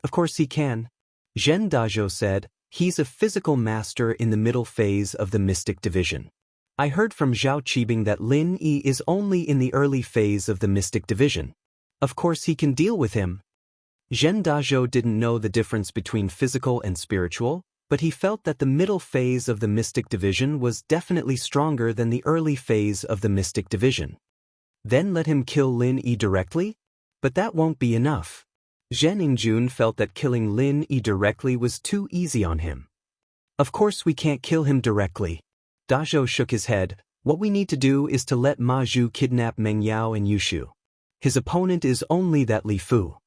Of course he can. Zhen Dazhou said, he's a physical master in the middle phase of the Mystic Division. I heard from Zhao Qibing that Lin Yi is only in the early phase of the Mystic Division. Of course he can deal with him. Zhen Dazhou didn't know the difference between physical and spiritual, but he felt that the middle phase of the Mystic Division was definitely stronger than the early phase of the Mystic Division. Then let him kill Lin Yi directly? But that won't be enough. Zhen Yingjun felt that killing Lin Yi directly was too easy on him. Of course we can't kill him directly. Dazhou shook his head. What we need to do is to let Ma Zhu kidnap Meng Yao and Yushu. His opponent is only that Li Fu.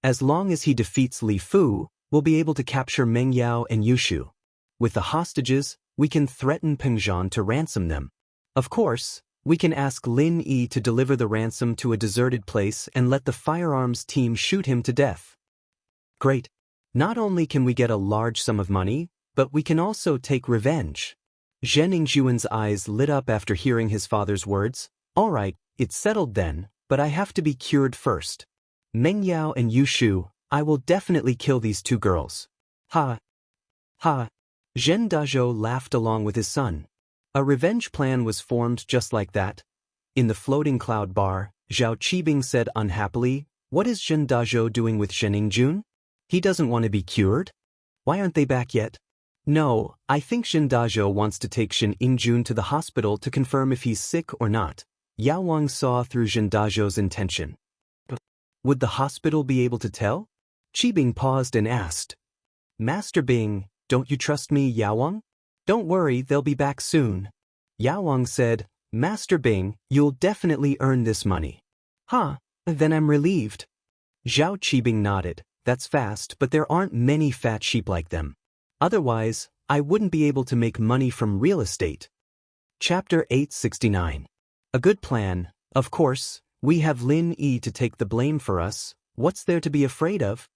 As long as he defeats Li Fu, we'll be able to capture Meng Yao and Yushu. With the hostages, we can threaten Pengzhan to ransom them. Of course, we can ask Lin Yi to deliver the ransom to a deserted place and let the firearms team shoot him to death. Great. Not only can we get a large sum of money, but we can also take revenge. Zhen Yingjun's eyes lit up after hearing his father's words. All right, it's settled then, but I have to be cured first. Meng Yao and Yushu, I will definitely kill these 2 girls. Ha. Ha. Zhen Dazhou laughed along with his son. A revenge plan was formed just like that. In the floating cloud bar, Zhao Qibing said unhappily, what is Zhen Dazhou doing with Zhen Yingjun? He doesn't want to be cured? Why aren't they back yet? No, I think Zhen Dazhou wants to take Zhen Yingjun to the hospital to confirm if he's sick or not. Yao Wang saw through Zhen Dazhou's intention. Would the hospital be able to tell? Qibing paused and asked. Master Bing, don't you trust me, Yao? Don't worry, they'll be back soon. Yao said, Master Bing, you'll definitely earn this money. Huh, then I'm relieved. Zhao Qibing nodded. That's fast, but there aren't many fat sheep like them. Otherwise, I wouldn't be able to make money from real estate. Chapter 869. A good plan. Of course, we have Lin Yi to take the blame for us. What's there to be afraid of?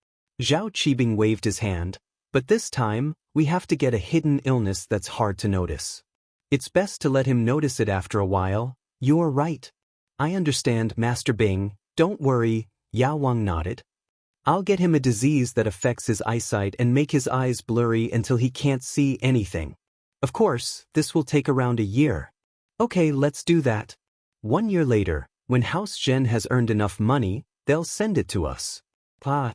Zhao Qibing waved his hand. But this time, we have to get a hidden illness that's hard to notice. It's best to let him notice it after a while. You're right. I understand, Master Bing. Don't worry, Yao Wang nodded. I'll get him a disease that affects his eyesight and make his eyes blurry until he can't see anything. Of course, this will take around a year. Okay, let's do that. 1 year later, when House Zhen has earned enough money, they'll send it to us. Ah.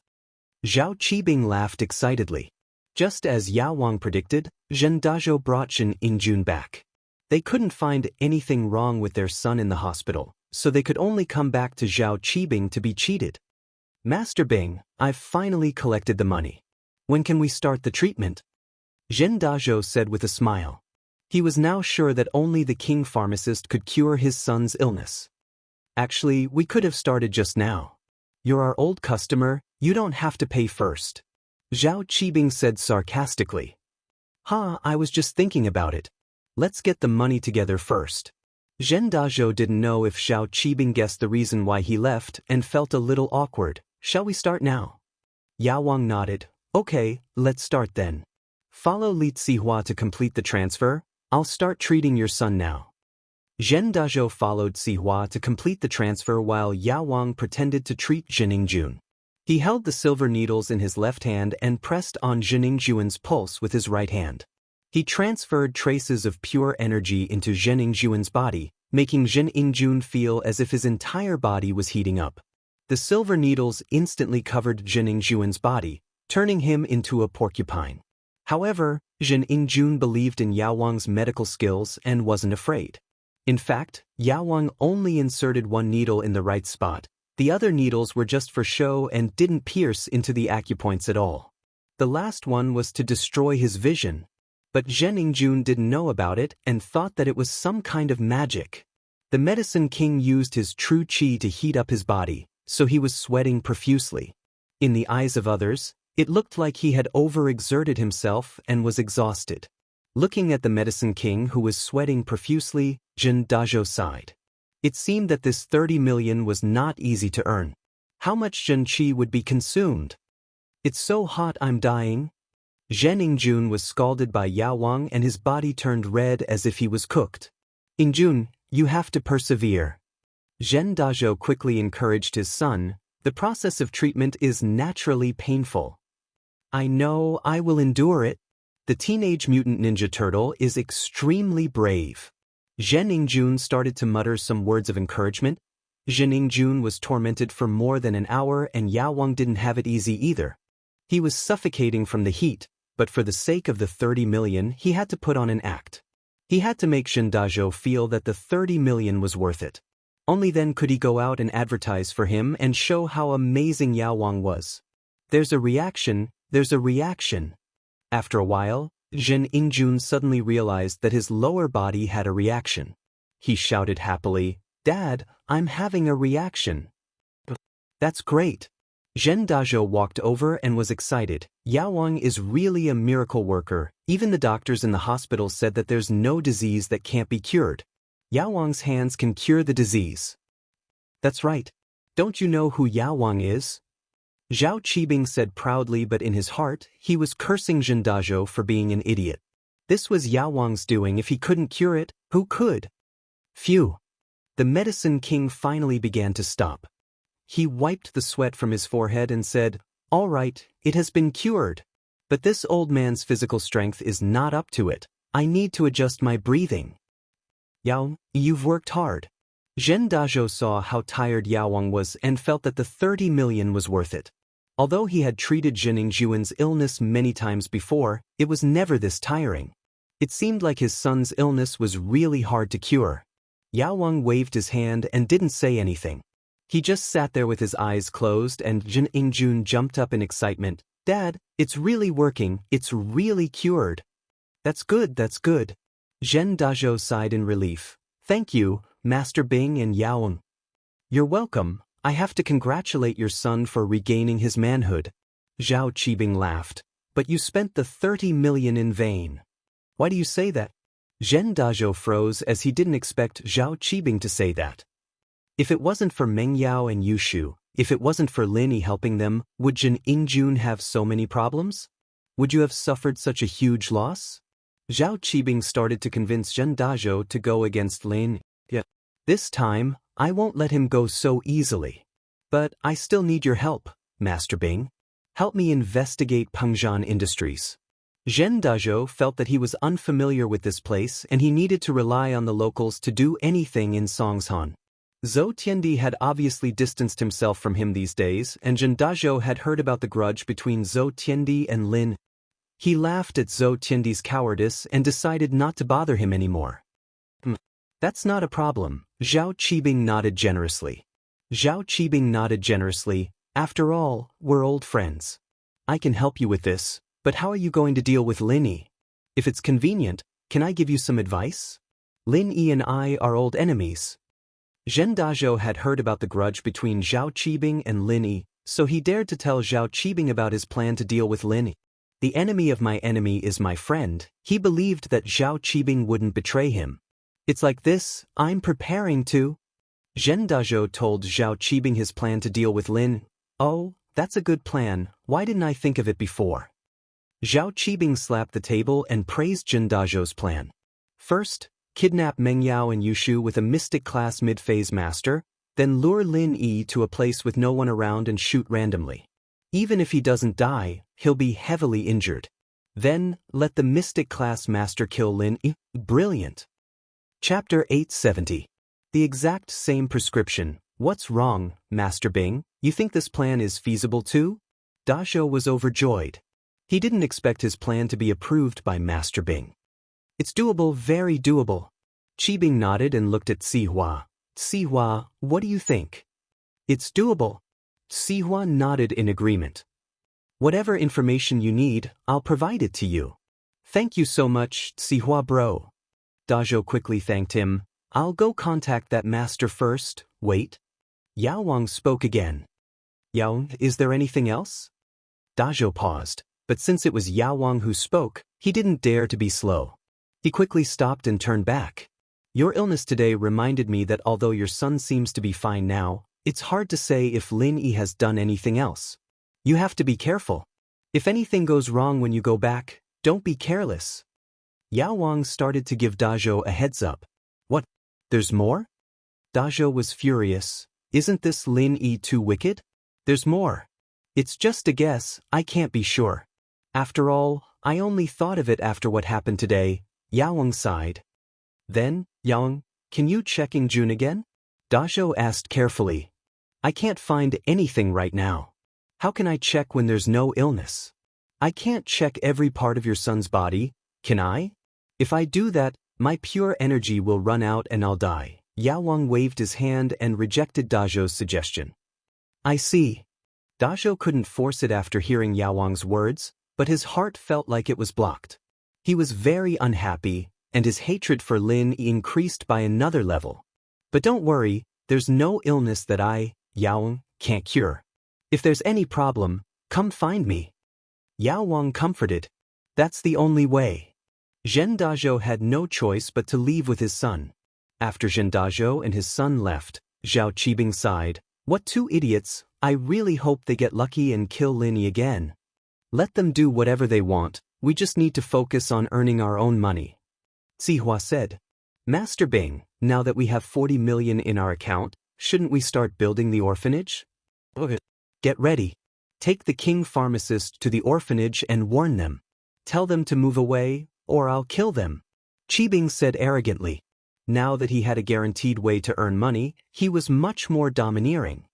Zhao Qibing laughed excitedly. Just as Yao Wang predicted, Zhen Dazhou brought Zhen Yingjun back. They couldn't find anything wrong with their son in the hospital, so they could only come back to Zhao Qibing to be cheated. Master Bing, I've finally collected the money. When can we start the treatment? Zhen Dazhou said with a smile. He was now sure that only the king pharmacist could cure his son's illness. Actually, we could have started just now. You're our old customer, you don't have to pay first. Zhao Qibing said sarcastically. I was just thinking about it. Let's get the money together first. Zhen Dazhou didn't know if Zhao Qibing guessed the reason why he left and felt a little awkward. Shall we start now? Yao Wang nodded. Okay, let's start then. Follow Li Zihua to complete the transfer. I'll start treating your son now. Zhen Dazhou followed Zihua to complete the transfer while Yao Wang pretended to treat Zhen Yingjun. He held the silver needles in his left hand and pressed on Zhen Yingjun's pulse with his right hand. He transferred traces of pure energy into Zhen Yingjun's body, making Zhen Yingjun feel as if his entire body was heating up. The silver needles instantly covered Zhen Yingjun's body, turning him into a porcupine. However, Zhen Yingjun believed in Yao Wang's medical skills and wasn't afraid. In fact, Yao Wang only inserted one needle in the right spot. The other needles were just for show and didn't pierce into the acupoints at all. The last one was to destroy his vision. But Zhen Yingjun didn't know about it and thought that it was some kind of magic. The medicine king used his true qi to heat up his body, so he was sweating profusely. In the eyes of others, it looked like he had overexerted himself and was exhausted. Looking at the medicine king who was sweating profusely, Zhen Dazhou sighed. It seemed that this 30 million was not easy to earn. How much Zhen Qi would be consumed? It's so hot I'm dying. Zhen Yingjun was scalded by Yao Wang and his body turned red as if he was cooked. Yingjun, you have to persevere. Zhen Dazhou quickly encouraged his son. The process of treatment is naturally painful. I know, I will endure it. The Teenage Mutant Ninja Turtle is extremely brave. Zhen Yingjun started to mutter some words of encouragement. Zhen Yingjun was tormented for more than an hour and Yao Wang didn't have it easy either. He was suffocating from the heat, but for the sake of the 30 million he had to put on an act. He had to make Zhen Dazhou feel that the 30 million was worth it. Only then could he go out and advertise for him and show how amazing Yao Wang was. There's a reaction. After a while, Zhen Yingjun suddenly realized that his lower body had a reaction. He shouted happily, Dad, I'm having a reaction. That's great. Zhen Dazhou walked over and was excited. Yao Wang is really a miracle worker. Even the doctors in the hospital said that there's no disease that can't be cured. Yao Wang's hands can cure the disease. That's right. Don't you know who Yao Wang is? Zhao Qibing said proudly, but in his heart, he was cursing Zhen Dazhou for being an idiot. This was Yao Wang's doing. If he couldn't cure it, who could? Phew. The medicine king finally began to stop. He wiped the sweat from his forehead and said, All right, it has been cured. But this old man's physical strength is not up to it. I need to adjust my breathing. Yao, you've worked hard. Zhen Dazhou saw how tired Yao Wang was and felt that the 30 million was worth it. Although he had treated Zhen Yingjun's illness many times before, it was never this tiring. It seemed like his son's illness was really hard to cure. Yao Wang waved his hand and didn't say anything. He just sat there with his eyes closed and Zhen Yingjun jumped up in excitement. Dad, it's really working, it's really cured. That's good, that's good. Zhen Dazhou sighed in relief. Thank you, Master Bing and Yaoang. You're welcome. I have to congratulate your son for regaining his manhood. Zhao Qibing laughed. But you spent the 30 million in vain. Why do you say that? Zhen Dazhou froze as he didn't expect Zhao Qibing to say that. If it wasn't for Meng Yao and Yu Shu, if it wasn't for Lin Yi helping them, would Jin Ingjun have so many problems? Would you have suffered such a huge loss? Zhao Qibing started to convince Zhen Dazhou to go against Lin Yi. This time, I won't let him go so easily. But I still need your help, Master Bing. Help me investigate Pengzhan Industries. Zhen Dazhou felt that he was unfamiliar with this place and he needed to rely on the locals to do anything in Songshan. Zhou Tiandi had obviously distanced himself from him these days, and Zhen Dazhou had heard about the grudge between Zhou Tiandi and Lin. He laughed at Zhou Tiandi's cowardice and decided not to bother him anymore. That's not a problem, Zhao Qibing nodded generously. After all, we're old friends. I can help you with this, but how are you going to deal with Lin Yi? If it's convenient, can I give you some advice? Lin Yi and I are old enemies. Zhen Dazhou had heard about the grudge between Zhao Qibing and Lin Yi, so he dared to tell Zhao Qibing about his plan to deal with Lin Yi. The enemy of my enemy is my friend. He believed that Zhao Qibing wouldn't betray him. It's like this, I'm preparing to. Zhen Dazhou told Zhao Qibing his plan to deal with Lin. Oh, that's a good plan, why didn't I think of it before? Zhao Qibing slapped the table and praised Zhen Dazhou's plan. First, kidnap Meng Yao and Yu Shu with a mystic-class mid-phase master, then lure Lin Yi to a place with no one around and shoot randomly. Even if he doesn't die, he'll be heavily injured. Then, let the mystic-class master kill Lin Yi. Brilliant. Chapter 870. The exact same prescription. What's wrong, Master Bing? You think this plan is feasible too? Dazhou was overjoyed. He didn't expect his plan to be approved by Master Bing. It's doable, very doable. Qibing nodded and looked at Sihua. Sihua, what do you think? It's doable. Sihua nodded in agreement. Whatever information you need, I'll provide it to you. Thank you so much, Sihua bro. Dazhou quickly thanked him. I'll go contact that master first, wait. Yaoang spoke again. Yaoang, is there anything else? Dazhou paused, but since it was Yaoang who spoke, he didn't dare to be slow. He quickly stopped and turned back. Your illness today reminded me that although your son seems to be fine now, it's hard to say if Lin Yi has done anything else. You have to be careful. If anything goes wrong when you go back, don't be careless. Yaoang started to give Dazhou a heads up. What? There's more? Dazhou was furious. Isn't this Lin Yi too wicked? There's more. It's just a guess, I can't be sure. After all, I only thought of it after what happened today. Yaoang sighed. Then, Yaoang, can you check Ingjun again? Dazhou asked carefully. I can't find anything right now. How can I check when there's no illness? I can't check every part of your son's body, can I? If I do that, my pure energy will run out and I'll die. Yaoang waved his hand and rejected Dazhou's suggestion. I see. Dazhou couldn't force it after hearing Yaoang's words, but his heart felt like it was blocked. He was very unhappy, and his hatred for Lin Yi increased by another level. But don't worry, there's no illness that I, Yaoang, can't cure. If there's any problem, come find me. Yaoang comforted. That's the only way. Zhen Dazhou had no choice but to leave with his son. After Zhen Dazhou and his son left, Zhao Qibing sighed. What two idiots, I really hope they get lucky and kill Lin Yi again. Let them do whatever they want, we just need to focus on earning our own money. Sihua said. Master Bing, now that we have 40 million in our account, shouldn't we start building the orphanage? Okay. Get ready. Take the king pharmacist to the orphanage and warn them. Tell them to move away, or I'll kill them. Qibing said arrogantly. Now that he had a guaranteed way to earn money, he was much more domineering.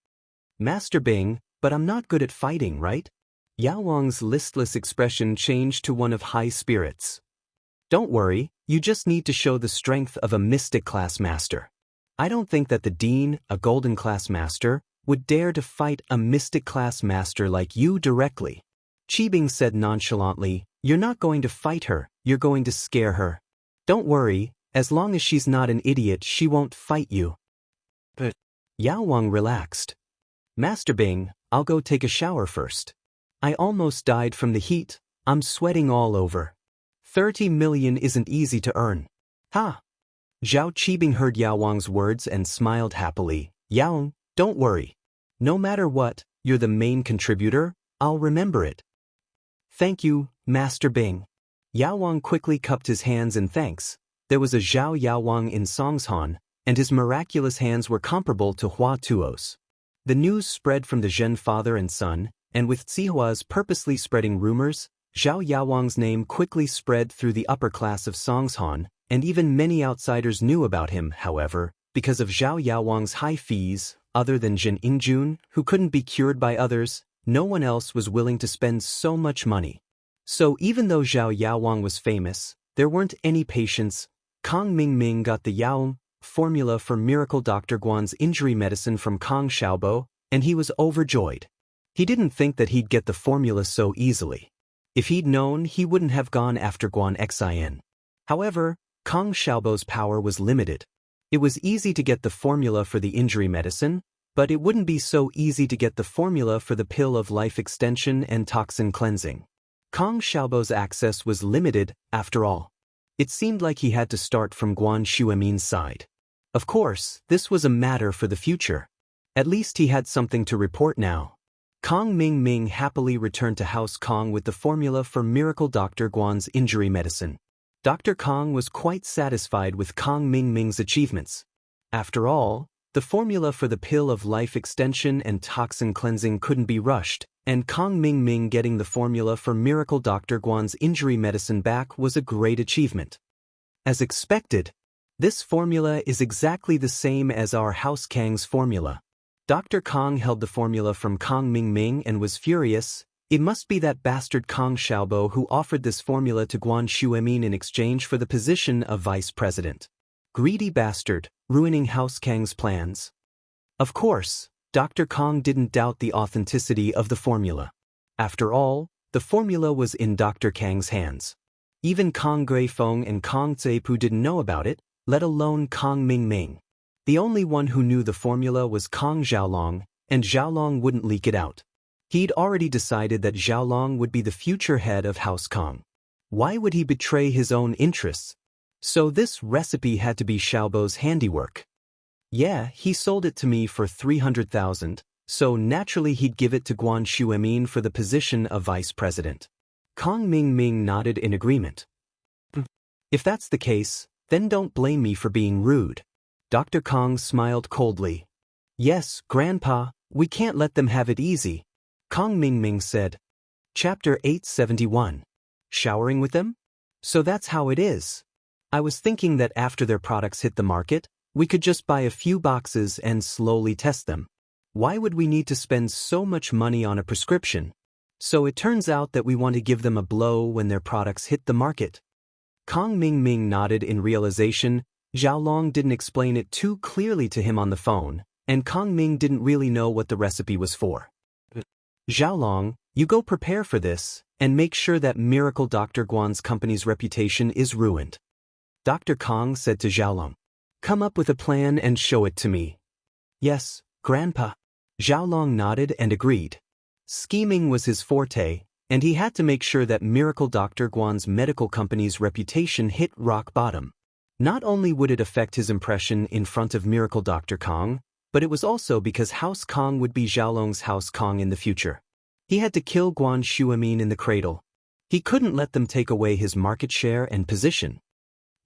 Master Bing, but I'm not good at fighting, right? Yaoang's listless expression changed to one of high spirits. Don't worry, you just need to show the strength of a mystic class master. I don't think that the dean, a golden class master, would dare to fight a mystic class master like you directly. Qibing said nonchalantly, "You're not going to fight her, you're going to scare her. Don't worry, as long as she's not an idiot she won't fight you." But Yao Wang relaxed. "Master Bing, I'll go take a shower first. I almost died from the heat, I'm sweating all over. 30 million isn't easy to earn." "Ha!" Zhao Qibing heard Yao Wang's words and smiled happily. "Yao, don't worry. No matter what, you're the main contributor, I'll remember it." "Thank you, Master Bing." Yao Wang quickly cupped his hands in thanks. There was a Zhao Yao Wang in Songshan, and his miraculous hands were comparable to Hua Tuo's. The news spread from the Zhen father and son, and with Zihua's purposely spreading rumors, Zhao Yaowang's name quickly spread through the upper class of Songshan, and even many outsiders knew about him, however, because of Zhao Yaowang's high fees. Other than Zhen Ingjun, who couldn't be cured by others, no one else was willing to spend so much money. So even though Zhao Yaowang was famous, there weren't any patients. Kong Mingming got the Yao formula for Miracle Dr. Guan's injury medicine from Kong Xiaobo, and he was overjoyed. He didn't think that he'd get the formula so easily. If he'd known, he wouldn't have gone after Guan Xin. However, Kong Xiaobo's power was limited. It was easy to get the formula for the injury medicine, but it wouldn't be so easy to get the formula for the pill of life extension and toxin cleansing. Kong Xiaobo's access was limited, after all. It seemed like he had to start from Guan Xuemin's side. Of course, this was a matter for the future. At least he had something to report now. Kong Mingming happily returned to House Kong with the formula for Miracle Dr. Guan's injury medicine. Dr. Kong was quite satisfied with Kong Mingming's achievements. After all, the formula for the pill of life extension and toxin cleansing couldn't be rushed, and Kong Mingming getting the formula for Miracle Dr. Guan's injury medicine back was a great achievement. As expected, this formula is exactly the same as our House Kang's formula. Dr. Kong held the formula from Kong Mingming and was furious. It must be that bastard Kong Xiaobo who offered this formula to Guan Xuemin in exchange for the position of vice president. Greedy bastard, ruining House Kang's plans. Of course, Dr. Kong didn't doubt the authenticity of the formula. After all, the formula was in Dr. Kang's hands. Even Kong Guifeng and Kong Zaipu didn't know about it, let alone Kong Mingming. The only one who knew the formula was Kong Xiaolong, and Xiaolong wouldn't leak it out. He'd already decided that Xiaolong would be the future head of House Kong. Why would he betray his own interests? So this recipe had to be Xiaobo's handiwork. Yeah, he sold it to me for 300,000, so naturally he'd give it to Guan Xuemin for the position of vice president. Kong Mingming nodded in agreement. If that's the case, then don't blame me for being rude. Dr. Kong smiled coldly. Yes, Grandpa, we can't let them have it easy, Kong Mingming said. Chapter 871. Showering with them? So that's how it is. I was thinking that after their products hit the market, we could just buy a few boxes and slowly test them. Why would we need to spend so much money on a prescription? So it turns out that we want to give them a blow when their products hit the market. Kong Mingming nodded in realization. Xiaolong didn't explain it too clearly to him on the phone, and Kong Ming didn't really know what the recipe was for. Xiaolong, you go prepare for this, and make sure that Miracle Dr. Guan's company's reputation is ruined. Dr. Kong said to Xiaolong. Come up with a plan and show it to me. Yes, Grandpa. Xiaolong nodded and agreed. Scheming was his forte, and he had to make sure that Miracle Dr. Guan's medical company's reputation hit rock bottom. Not only would it affect his impression in front of Miracle Dr. Kong, but it was also because House Kong would be Xiaolong's House Kong in the future. He had to kill Guan Xuemin in the cradle. He couldn't let them take away his market share and position.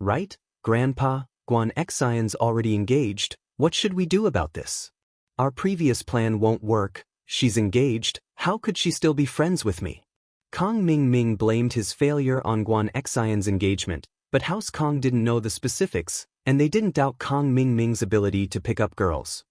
Right, Grandpa, Guan Xion's already engaged, what should we do about this? Our previous plan won't work, she's engaged, how could she still be friends with me? Kong Mingming blamed his failure on Guan Xion's engagement, but House Kong didn't know the specifics, and they didn't doubt Kong Mingming's ability to pick up girls.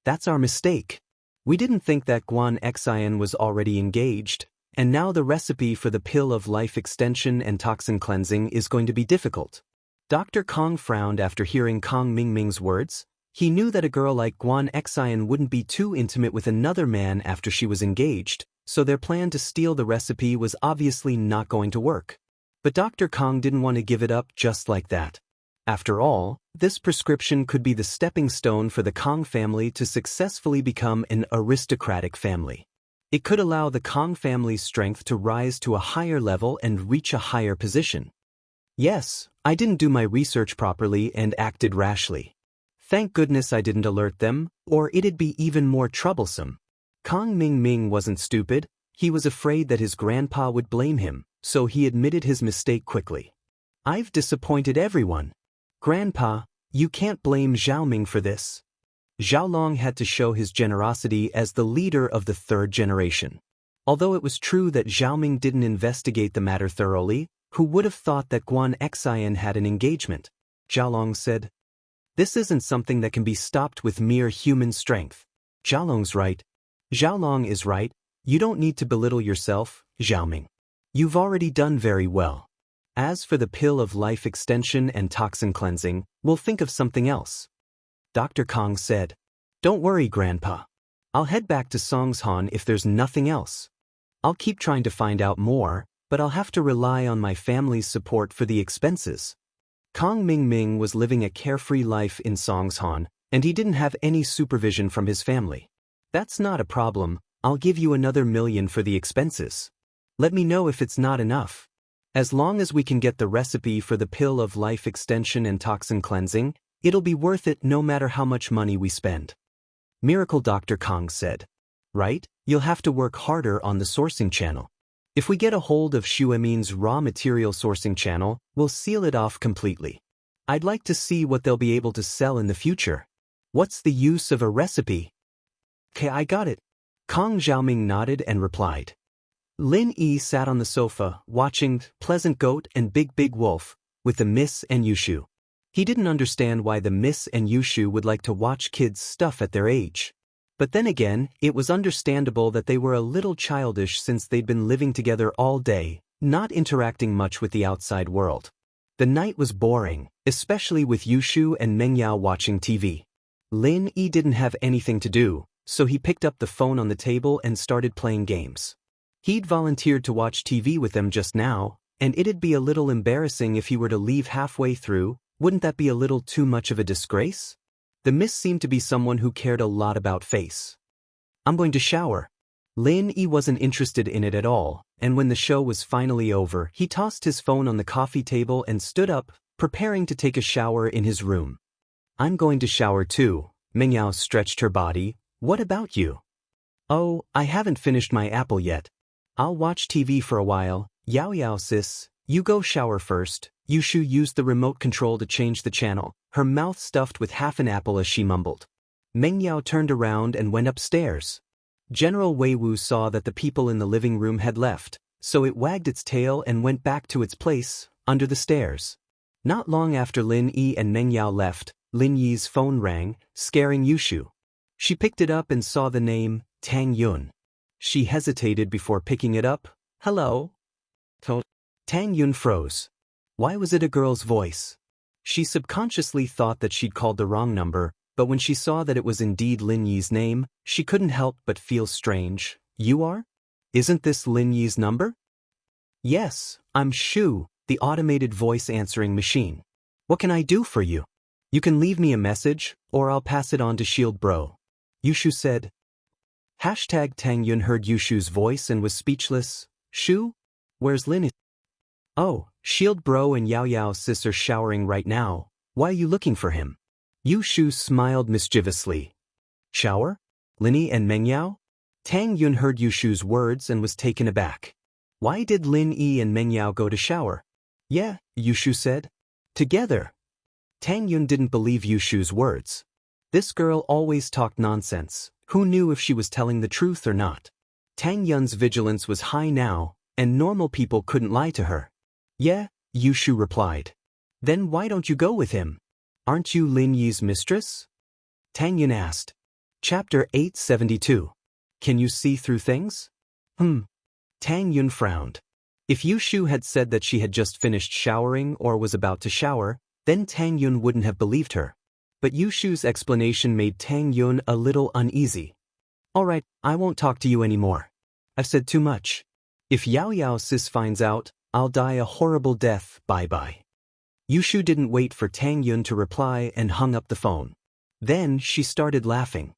That's our mistake. We didn't think that Guan Xion was already engaged, and now the recipe for the pill of life extension and toxin cleansing is going to be difficult. Dr. Kong frowned after hearing Kong Mingming's words. He knew that a girl like Guan Xion wouldn't be too intimate with another man after she was engaged, so their plan to steal the recipe was obviously not going to work. But Dr. Kong didn't want to give it up just like that. After all, this prescription could be the stepping stone for the Kong family to successfully become an aristocratic family. It could allow the Kong family's strength to rise to a higher level and reach a higher position. Yes, I didn't do my research properly and acted rashly. Thank goodness I didn't alert them, or it'd be even more troublesome. Kong Ming Ming wasn't stupid, he was afraid that his grandpa would blame him, so he admitted his mistake quickly. I've disappointed everyone. Grandpa, you can't blame Xiaoming for this. Xiaolong had to show his generosity as the leader of the third generation. Although it was true that Xiaoming didn't investigate the matter thoroughly, who would have thought that Guan Xian had an engagement? Xiaolong said. This isn't something that can be stopped with mere human strength. Xiaolong's right. Xiaolong is right. You don't need to belittle yourself, Xiaoming. You've already done very well. As for the pill of life extension and toxin cleansing, we'll think of something else. Dr. Kong said. Don't worry, Grandpa. I'll head back to Songshan if there's nothing else. I'll keep trying to find out more, but I'll have to rely on my family's support for the expenses. Kong Ming Ming was living a carefree life in Songshan, and he didn't have any supervision from his family. That's not a problem, I'll give you another $1 million for the expenses. Let me know if it's not enough. As long as we can get the recipe for the pill of life extension and toxin cleansing, it'll be worth it no matter how much money we spend. Miracle Dr. Kong said. Right, you'll have to work harder on the sourcing channel. If we get a hold of Xuemin's raw material sourcing channel, we'll seal it off completely. I'd like to see what they'll be able to sell in the future. What's the use of a recipe? Okay, I got it. Kong Xiaoming nodded and replied. Lin Yi sat on the sofa, watching Pleasant Goat and Big Big Wolf, with the Miss and Yushu. He didn't understand why the Miss and Yushu would like to watch kids' stuff at their age. But then again, it was understandable that they were a little childish since they'd been living together all day, not interacting much with the outside world. The night was boring, especially with Yushu and Mengyao watching TV. Lin Yi didn't have anything to do, so he picked up the phone on the table and started playing games. He'd volunteered to watch TV with them just now, and it'd be a little embarrassing if he were to leave halfway through. Wouldn't that be a little too much of a disgrace? The Miss seemed to be someone who cared a lot about face. I'm going to shower. Lin Yi wasn't interested in it at all, and when the show was finally over, he tossed his phone on the coffee table and stood up, preparing to take a shower in his room. I'm going to shower too. Mengyao stretched her body. What about you? Oh, I haven't finished my apple yet. I'll watch TV for a while. Yao Yao sis, you go shower first. Yushu used the remote control to change the channel, her mouth stuffed with half an apple as she mumbled. Mengyao turned around and went upstairs. General Weiwu saw that the people in the living room had left, so it wagged its tail and went back to its place, under the stairs. Not long after Lin Yi and Mengyao left, Lin Yi's phone rang, scaring Yushu. She picked it up and saw the name, Tang Yun. She hesitated before picking it up. Hello? Tang Yun froze. Why was it a girl's voice? She subconsciously thought that she'd called the wrong number, but when she saw that it was indeed Lin Yi's name, she couldn't help but feel strange. You are? Isn't this Lin Yi's number? Yes, I'm Shu, the automated voice answering machine. What can I do for you? You can leave me a message, or I'll pass it on to Shield Bro. Yushu said. Tang Yun heard Yushu's voice and was speechless. Shu? Where's Lin? Oh, Shield Bro and Yao Yao sis are showering right now. Why are you looking for him? Yushu smiled mischievously. Shower? Lin and Mengyao? Tang Yun heard Yushu's words and was taken aback. Why did Lin Yi and Mengyao go to shower? Yeah, Yushu said. Together. Tang Yun didn't believe Yushu's words. This girl always talked nonsense. Who knew if she was telling the truth or not? Tang Yun's vigilance was high now, and normal people couldn't lie to her. Yeah, Yushu replied. Then why don't you go with him? Aren't you Lin Yi's mistress? Tang Yun asked. Chapter 872. Can you see through things? Tang Yun frowned. If Yushu had said that she had just finished showering or was about to shower, then Tang Yun wouldn't have believed her. But Yushu's explanation made Tang Yun a little uneasy. All right, I won't talk to you anymore. I've said too much. If Yao Yao sis finds out, I'll die a horrible death, bye-bye. Yushu didn't wait for Tang Yun to reply and hung up the phone. Then she started laughing.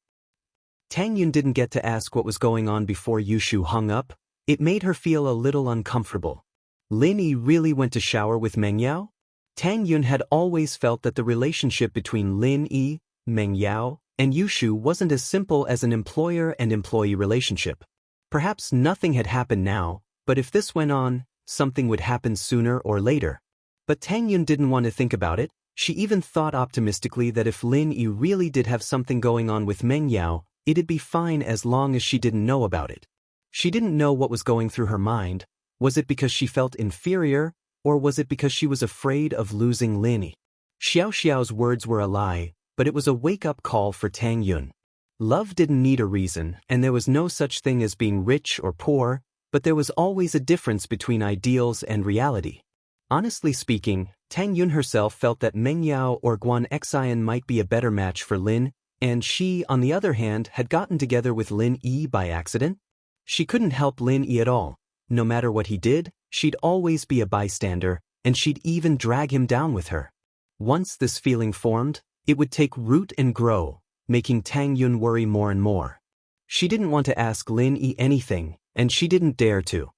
Tang Yun didn't get to ask what was going on before Yushu hung up. It made her feel a little uncomfortable. Lin Yi really went to shower with Meng Yao? Tang Yun had always felt that the relationship between Lin Yi, Meng Yao, and Yushu wasn't as simple as an employer and employee relationship. Perhaps nothing had happened now, but if this went on, something would happen sooner or later. But Tang Yun didn't want to think about it. She even thought optimistically that if Lin Yi really did have something going on with Meng Yao, it'd be fine as long as she didn't know about it. She didn't know what was going through her mind. Was it because she felt inferior, or was it because she was afraid of losing Lin Yi? Xiao Xiao's words were a lie, but it was a wake-up call for Tang Yun. Love didn't need a reason, and there was no such thing as being rich or poor, but there was always a difference between ideals and reality. Honestly speaking, Tang Yun herself felt that Meng Yao or Guan Xian might be a better match for Lin, and she, on the other hand, had gotten together with Lin Yi by accident. She couldn't help Lin Yi at all. No matter what he did, she'd always be a bystander, and she'd even drag him down with her. Once this feeling formed, it would take root and grow, making Tang Yun worry more and more. She didn't want to ask Lin Yi anything, and she didn't dare to.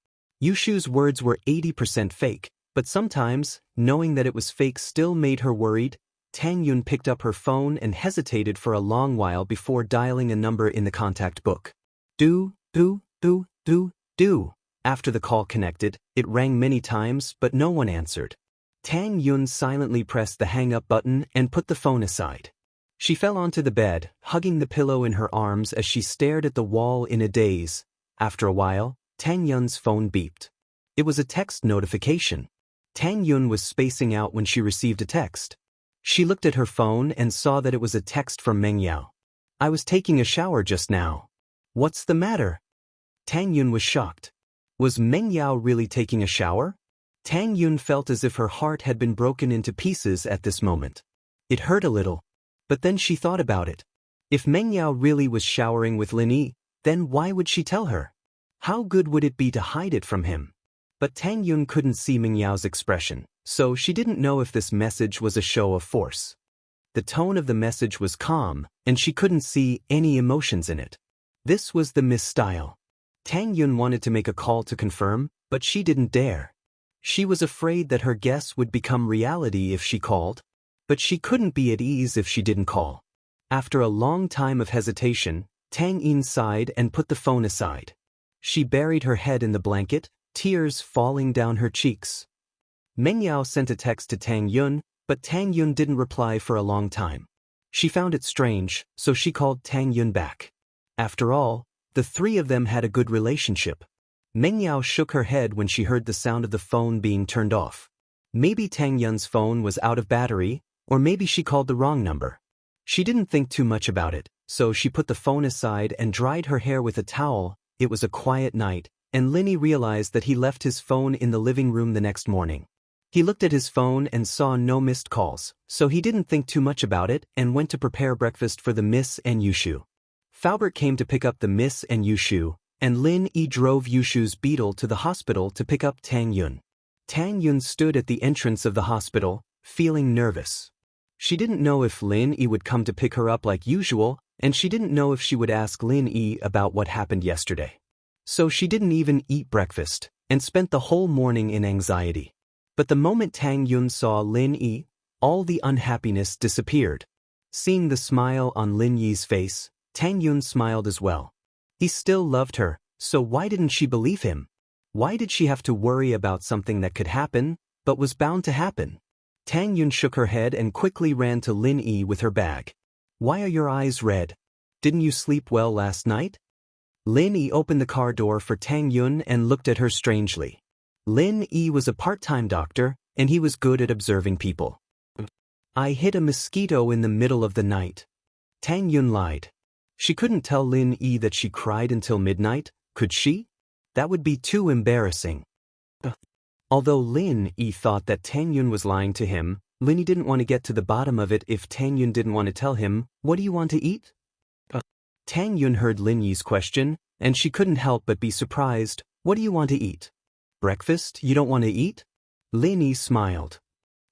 Yushu's words were 80% fake, but sometimes, knowing that it was fake still made her worried. Tang Yun picked up her phone and hesitated for a long while before dialing a number in the contact book. Do. After the call connected, it rang many times but no one answered. Tang Yun silently pressed the hang-up button and put the phone aside. She fell onto the bed, hugging the pillow in her arms as she stared at the wall in a daze. After a while, Tang Yun's phone beeped. It was a text notification. Tang Yun was spacing out when she received a text. She looked at her phone and saw that it was a text from Meng Yao. I was taking a shower just now. What's the matter? Tang Yun was shocked. Was Meng Yao really taking a shower? Tang Yun felt as if her heart had been broken into pieces at this moment. It hurt a little. But then she thought about it. If Meng Yao really was showering with Lin Yi, then why would she tell her? How good would it be to hide it from him? But Tang Yun couldn't see Meng Yao's expression, so she didn't know if this message was a show of force. The tone of the message was calm, and she couldn't see any emotions in it. This was the misstyle. Tang Yun wanted to make a call to confirm, but she didn't dare. She was afraid that her guess would become reality if she called, but she couldn't be at ease if she didn't call. After a long time of hesitation, Tang Yin sighed and put the phone aside. She buried her head in the blanket, tears falling down her cheeks. Meng Yao sent a text to Tang Yun, but Tang Yun didn't reply for a long time. She found it strange, so she called Tang Yun back. After all, the three of them had a good relationship. Meng Yao shook her head when she heard the sound of the phone being turned off. Maybe Tang Yun's phone was out of battery, or maybe she called the wrong number. She didn't think too much about it, so she put the phone aside and dried her hair with a towel. It was a quiet night, and Lin Yi realized that he left his phone in the living room the next morning. He looked at his phone and saw no missed calls, so he didn't think too much about it and went to prepare breakfast for the Miss and Yushu. Faubert came to pick up the Miss and Yushu, and Lin Yi drove Yushu's beetle to the hospital to pick up Tang Yun. Tang Yun stood at the entrance of the hospital, feeling nervous. She didn't know if Lin Yi would come to pick her up like usual, and she didn't know if she would ask Lin Yi about what happened yesterday. So she didn't even eat breakfast, and spent the whole morning in anxiety. But the moment Tang Yun saw Lin Yi, all the unhappiness disappeared. Seeing the smile on Lin Yi's face, Tang Yun smiled as well. He still loved her, so why didn't she believe him? Why did she have to worry about something that could happen, but was bound to happen? Tang Yun shook her head and quickly ran to Lin Yi with her bag. Why are your eyes red? Didn't you sleep well last night? Lin Yi opened the car door for Tang Yun and looked at her strangely. Lin Yi was a part-time doctor, and he was good at observing people. I hit a mosquito in the middle of the night. Tang Yun lied. She couldn't tell Lin Yi that she cried until midnight, could she? That would be too embarrassing. Although Lin Yi thought that Tang Yun was lying to him, Lin Yi didn't want to get to the bottom of it if Tang Yun didn't want to tell him, what do you want to eat? Tang Yun heard Lin Yi's question, and she couldn't help but be surprised. What do you want to eat? Breakfast? You don't want to eat? Lin Yi smiled.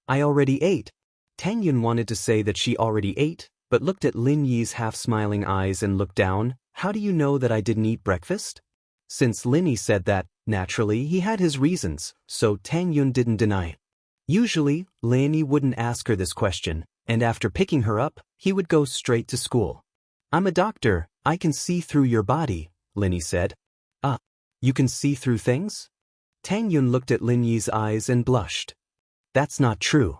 I already ate. Tang Yun wanted to say that she already ate, but looked at Lin Yi's half-smiling eyes and looked down. How do you know that I didn't eat breakfast? Since Lin Yi said that, naturally he had his reasons, so Tang Yun didn't deny it. Usually, Lin Yi wouldn't ask her this question, and after picking her up, he would go straight to school. I'm a doctor, I can see through your body, Lin Yi said. You can see through things? Tang Yun looked at Lin Yi's eyes and blushed. That's not true.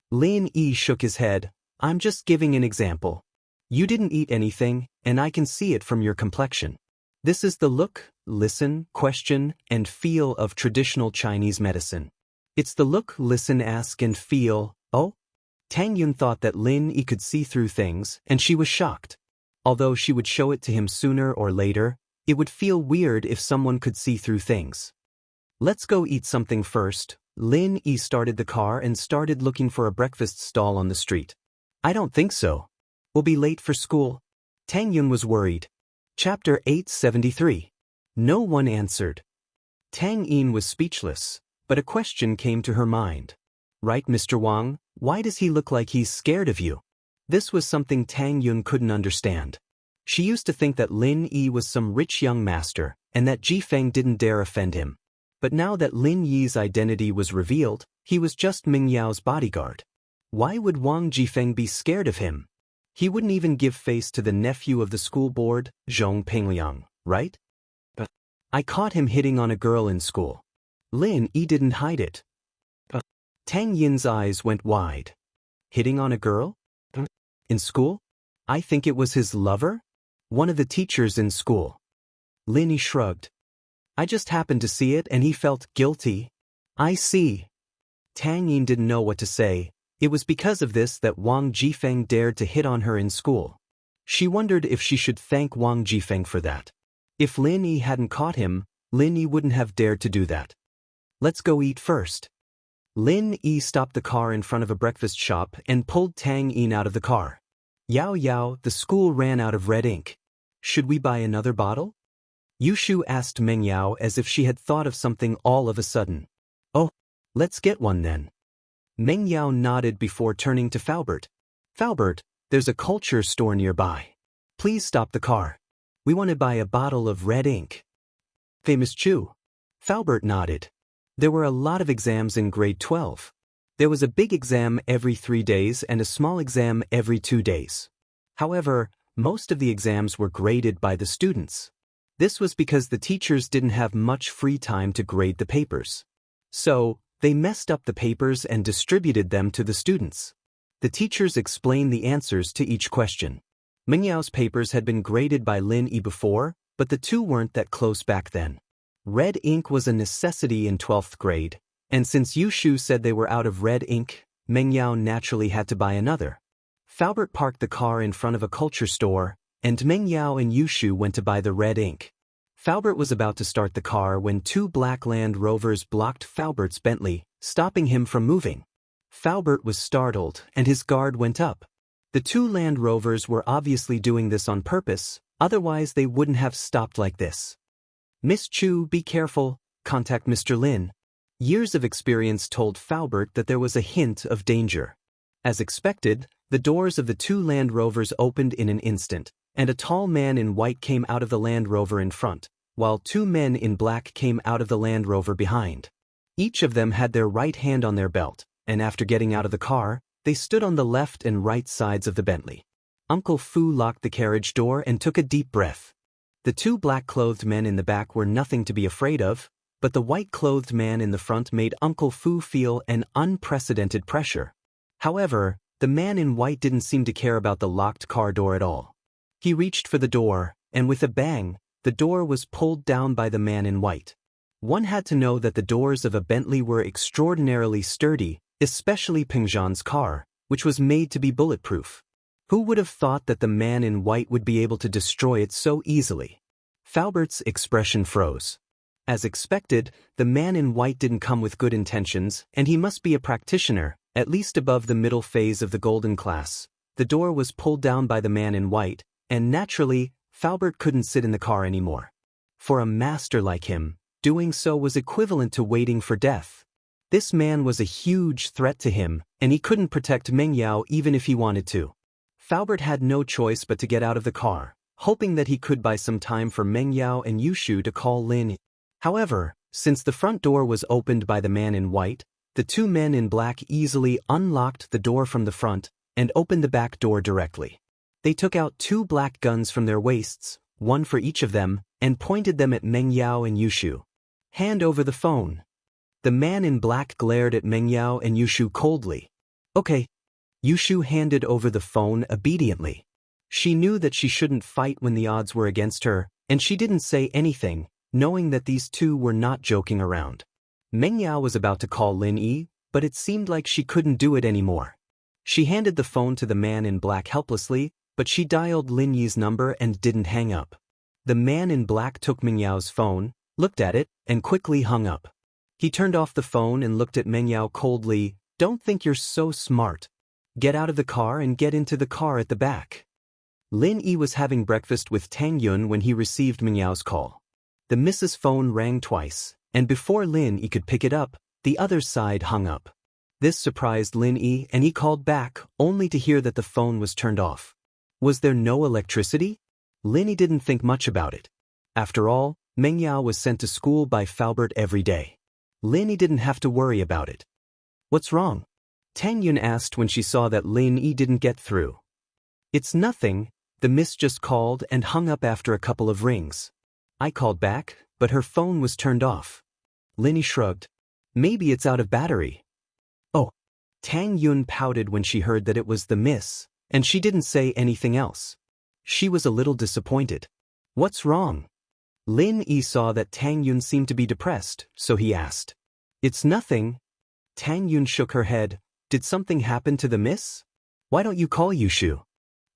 Lin Yi shook his head. I'm just giving an example. You didn't eat anything, and I can see it from your complexion. This is the look, listen, question, and feel of traditional Chinese medicine. It's the look, listen, ask, and feel. Oh? Tang Yun thought that Lin Yi could see through things, and she was shocked. Although she would show it to him sooner or later, it would feel weird if someone could see through things. Let's go eat something first. Lin Yi started the car and started looking for a breakfast stall on the street. I don't think so. We'll be late for school. Tang Yun was worried. Chapter 873. No one answered. Tang Yin was speechless, but a question came to her mind. Right, Mr. Wang, why does he look like he's scared of you? This was something Tang Yun couldn't understand. She used to think that Lin Yi was some rich young master, and that Jifeng didn't dare offend him. But now that Lin Yi's identity was revealed, he was just Ming Yao's bodyguard. Why would Wang Jifeng be scared of him? He wouldn't even give face to the nephew of the school board, Zhong Pengliang, right? But I caught him hitting on a girl in school. Lin Yi didn't hide it. Tang Yin's eyes went wide. Hitting on a girl? In school? I think it was his lover? One of the teachers in school. Lin Yi shrugged. I just happened to see it and he felt guilty. I see. Tang Yin didn't know what to say. It was because of this that Wang Jifeng dared to hit on her in school. She wondered if she should thank Wang Jifeng for that. If Lin Yi hadn't caught him, Lin Yi wouldn't have dared to do that. Let's go eat first. Lin Yi stopped the car in front of a breakfast shop and pulled Tang Yin out of the car. Yao Yao, the school ran out of red ink. Should we buy another bottle? Yushu asked Meng Yao as if she had thought of something all of a sudden. Oh, let's get one then. Meng Yao nodded before turning to Faubert. Faubert, there's a culture store nearby. Please stop the car. We want to buy a bottle of red ink. Famous Chu. Faubert nodded. There were a lot of exams in grade 12. There was a big exam every 3 days and a small exam every 2 days. However, most of the exams were graded by the students. This was because the teachers didn't have much free time to grade the papers. So, they messed up the papers and distributed them to the students. The teachers explained the answers to each question. Meng Yao's papers had been graded by Lin Yi before, but the two weren't that close back then. Red ink was a necessity in 12th grade, and since Yushu said they were out of red ink, Meng Yao naturally had to buy another. Faubert parked the car in front of a culture store, and Meng Yao and Yushu went to buy the red ink. Faubert was about to start the car when 2 black Land Rovers blocked Faubert's Bentley, stopping him from moving. Faubert was startled, and his guard went up. The 2 Land Rovers were obviously doing this on purpose, otherwise they wouldn't have stopped like this. Miss Chu, be careful, contact Mr. Lin. Years of experience told Faubert that there was a hint of danger. As expected, the doors of the 2 Land Rovers opened in an instant, and a tall man in white came out of the Land Rover in front, while 2 men in black came out of the Land Rover behind. Each of them had their right hand on their belt, and after getting out of the car, they stood on the left and right sides of the Bentley. Uncle Fu locked the carriage door and took a deep breath. The 2 black-clothed men in the back were nothing to be afraid of, but the white-clothed man in the front made Uncle Fu feel an unprecedented pressure. However, the man in white didn't seem to care about the locked car door at all. He reached for the door, and with a bang, the door was pulled down by the man in white. One had to know that the doors of a Bentley were extraordinarily sturdy, especially Peng Zhan's car, which was made to be bulletproof. Who would have thought that the man in white would be able to destroy it so easily? Faubert's expression froze. As expected, the man in white didn't come with good intentions, and he must be a practitioner, at least above the middle phase of the golden class. The door was pulled down by the man in white, and naturally, Faubert couldn't sit in the car anymore. For a master like him, doing so was equivalent to waiting for death. This man was a huge threat to him, and he couldn't protect Meng Yao even if he wanted to. Faubert had no choice but to get out of the car, hoping that he could buy some time for Meng Yao and Yushu to call Lin. However, since the front door was opened by the man in white, the two men in black easily unlocked the door from the front and opened the back door directly. They took out two black guns from their waists, one for each of them, and pointed them at Meng Yao and Yushu. "Hand over the phone." The man in black glared at Meng Yao and Yushu coldly. "Okay." Yushu handed over the phone obediently. She knew that she shouldn't fight when the odds were against her, and she didn't say anything, knowing that these two were not joking around. Meng Yao was about to call Lin Yi, but it seemed like she couldn't do it anymore. She handed the phone to the man in black helplessly, but she dialed Lin Yi's number and didn't hang up. The man in black took Meng Yao's phone, looked at it, and quickly hung up. He turned off the phone and looked at Meng Yao coldly. "Don't think you're so smart. Get out of the car and get into the car at the back." Lin Yi was having breakfast with Tang Yun when he received Meng Yao's call. The Mrs. phone rang twice, and before Lin Yi could pick it up, the other side hung up. This surprised Lin Yi, and he called back, only to hear that the phone was turned off. Was there no electricity? Lin Yi didn't think much about it. After all, Meng Yao was sent to school by Faubert every day. Lin Yi didn't have to worry about it. "What's wrong?" Tang Yun asked when she saw that Lin Yi didn't get through. "It's nothing," the miss just called and hung up after a couple of rings. "I called back, but her phone was turned off." Lin Yi shrugged. "Maybe it's out of battery." "Oh." Tang Yun pouted when she heard that it was the miss, and she didn't say anything else. She was a little disappointed. "What's wrong?" Lin Yi saw that Tang Yun seemed to be depressed, so he asked. "It's nothing." Tang Yun shook her head. "Did something happen to the miss? Why don't you call Yushu?"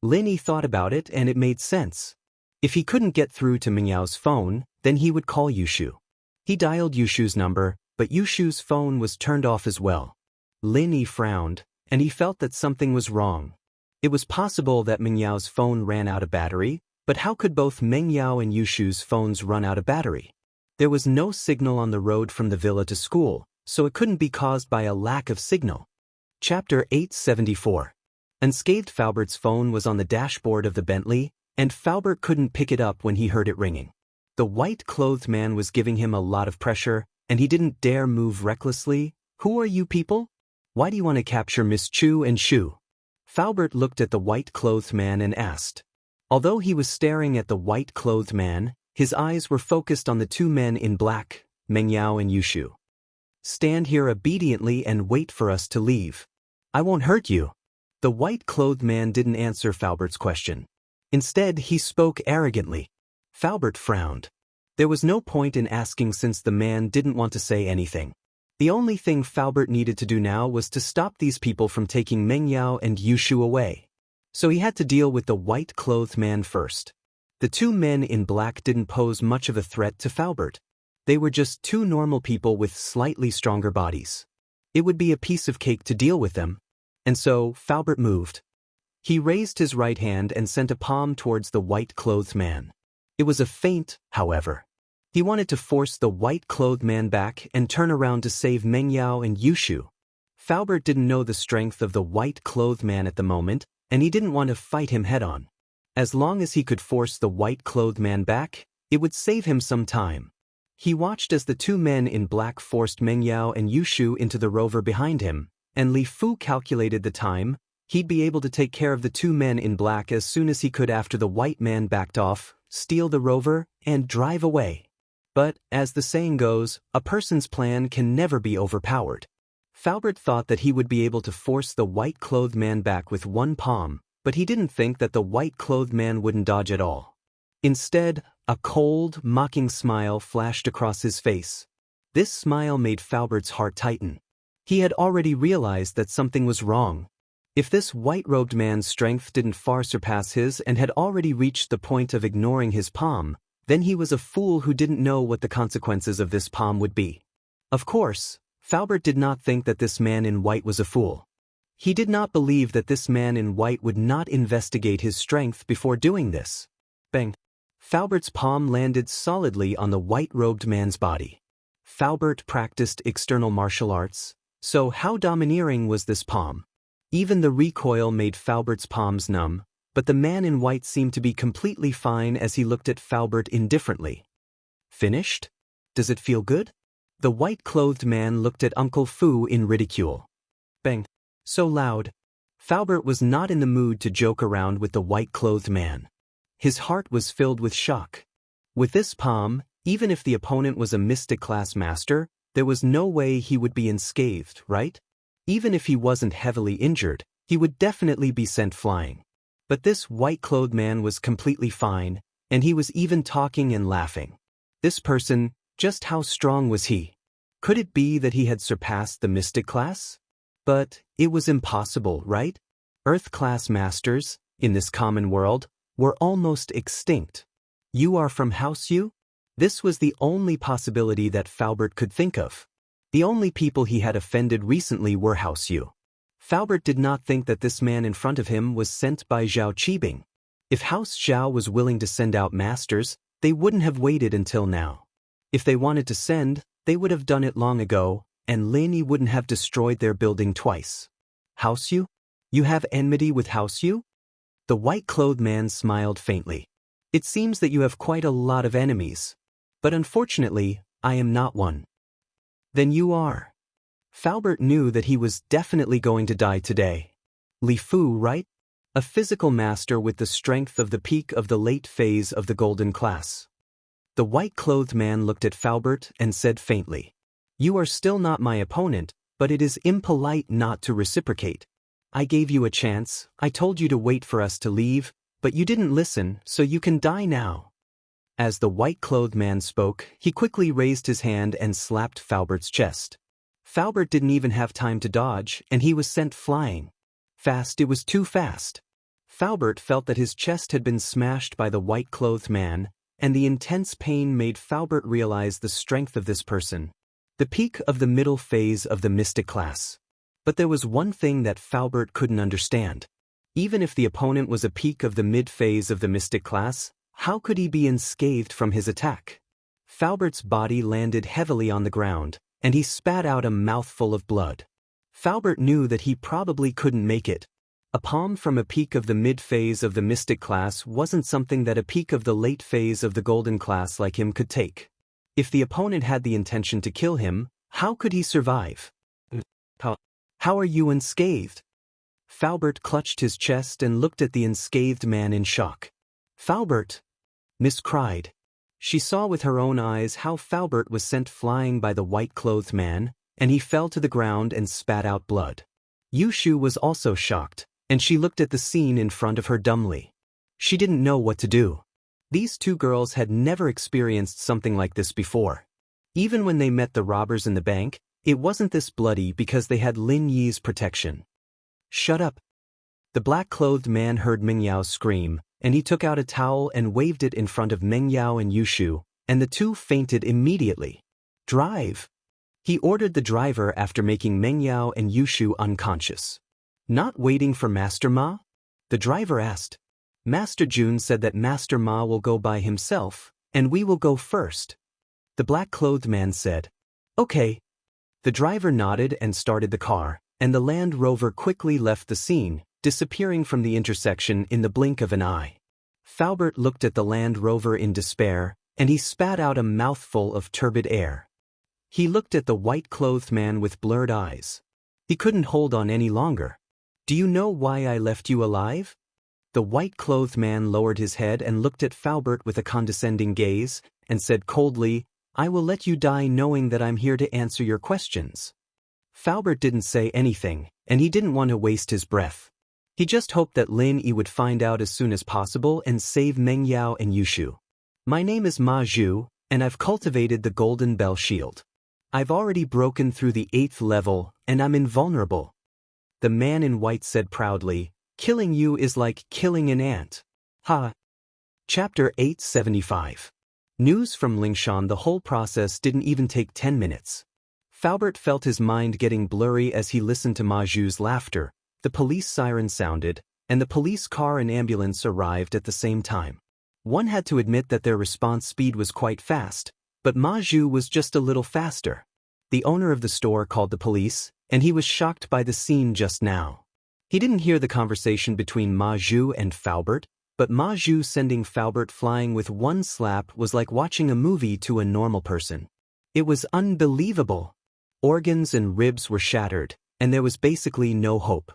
Lin Yi thought about it, and it made sense. If he couldn't get through to Meng Yao's phone, then he would call Yushu. He dialed Yushu's number, but Yushu's phone was turned off as well. Lin Yi frowned, and he felt that something was wrong. It was possible that Meng Yao's phone ran out of battery, but how could both Meng Yao and Yushu's phones run out of battery? There was no signal on the road from the villa to school, so it couldn't be caused by a lack of signal. Chapter 874. Unscathed. Faubert's phone was on the dashboard of the Bentley, and Faubert couldn't pick it up when he heard it ringing. The white-clothed man was giving him a lot of pressure, and he didn't dare move recklessly. "Who are you people? Why do you want to capture Miss Chu and Shu?" Faubert looked at the white-clothed man and asked. Although he was staring at the white-clothed man, his eyes were focused on the two men in black, Meng Yao and Yushu. "Stand here obediently and wait for us to leave. I won't hurt you." The white-clothed man didn't answer Faubert's question. Instead, he spoke arrogantly. Faubert frowned. There was no point in asking since the man didn't want to say anything. The only thing Faubert needed to do now was to stop these people from taking Meng Yao and Yushu away. So he had to deal with the white-clothed man first. The two men in black didn't pose much of a threat to Faubert. They were just two normal people with slightly stronger bodies. It would be a piece of cake to deal with them. And so, Faubert moved. He raised his right hand and sent a palm towards the white-clothed man. It was a feint, however. He wanted to force the white-clothed man back and turn around to save Meng Yao and Yushu. Faubert didn't know the strength of the white-clothed man at the moment, and he didn't want to fight him head-on. As long as he could force the white-clothed man back, it would save him some time. He watched as the two men in black forced Meng Yao and Yushu into the rover behind him, and Li Fu calculated the time. He'd be able to take care of the two men in black as soon as he could after the white man backed off, steal the rover, and drive away. But, as the saying goes, a person's plan can never be overpowered. Faubert thought that he would be able to force the white-clothed man back with one palm, but he didn't think that the white-clothed man wouldn't dodge at all. Instead, a cold, mocking smile flashed across his face. This smile made Faubert's heart tighten. He had already realized that something was wrong. If this white-robed man's strength didn't far surpass his and had already reached the point of ignoring his palm, then he was a fool who didn't know what the consequences of this palm would be. Of course, Faubert did not think that this man in white was a fool. He did not believe that this man in white would not investigate his strength before doing this. Bang! Falbert's palm landed solidly on the white-robed man's body. Falbert practiced external martial arts, so how domineering was this palm? Even the recoil made Falbert's palms numb, but the man in white seemed to be completely fine as he looked at Falbert indifferently. Finished? Does it feel good? The white-clothed man looked at Uncle Fu in ridicule. Bang! So loud. Falbert was not in the mood to joke around with the white-clothed man. His heart was filled with shock. With this palm, even if the opponent was a Mystic Class master, there was no way he would be unscathed, right? Even if he wasn't heavily injured, he would definitely be sent flying. But this white-clothed man was completely fine, and he was even talking and laughing. This person, just how strong was he? Could it be that he had surpassed the Mystic Class? But it was impossible, right? Earth-class masters, in this common world, were almost extinct. You are from House Yu? This was the only possibility that Falbert could think of. The only people he had offended recently were House Yu. Falbert did not think that this man in front of him was sent by Zhao Qibing. If House Zhao was willing to send out masters, they wouldn't have waited until now. If they wanted to send, they would have done it long ago, and Lin Yi wouldn't have destroyed their building twice. House Yu? You have enmity with House Yu? The white-clothed man smiled faintly. It seems that you have quite a lot of enemies. But unfortunately, I am not one. Then you are. Falbert knew that he was definitely going to die today. Li Fu, right? A physical master with the strength of the peak of the late phase of the Golden Class. The white-clothed man looked at Falbert and said faintly, "You are still not my opponent, but it is impolite not to reciprocate. I gave you a chance, I told you to wait for us to leave, but you didn't listen, so you can die now." As the white-clothed man spoke, he quickly raised his hand and slapped Falbert's chest. Falbert didn't even have time to dodge, and he was sent flying. Fast, it was too fast. Falbert felt that his chest had been smashed by the white-clothed man, and the intense pain made Falbert realize the strength of this person. The peak of the middle phase of the Mystic Class. But there was one thing that Falbert couldn't understand. Even if the opponent was a peak of the mid-phase of the Mystic Class, how could he be unscathed from his attack? Falbert's body landed heavily on the ground, and he spat out a mouthful of blood. Falbert knew that he probably couldn't make it. A palm from a peak of the mid-phase of the Mystic Class wasn't something that a peak of the late phase of the Golden Class like him could take. If the opponent had the intention to kill him, how could he survive? How are you unscathed? Falbert clutched his chest and looked at the unscathed man in shock. Falbert! Miss cried. She saw with her own eyes how Falbert was sent flying by the white-clothed man, and he fell to the ground and spat out blood. Yushu was also shocked, and she looked at the scene in front of her dumbly. She didn't know what to do. These two girls had never experienced something like this before. Even when they met the robbers in the bank, it wasn't this bloody because they had Lin Yi's protection. Shut up. The black-clothed man heard Meng Yao scream, and he took out a towel and waved it in front of Meng Yao and Yushu, and the two fainted immediately. Drive! He ordered the driver after making Meng Yao and Yushu unconscious. Not waiting for Master Ma? The driver asked. Master Jun said that Master Ma will go by himself, and we will go first. The black-clothed man said. Okay. The driver nodded and started the car, and the Land Rover quickly left the scene, disappearing from the intersection in the blink of an eye. Falbert looked at the Land Rover in despair, and he spat out a mouthful of turbid air. He looked at the white-clothed man with blurred eyes. He couldn't hold on any longer. Do you know why I left you alive? The white-clothed man lowered his head and looked at Falbert with a condescending gaze, and said coldly, I will let you die knowing that I'm here to answer your questions. Falbert didn't say anything, and he didn't want to waste his breath. He just hoped that Lin Yi would find out as soon as possible and save Meng Yao and Yushu. My name is Ma Zhu, and I've cultivated the Golden Bell Shield. I've already broken through the 8th level, and I'm invulnerable. The man in white said proudly, killing you is like killing an ant. Ha! Chapter 875. News from Lingshan. The whole process didn't even take 10 minutes. Falbert felt his mind getting blurry as he listened to Ma Zhu's laughter. The police siren sounded, and the police car and ambulance arrived at the same time. One had to admit that their response speed was quite fast, but Ma Zhu was just a little faster. The owner of the store called the police, and he was shocked by the scene just now. He didn't hear the conversation between Ma Zhu and Faubert, but Ma Zhu sending Faubert flying with one slap was like watching a movie to a normal person. It was unbelievable. Organs and ribs were shattered, and there was basically no hope.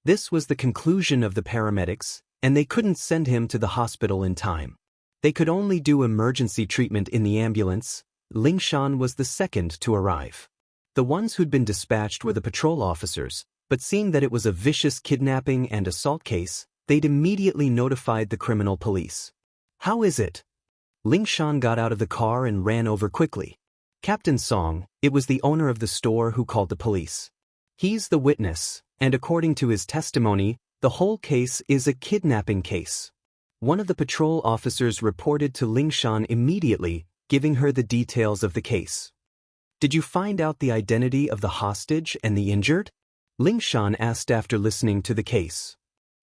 This was the conclusion of the paramedics, and they couldn't send him to the hospital in time. They could only do emergency treatment in the ambulance. Lingshan was the second to arrive. The ones who'd been dispatched were the patrol officers, but seeing that it was a vicious kidnapping and assault case, they'd immediately notified the criminal police. "How is it?" Lingshan got out of the car and ran over quickly. "Captain Song," it was the owner of the store who called the police. He's the witness, and according to his testimony, the whole case is a kidnapping case. One of the patrol officers reported to Lingshan immediately, giving her the details of the case. "Did you find out the identity of the hostage and the injured?" Lingshan asked after listening to the case.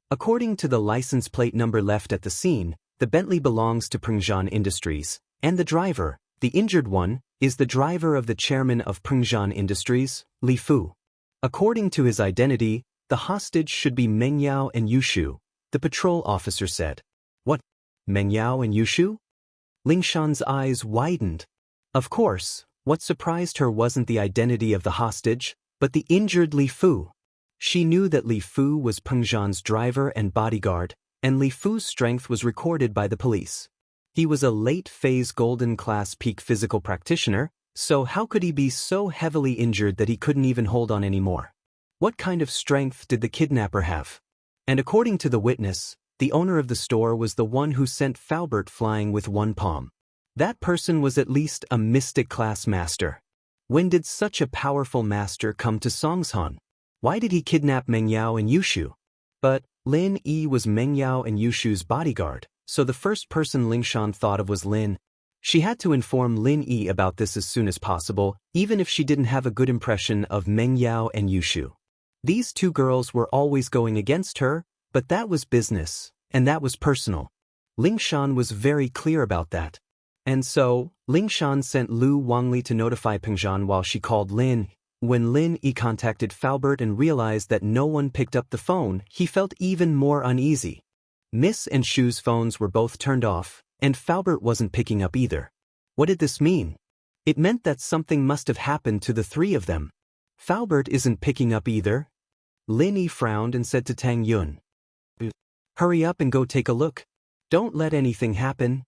According to the license plate number left at the scene, the Bentley belongs to Pengzhan Industries, and the driver, the injured one, is the driver of the chairman of Pengzhan Industries, Li Fu. According to his identity, the hostage should be Meng Yao and Yushu, the patrol officer said. "What? Meng Yao and Yushu?" Lingshan's eyes widened. Of course, what surprised her wasn't the identity of the hostage, but the injured Li Fu. She knew that Li Fu was Pengzhan's driver and bodyguard, and Li Fu's strength was recorded by the police. He was a late-phase golden-class peak physical practitioner, so how could he be so heavily injured that he couldn't even hold on anymore? What kind of strength did the kidnapper have? And according to the witness, the owner of the store was the one who sent Faubert flying with one palm. That person was at least a mystic-class master. When did such a powerful master come to Songshan? Why did he kidnap Meng Yao and Yushu? But Lin Yi was Meng Yao and Yushu's bodyguard, so the first person Lingshan thought of was Lin. She had to inform Lin Yi about this as soon as possible, even if she didn't have a good impression of Meng Yao and Yushu. These two girls were always going against her, but that was business, and that was personal. Lingshan was very clear about that. And so, Lingshan sent Lu Wangli to notify Pengzhan while she called Lin. When Lin Yi contacted Faubert and realized that no one picked up the phone, he felt even more uneasy. Miss and Shu's phones were both turned off, and Faubert wasn't picking up either. What did this mean? It meant that something must have happened to the three of them. Faubert isn't picking up either. Lin Yi frowned and said to Tang Yun, "Hurry up and go take a look. Don't let anything happen."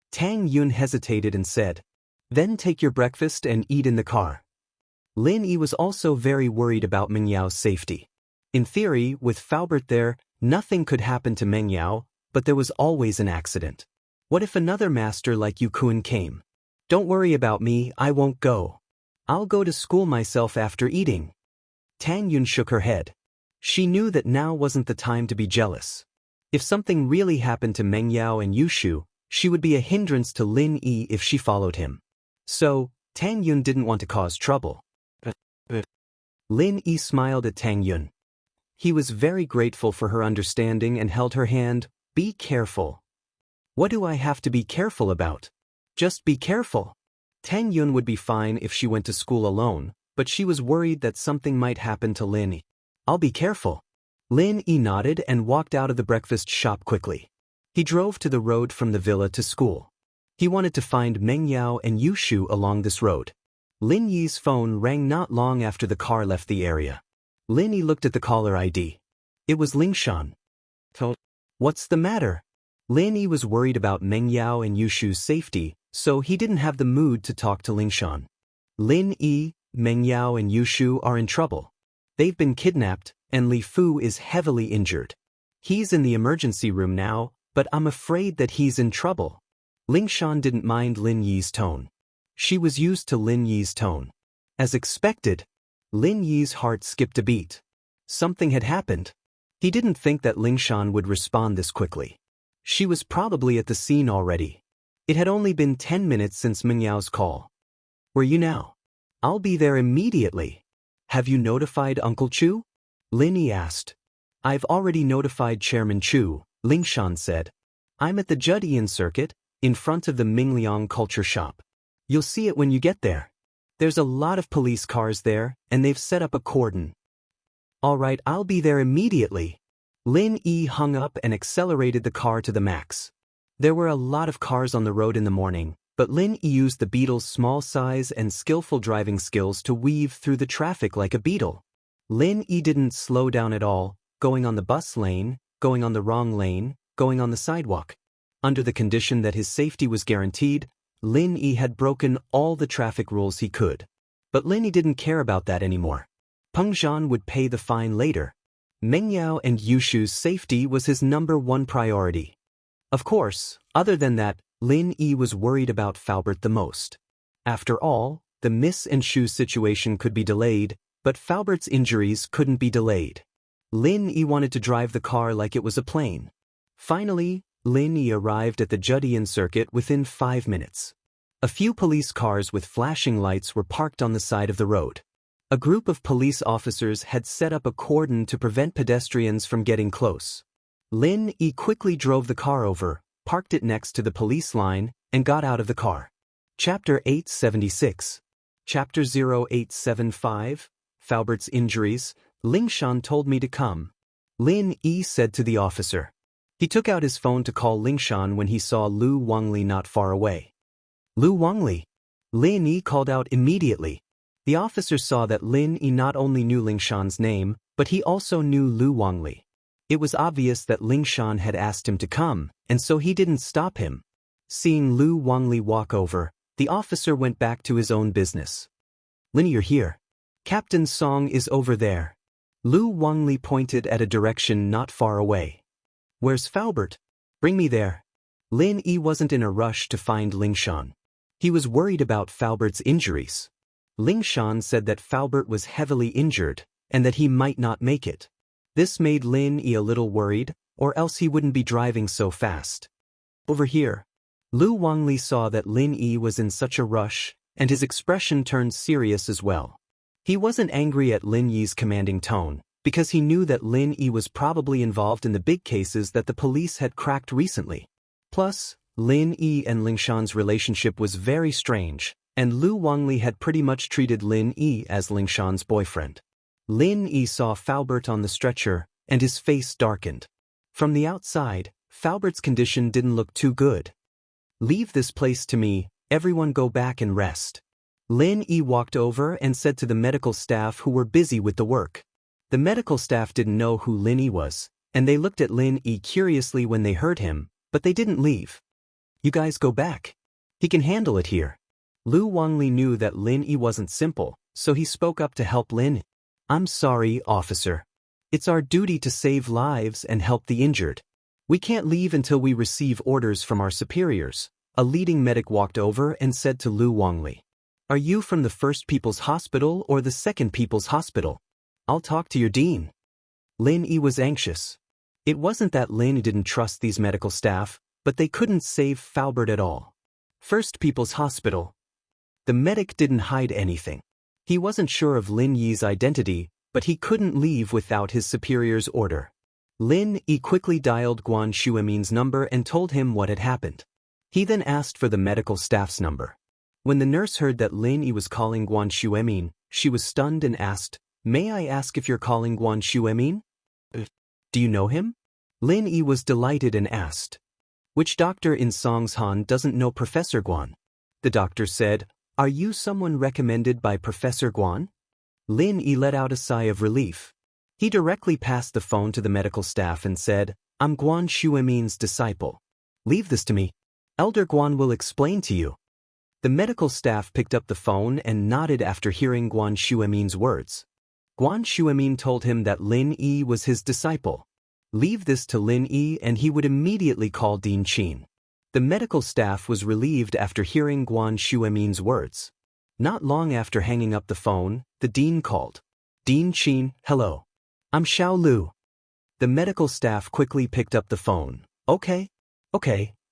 Tang Yun hesitated and said, "Then take your breakfast and eat in the car." Lin Yi was also very worried about Meng Yao's safety. In theory, with Faubert there, nothing could happen to Meng Yao, but there was always an accident. What if another master like Yu Kun came? "Don't worry about me, I won't go. I'll go to school myself after eating." Tang Yun shook her head. She knew that now wasn't the time to be jealous. If something really happened to Meng Yao and Yushu, she would be a hindrance to Lin Yi if she followed him. So, Tang Yun didn't want to cause trouble. Lin Yi smiled at Tang Yun. He was very grateful for her understanding and held her hand. "Be careful." "What do I have to be careful about?" "Just be careful." Tang Yun would be fine if she went to school alone, but she was worried that something might happen to Lin Yi. "I'll be careful." Lin Yi nodded and walked out of the breakfast shop quickly. He drove to the road from the villa to school. He wanted to find Meng Yao and Yushu along this road. Lin Yi's phone rang not long after the car left the area. Lin Yi looked at the caller ID. It was Lingshan. "What's the matter?" Lin Yi was worried about Meng Yao and Yushu's safety, so he didn't have the mood to talk to Lingshan. "Lin Yi, Meng Yao and Yushu are in trouble. They've been kidnapped, and Li Fu is heavily injured. He's in the emergency room now, but I'm afraid that he's in trouble." Lingshan didn't mind Lin Yi's tone. She was used to Lin Yi's tone. As expected, Lin Yi's heart skipped a beat. Something had happened. He didn't think that Lingshan would respond this quickly. She was probably at the scene already. It had only been 10 minutes since Meng Yao's call. "Where you now?" "I'll be there immediately." "Have you notified Uncle Chu?" Lin Yi asked. "I've already notified Chairman Chu," Lingshan said. I'm at the Judian Circuit, in front of the Mingliang Culture Shop. You'll see it when you get there. There's a lot of police cars there, and they've set up a cordon. All right, I'll be there immediately. Lin Yi hung up and accelerated the car to the max. There were a lot of cars on the road in the morning, but Lin Yi used the beetle's small size and skillful driving skills to weave through the traffic like a beetle. Lin Yi didn't slow down at all, going on the bus lane, going on the wrong lane, going on the sidewalk. Under the condition that his safety was guaranteed, Lin Yi had broken all the traffic rules he could. But Lin Yi didn't care about that anymore. Peng Zhan would pay the fine later. Meng Yao and Yushu's safety was his #1 priority. Of course, other than that, Lin Yi was worried about Faubert the most. After all, the Miss and Shu situation could be delayed, but Faubert's injuries couldn't be delayed. Lin Yi wanted to drive the car like it was a plane. Finally, Lin Yi arrived at the Judian Circuit within 5 minutes. A few police cars with flashing lights were parked on the side of the road. A group of police officers had set up a cordon to prevent pedestrians from getting close. Lin Yi quickly drove the car over, parked it next to the police line, and got out of the car. Chapter 876. Chapter 0875, Faubert's injuries. Lingshan told me to come. Lin Yi said to the officer. He took out his phone to call Lingshan when he saw Lu Wangli not far away. Lu Wangli? Lin Yi called out immediately. The officer saw that Lin Yi not only knew Lingshan's name, but he also knew Lu Wangli. It was obvious that Lingshan had asked him to come, and so he didn't stop him. Seeing Lu Wangli walk over, the officer went back to his own business. Lin, you're here. Captain Song is over there. Lu Wangli pointed at a direction not far away. Where's Faubert? Bring me there. Lin Yi wasn't in a rush to find Lingshan. He was worried about Faubert's injuries. Lingshan said that Faubert was heavily injured, and that he might not make it. This made Lin Yi a little worried, or else he wouldn't be driving so fast. Over here. Lu Wangli saw that Lin Yi was in such a rush, and his expression turned serious as well. He wasn't angry at Lin Yi's commanding tone, because he knew that Lin Yi was probably involved in the big cases that the police had cracked recently. Plus, Lin Yi and Lingshan's relationship was very strange, and Lu Wangli had pretty much treated Lin Yi as Lingshan's boyfriend. Lin Yi saw Faubert on the stretcher, and his face darkened. From the outside, Faubert's condition didn't look too good. Leave this place to me, everyone go back and rest. Lin Yi walked over and said to the medical staff who were busy with the work. The medical staff didn't know who Lin Yi was, and they looked at Lin Yi curiously when they heard him, but they didn't leave. You guys go back. He can handle it here. Lu Wangli knew that Lin Yi wasn't simple, so he spoke up to help Lin. I'm sorry, officer. It's our duty to save lives and help the injured. We can't leave until we receive orders from our superiors. A leading medic walked over and said to Lu Wangli. Are you from the First People's Hospital or the Second People's Hospital? I'll talk to your dean. Lin Yi was anxious. It wasn't that Lin didn't trust these medical staff, but they couldn't save Faubert at all. First People's Hospital. The medic didn't hide anything. He wasn't sure of Lin Yi's identity, but he couldn't leave without his superior's order. Lin Yi quickly dialed Guan Shuemin's number and told him what had happened. He then asked for the medical staff's number. When the nurse heard that Lin Yi was calling Guan Shuemin, she was stunned and asked, May I ask if you're calling Guan Shuemin? Do you know him? Lin Yi was delighted and asked. Which doctor in Songshan doesn't know Professor Guan? The doctor said, Are you someone recommended by Professor Guan? Lin Yi let out a sigh of relief. He directly passed the phone to the medical staff and said, I'm Guan Shuemin's disciple. Leave this to me. Elder Guan will explain to you. The medical staff picked up the phone and nodded after hearing Guan Shuemin's words. Guan Shuemin told him that Lin Yi was his disciple. Leave this to Lin Yi and he would immediately call Dean Qin. The medical staff was relieved after hearing Guan Shuemin's words. Not long after hanging up the phone, the dean called. Dean Qin, hello. I'm Xiao Lu. The medical staff quickly picked up the phone. Okay,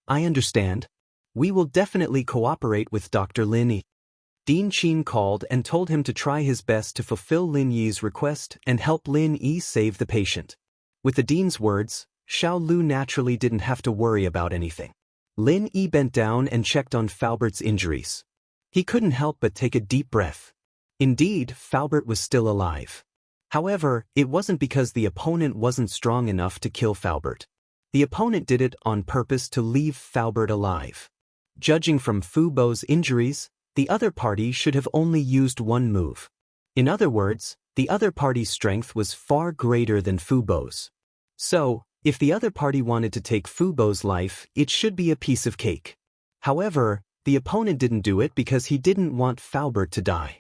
I understand. We will definitely cooperate with Dr. Lin Yi. Dean Qin called and told him to try his best to fulfill Lin Yi's request and help Lin Yi save the patient. With the dean's words, Xiao Lu naturally didn't have to worry about anything. Lin Yi bent down and checked on Falbert's injuries. He couldn't help but take a deep breath. Indeed, Falbert was still alive. However, it wasn't because the opponent wasn't strong enough to kill Falbert. The opponent did it on purpose to leave Falbert alive. Judging from Fu Bo's injuries, the other party should have only used one move. In other words, the other party's strength was far greater than Fu Bo's. So, if the other party wanted to take Fu Bo's life, it should be a piece of cake. However, the opponent didn't do it because he didn't want Falbert to die.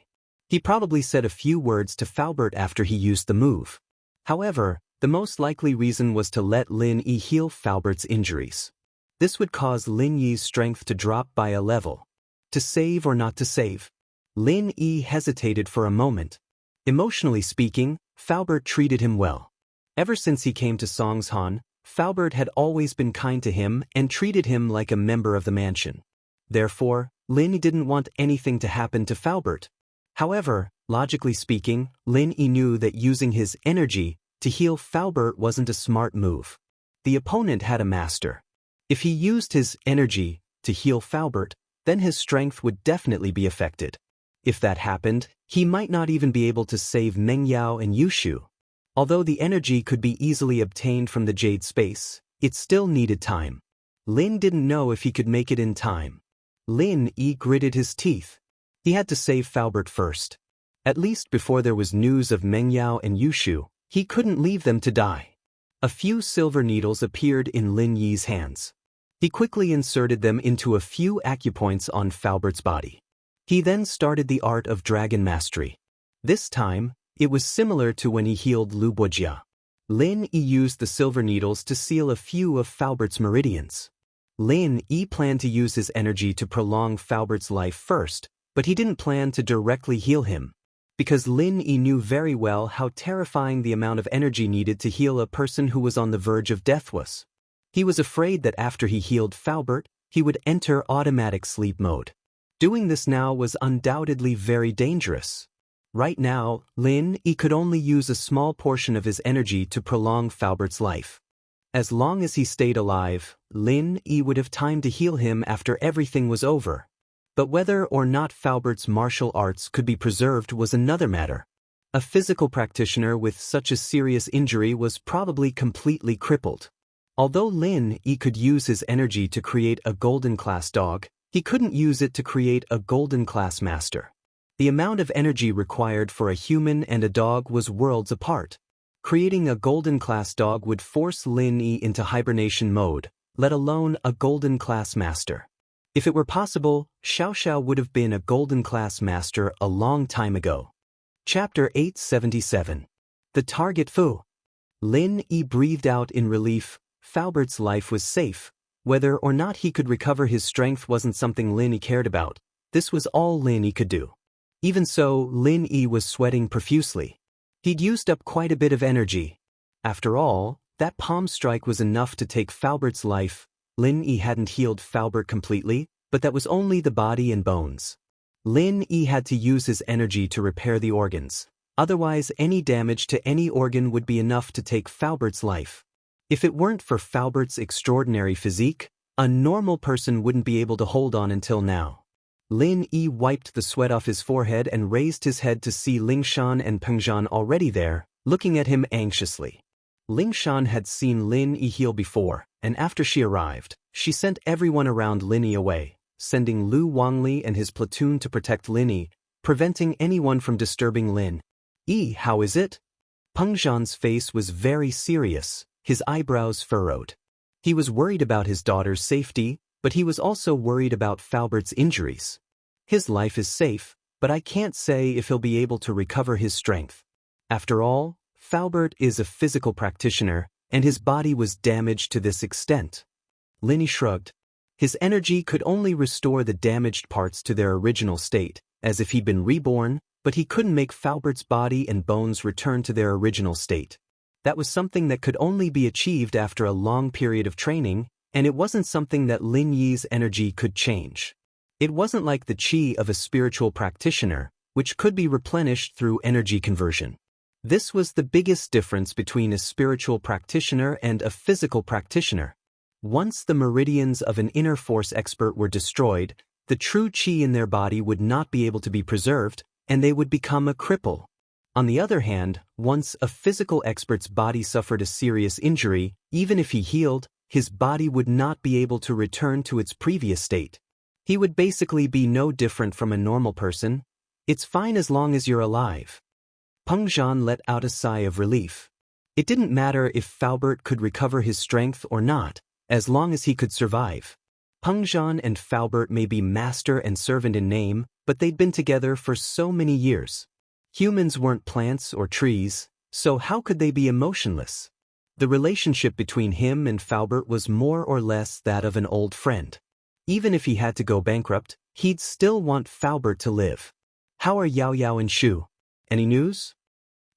He probably said a few words to Falbert after he used the move. However, the most likely reason was to let Lin Yi heal Falbert's injuries. This would cause Lin Yi's strength to drop by a level. To save or not to save? Lin Yi hesitated for a moment. Emotionally speaking, Falbert treated him well. Ever since he came to Songshan, Falbert had always been kind to him and treated him like a member of the mansion. Therefore, Lin Yi didn't want anything to happen to Falbert. However, logically speaking, Lin Yi knew that using his energy to heal Falbert wasn't a smart move. The opponent had a master. If he used his energy to heal Falbert, then his strength would definitely be affected. If that happened, he might not even be able to save Meng Yao and Yushu. Although the energy could be easily obtained from the Jade Space, it still needed time. Lin didn't know if he could make it in time. Lin Yi gritted his teeth. He had to save Falbert first. At least before there was news of Meng Yao and Yushu, he couldn't leave them to die. A few silver needles appeared in Lin Yi's hands. He quickly inserted them into a few acupoints on Falbert's body. He then started the art of dragon mastery. This time, it was similar to when he healed Lu Bojia. Lin Yi used the silver needles to seal a few of Falbert's meridians. Lin Yi planned to use his energy to prolong Falbert's life first, but he didn't plan to directly heal him. Because Lin Yi knew very well how terrifying the amount of energy needed to heal a person who was on the verge of death was. He was afraid that after he healed Falbert, he would enter automatic sleep mode. Doing this now was undoubtedly very dangerous. Right now, Lin Yi could only use a small portion of his energy to prolong Falbert's life. As long as he stayed alive, Lin Yi would have time to heal him after everything was over. But whether or not Falbert's martial arts could be preserved was another matter. A physical practitioner with such a serious injury was probably completely crippled. Although Lin Yi could use his energy to create a golden-class dog, he couldn't use it to create a golden-class master. The amount of energy required for a human and a dog was worlds apart. Creating a golden-class dog would force Lin Yi into hibernation mode, let alone a golden-class master. If it were possible, Xiao Xiao would have been a golden-class master a long time ago. Chapter 877. The Target Fu. Lin Yi breathed out in relief. Falbert's life was safe. Whether or not he could recover his strength wasn't something Lin Yi cared about. This was all Lin Yi could do. Even so, Lin Yi was sweating profusely. He'd used up quite a bit of energy. After all, that palm strike was enough to take Falbert's life. Lin Yi hadn't healed Falbert completely, but that was only the body and bones. Lin Yi had to use his energy to repair the organs. Otherwise, any damage to any organ would be enough to take Falbert's life. If it weren't for Falbert's extraordinary physique, a normal person wouldn't be able to hold on until now. Lin Yi wiped the sweat off his forehead and raised his head to see Lingshan and Pengzhan already there, looking at him anxiously. Lingshan had seen Lin Yi heal before, and after she arrived, she sent everyone around Lin Yi away, sending Lu Wangli and his platoon to protect Lin Yi, preventing anyone from disturbing Lin Yi. How is it? Pengzhan's face was very serious, his eyebrows furrowed. He was worried about his daughter's safety, but he was also worried about Falbert's injuries. His life is safe, but I can't say if he'll be able to recover his strength. After all, Falbert is a physical practitioner, and his body was damaged to this extent. Lin Yi shrugged. His energy could only restore the damaged parts to their original state, as if he'd been reborn, but he couldn't make Falbert's body and bones return to their original state. That was something that could only be achieved after a long period of training, and it wasn't something that Lin Yi's energy could change. It wasn't like the qi of a spiritual practitioner, which could be replenished through energy conversion. This was the biggest difference between a spiritual practitioner and a physical practitioner. Once the meridians of an inner force expert were destroyed, the true qi in their body would not be able to be preserved, and they would become a cripple. On the other hand, once a physical expert's body suffered a serious injury, even if he healed, his body would not be able to return to its previous state. He would basically be no different from a normal person. It's fine as long as you're alive. Peng Zhan let out a sigh of relief. It didn't matter if Faubert could recover his strength or not, as long as he could survive. Peng Zhan and Faubert may be master and servant in name, but they'd been together for so many years. Humans weren't plants or trees, so how could they be emotionless? The relationship between him and Faubert was more or less that of an old friend. Even if he had to go bankrupt, he'd still want Faubert to live. How are Yao Yao and Shu? Any news?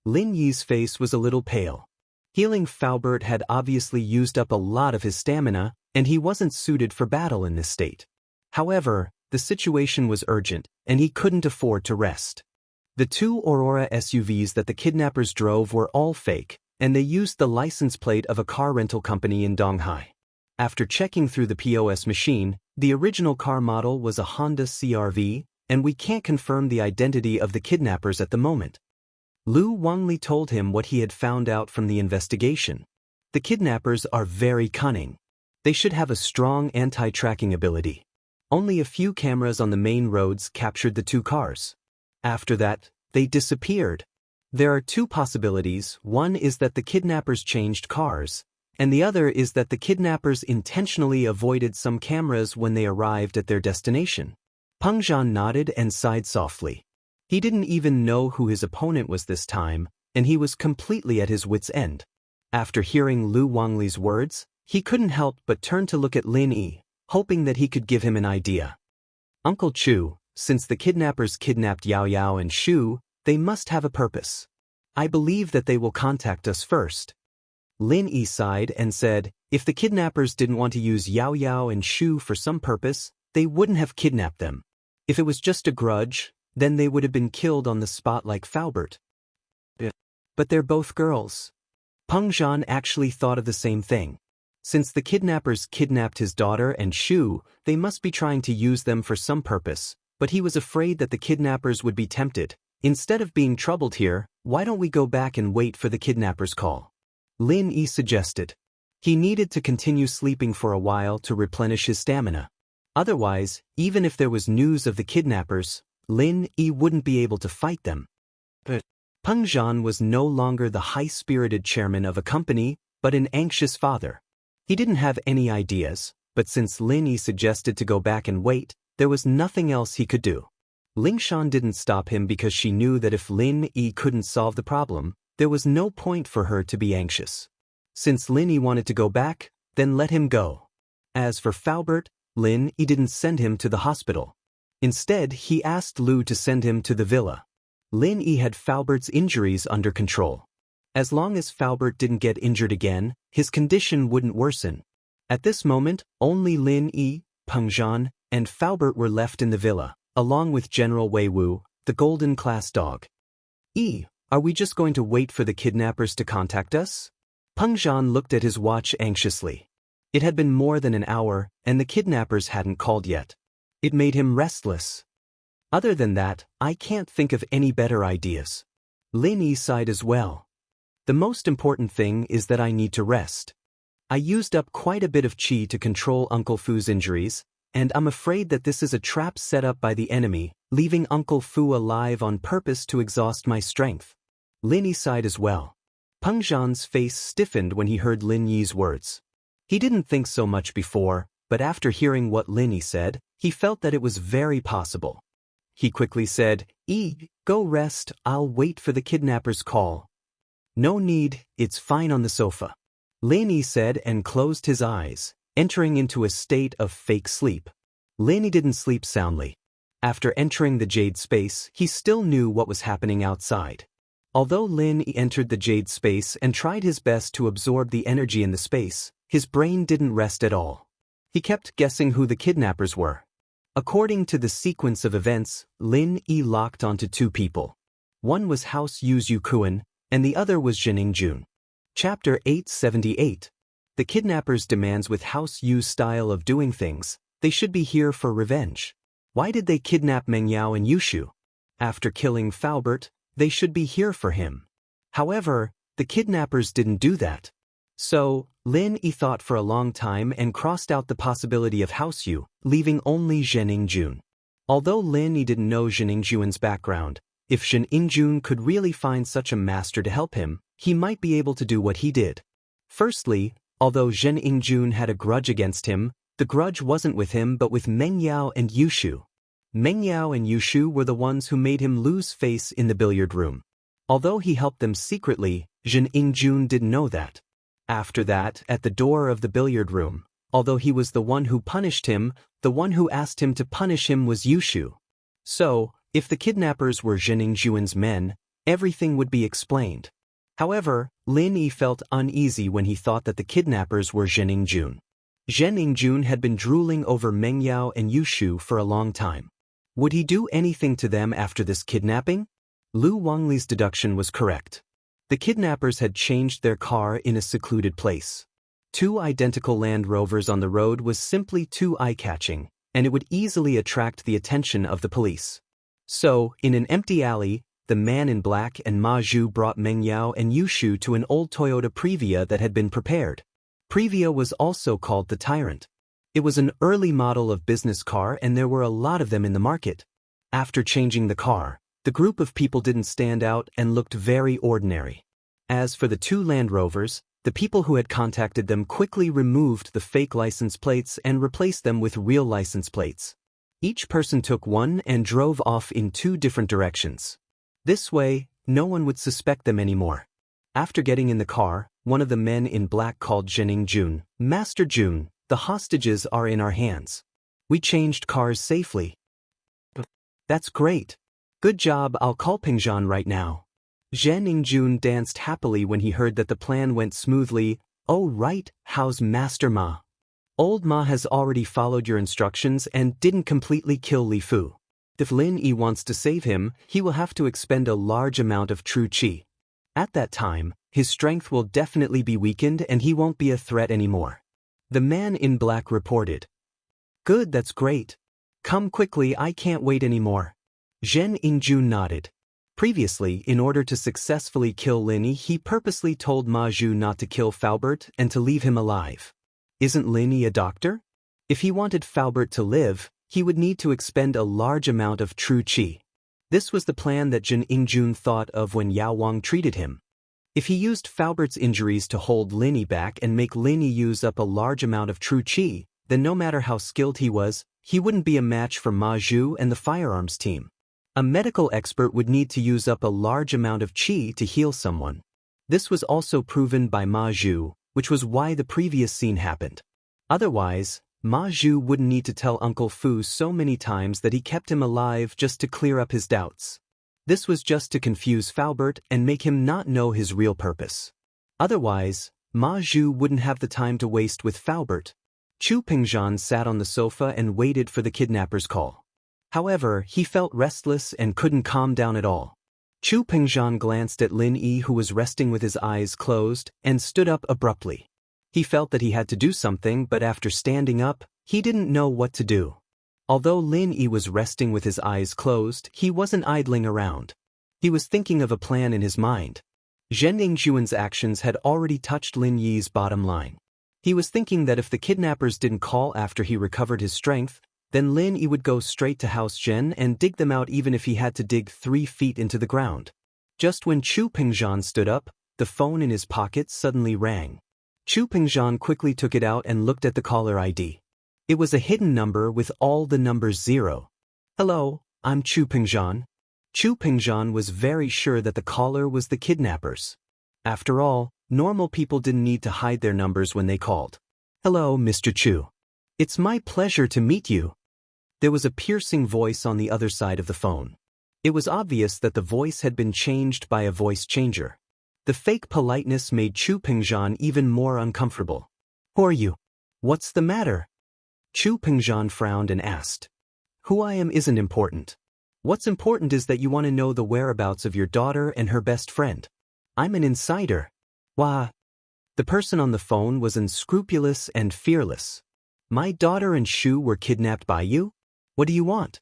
Lin Yi's face was a little pale. Healing Faubert had obviously used up a lot of his stamina, and he wasn't suited for battle in this state. However, the situation was urgent, and he couldn't afford to rest. The 2 Aurora SUVs that the kidnappers drove were all fake, and they used the license plate of a car rental company in Donghai. After checking through the POS machine, the original car model was a Honda CR-V, and we can't confirm the identity of the kidnappers at the moment. Lu Wangli told him what he had found out from the investigation. The kidnappers are very cunning. They should have a strong anti-tracking ability. Only a few cameras on the main roads captured the 2 cars. After that, they disappeared. There are 2 possibilities. One is that the kidnappers changed cars, and the other is that the kidnappers intentionally avoided some cameras when they arrived at their destination. Peng Zhan nodded and sighed softly. He didn't even know who his opponent was this time, and he was completely at his wits' end. After hearing Lu Wangli's words, he couldn't help but turn to look at Lin Yi, hoping that he could give him an idea. Uncle Chu, since the kidnappers kidnapped Yao Yao and Shu, they must have a purpose. I believe that they will contact us first. Lin Yi sighed and said, if the kidnappers didn't want to use Yao Yao and Shu for some purpose, they wouldn't have kidnapped them. If it was just a grudge, then they would have been killed on the spot like Faubert. But they're both girls. Peng Zhan actually thought of the same thing. Since the kidnappers kidnapped his daughter and Shu, they must be trying to use them for some purpose, but he was afraid that the kidnappers would be tempted. Instead of being troubled here, why don't we go back and wait for the kidnappers' call? Lin Yi suggested. He needed to continue sleeping for a while to replenish his stamina. Otherwise, even if there was news of the kidnappers, Lin Yi wouldn't be able to fight them. But Peng Zhan was no longer the high-spirited chairman of a company, but an anxious father. He didn't have any ideas, but since Lin Yi suggested to go back and wait, there was nothing else he could do. Ling Shan didn't stop him because she knew that if Lin Yi couldn't solve the problem, there was no point for her to be anxious. Since Lin Yi wanted to go back, then let him go. As for Faubert, Lin Yi didn't send him to the hospital. Instead, he asked Lu to send him to the villa. Lin Yi had Faubert's injuries under control. As long as Faubert didn't get injured again, his condition wouldn't worsen. At this moment, only Lin Yi, Peng Zhan, and Faubert were left in the villa, along with General Wei Wu, the golden-class dog. Are we just going to wait for the kidnappers to contact us? Peng Zhan looked at his watch anxiously. It had been more than an hour, and the kidnappers hadn't called yet. It made him restless. Other than that, I can't think of any better ideas. Lin Yi sighed as well. The most important thing is that I need to rest. I used up quite a bit of qi to control Uncle Fu's injuries, and I'm afraid that this is a trap set up by the enemy, leaving Uncle Fu alive on purpose to exhaust my strength. Lin Yi sighed as well. Peng Zhan's face stiffened when he heard Lin Yi's words. He didn't think so much before, but after hearing what Lin Yi said, he felt that it was very possible. He quickly said, Go rest, I'll wait for the kidnapper's call. No need, it's fine on the sofa. Lin Yi said and closed his eyes, entering into a state of fake sleep. Lin Yi didn't sleep soundly. After entering the jade space, he still knew what was happening outside. Although Lin Yi entered the jade space and tried his best to absorb the energy in the space, his brain didn't rest at all. He kept guessing who the kidnappers were. According to the sequence of events, Lin Yi locked onto 2 people. One was House Yu's Yukuan, and the other was Zhening Jun. Chapter 878. The kidnappers' demands with House Yu's style of doing things. They should be here for revenge. Why did they kidnap Meng Yao and Yushu? After killing Faubert, they should be here for him. However, the kidnappers didn't do that. So, Lin Yi thought for a long time and crossed out the possibility of House Yu, leaving only Zhening Jun. Although Lin Yi didn't know Zhening Jun's background, if Zhening Jun could really find such a master to help him, he might be able to do what he did. Firstly, although Zhening Jun had a grudge against him, the grudge wasn't with him but with Meng Yao and Yushu. Meng Yao and Yushu were the ones who made him lose face in the billiard room. Although he helped them secretly, Zhening Jun didn't know that. After that, at the door of the billiard room, although he was the one who punished him, the one who asked him to punish him was Yushu. So, if the kidnappers were Zhening Jun's men, everything would be explained. However, Lin Yi felt uneasy when he thought that the kidnappers were Zhening Jun. Zhening Jun had been drooling over Meng Yao and Yushu for a long time. Would he do anything to them after this kidnapping? Lu Wangli's deduction was correct. The kidnappers had changed their car in a secluded place. Two identical Land Rovers on the road was simply too eye-catching, and it would easily attract the attention of the police. So, in an empty alley, the man in black and Ma Zhu brought Meng Yao and Yushu to an old Toyota Previa that had been prepared. Previa was also called the Tyrant. It was an early model of business car and there were a lot of them in the market. After changing the car, the group of people didn't stand out and looked very ordinary. As for the two Land Rovers, the people who had contacted them quickly removed the fake license plates and replaced them with real license plates. Each person took one and drove off in two different directions. This way, no one would suspect them anymore. After getting in the car, one of the men in black called Zhening Jun, "Master Jun, the hostages are in our hands. We changed cars safely." "That's great. Good job, I'll call Pingzhan right now." Zhening Jun danced happily when he heard that the plan went smoothly. "Oh right, how's Master Ma? Old Ma has already followed your instructions and didn't completely kill Li Fu. If Lin Yi wants to save him, he will have to expend a large amount of true qi. At that time, his strength will definitely be weakened and he won't be a threat anymore." The man in black reported. "Good, that's great. Come quickly, I can't wait anymore." Zhening Jun nodded. Previously, in order to successfully kill Lin Yi, he purposely told Ma Zhu not to kill Faubert and to leave him alive. Isn't Lin Yi a doctor? If he wanted Faubert to live, he would need to expend a large amount of true qi. This was the plan that Zhening Jun thought of when Yao Wang treated him. If he used Faubert's injuries to hold Lin Yi back and make Lin Yi use up a large amount of true qi, then no matter how skilled he was, he wouldn't be a match for Ma Zhu and the firearms team. A medical expert would need to use up a large amount of qi to heal someone. This was also proven by Ma Zhu, which was why the previous scene happened. Otherwise, Ma Zhu wouldn't need to tell Uncle Fu so many times that he kept him alive just to clear up his doubts. This was just to confuse Faubert and make him not know his real purpose. Otherwise, Ma Zhu wouldn't have the time to waste with Faubert. Chu Pingzhan sat on the sofa and waited for the kidnapper's call. However, he felt restless and couldn't calm down at all. Chu Pingzhan glanced at Lin Yi, who was resting with his eyes closed, and stood up abruptly. He felt that he had to do something, but after standing up, he didn't know what to do. Although Lin Yi was resting with his eyes closed, he wasn't idling around. He was thinking of a plan in his mind. Zhening Jun's actions had already touched Lin Yi's bottom line. He was thinking that if the kidnappers didn't call after he recovered his strength, then Lin Yi would go straight to House Zhen and dig them out even if he had to dig 3 feet into the ground. Just when Chu Pingzhan stood up, the phone in his pocket suddenly rang. Chu Pingzhan quickly took it out and looked at the caller ID. It was a hidden number with all the numbers 0. "Hello, I'm Chu Pingzhan." Chu Pingzhan was very sure that the caller was the kidnappers. After all, normal people didn't need to hide their numbers when they called. "Hello, Mr. Chu. It's my pleasure to meet you." There was a piercing voice on the other side of the phone. It was obvious that the voice had been changed by a voice changer. The fake politeness made Chu Pingzhan even more uncomfortable. "Who are you? What's the matter?" Chu Pingzhan frowned and asked. "Who I am isn't important. What's important is that you want to know the whereabouts of your daughter and her best friend." I'm an insider. Wah. The person on the phone was unscrupulous and fearless. My daughter and Shu were kidnapped by you? What do you want?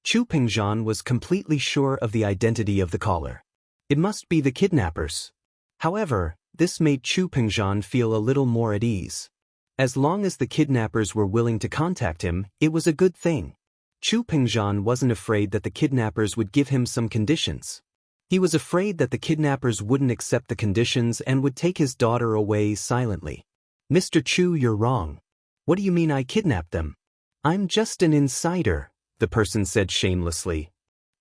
Chu Pingzhan was completely sure of the identity of the caller. It must be the kidnappers. However, this made Chu Pingzhan feel a little more at ease. As long as the kidnappers were willing to contact him, it was a good thing. Chu Pingzhan wasn't afraid that the kidnappers would give him some conditions. He was afraid that the kidnappers wouldn't accept the conditions and would take his daughter away silently. Mr. Chu, you're wrong. What do you mean I kidnapped them? I'm just an insider, the person said shamelessly.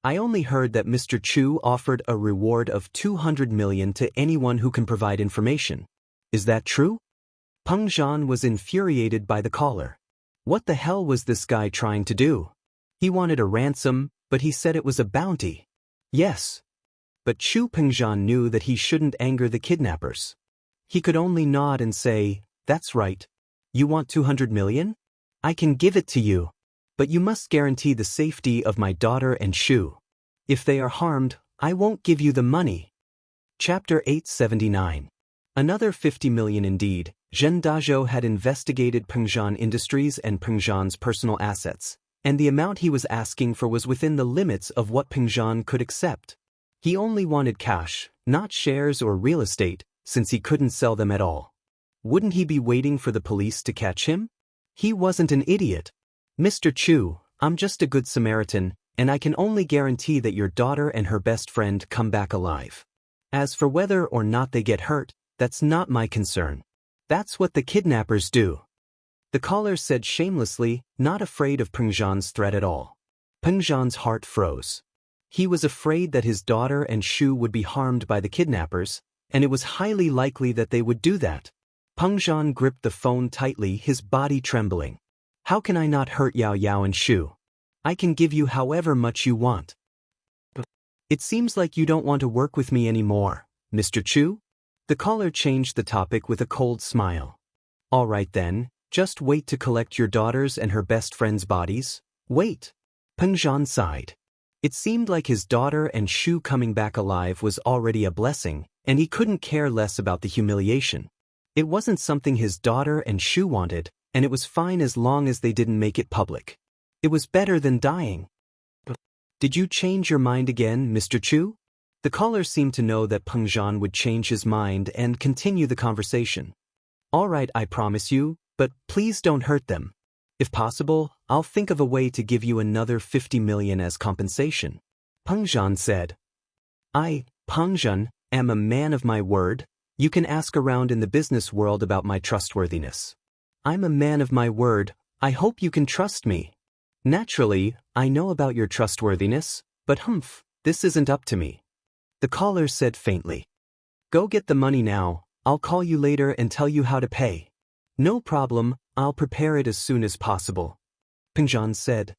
I only heard that Mr. Chu offered a reward of 200 million to anyone who can provide information. Is that true? Pengzhan was infuriated by the caller. What the hell was this guy trying to do? He wanted a ransom, but he said it was a bounty. Yes. But Chu Pengzhan knew that he shouldn't anger the kidnappers. He could only nod and say, that's right. You want 200 million? I can give it to you. But you must guarantee the safety of my daughter and Shu. If they are harmed, I won't give you the money. Chapter 879. Another 50 million indeed. Zhen Dazhou had investigated Pengzhan Industries and Pengzhan's personal assets, and the amount he was asking for was within the limits of what Pengzhan could accept. He only wanted cash, not shares or real estate, since he couldn't sell them at all. Wouldn't he be waiting for the police to catch him? He wasn't an idiot. Mr. Chu, I'm just a good Samaritan, and I can only guarantee that your daughter and her best friend come back alive. As for whether or not they get hurt, that's not my concern. That's what the kidnappers do. The caller said shamelessly, not afraid of Pengzhan's threat at all. Pengzhan's heart froze. He was afraid that his daughter and Shu would be harmed by the kidnappers, and it was highly likely that they would do that. Pengzhan gripped the phone tightly, his body trembling. How can I not hurt Yao Yao and Shu? I can give you however much you want. It seems like you don't want to work with me anymore, Mr. Chu? The caller changed the topic with a cold smile. All right then, just wait to collect your daughter's and her best friend's bodies. Wait. Pengzhan sighed. It seemed like his daughter and Shu coming back alive was already a blessing, and he couldn't care less about the humiliation. It wasn't something his daughter and Shu wanted, and it was fine as long as they didn't make it public. It was better than dying. Did you change your mind again, Mr. Chu? The caller seemed to know that Pengzhan would change his mind and continue the conversation. All right, I promise you, but please don't hurt them. If possible, I'll think of a way to give you another 50 million as compensation. Pengzhan said. I, Pengzhan, am a man of my word. You can ask around in the business world about my trustworthiness. I'm a man of my word. I hope you can trust me. Naturally, I know about your trustworthiness, but this isn't up to me. The caller said faintly. Go get the money now. I'll call you later and tell you how to pay. No problem, I'll prepare it as soon as possible. Pengzhan said.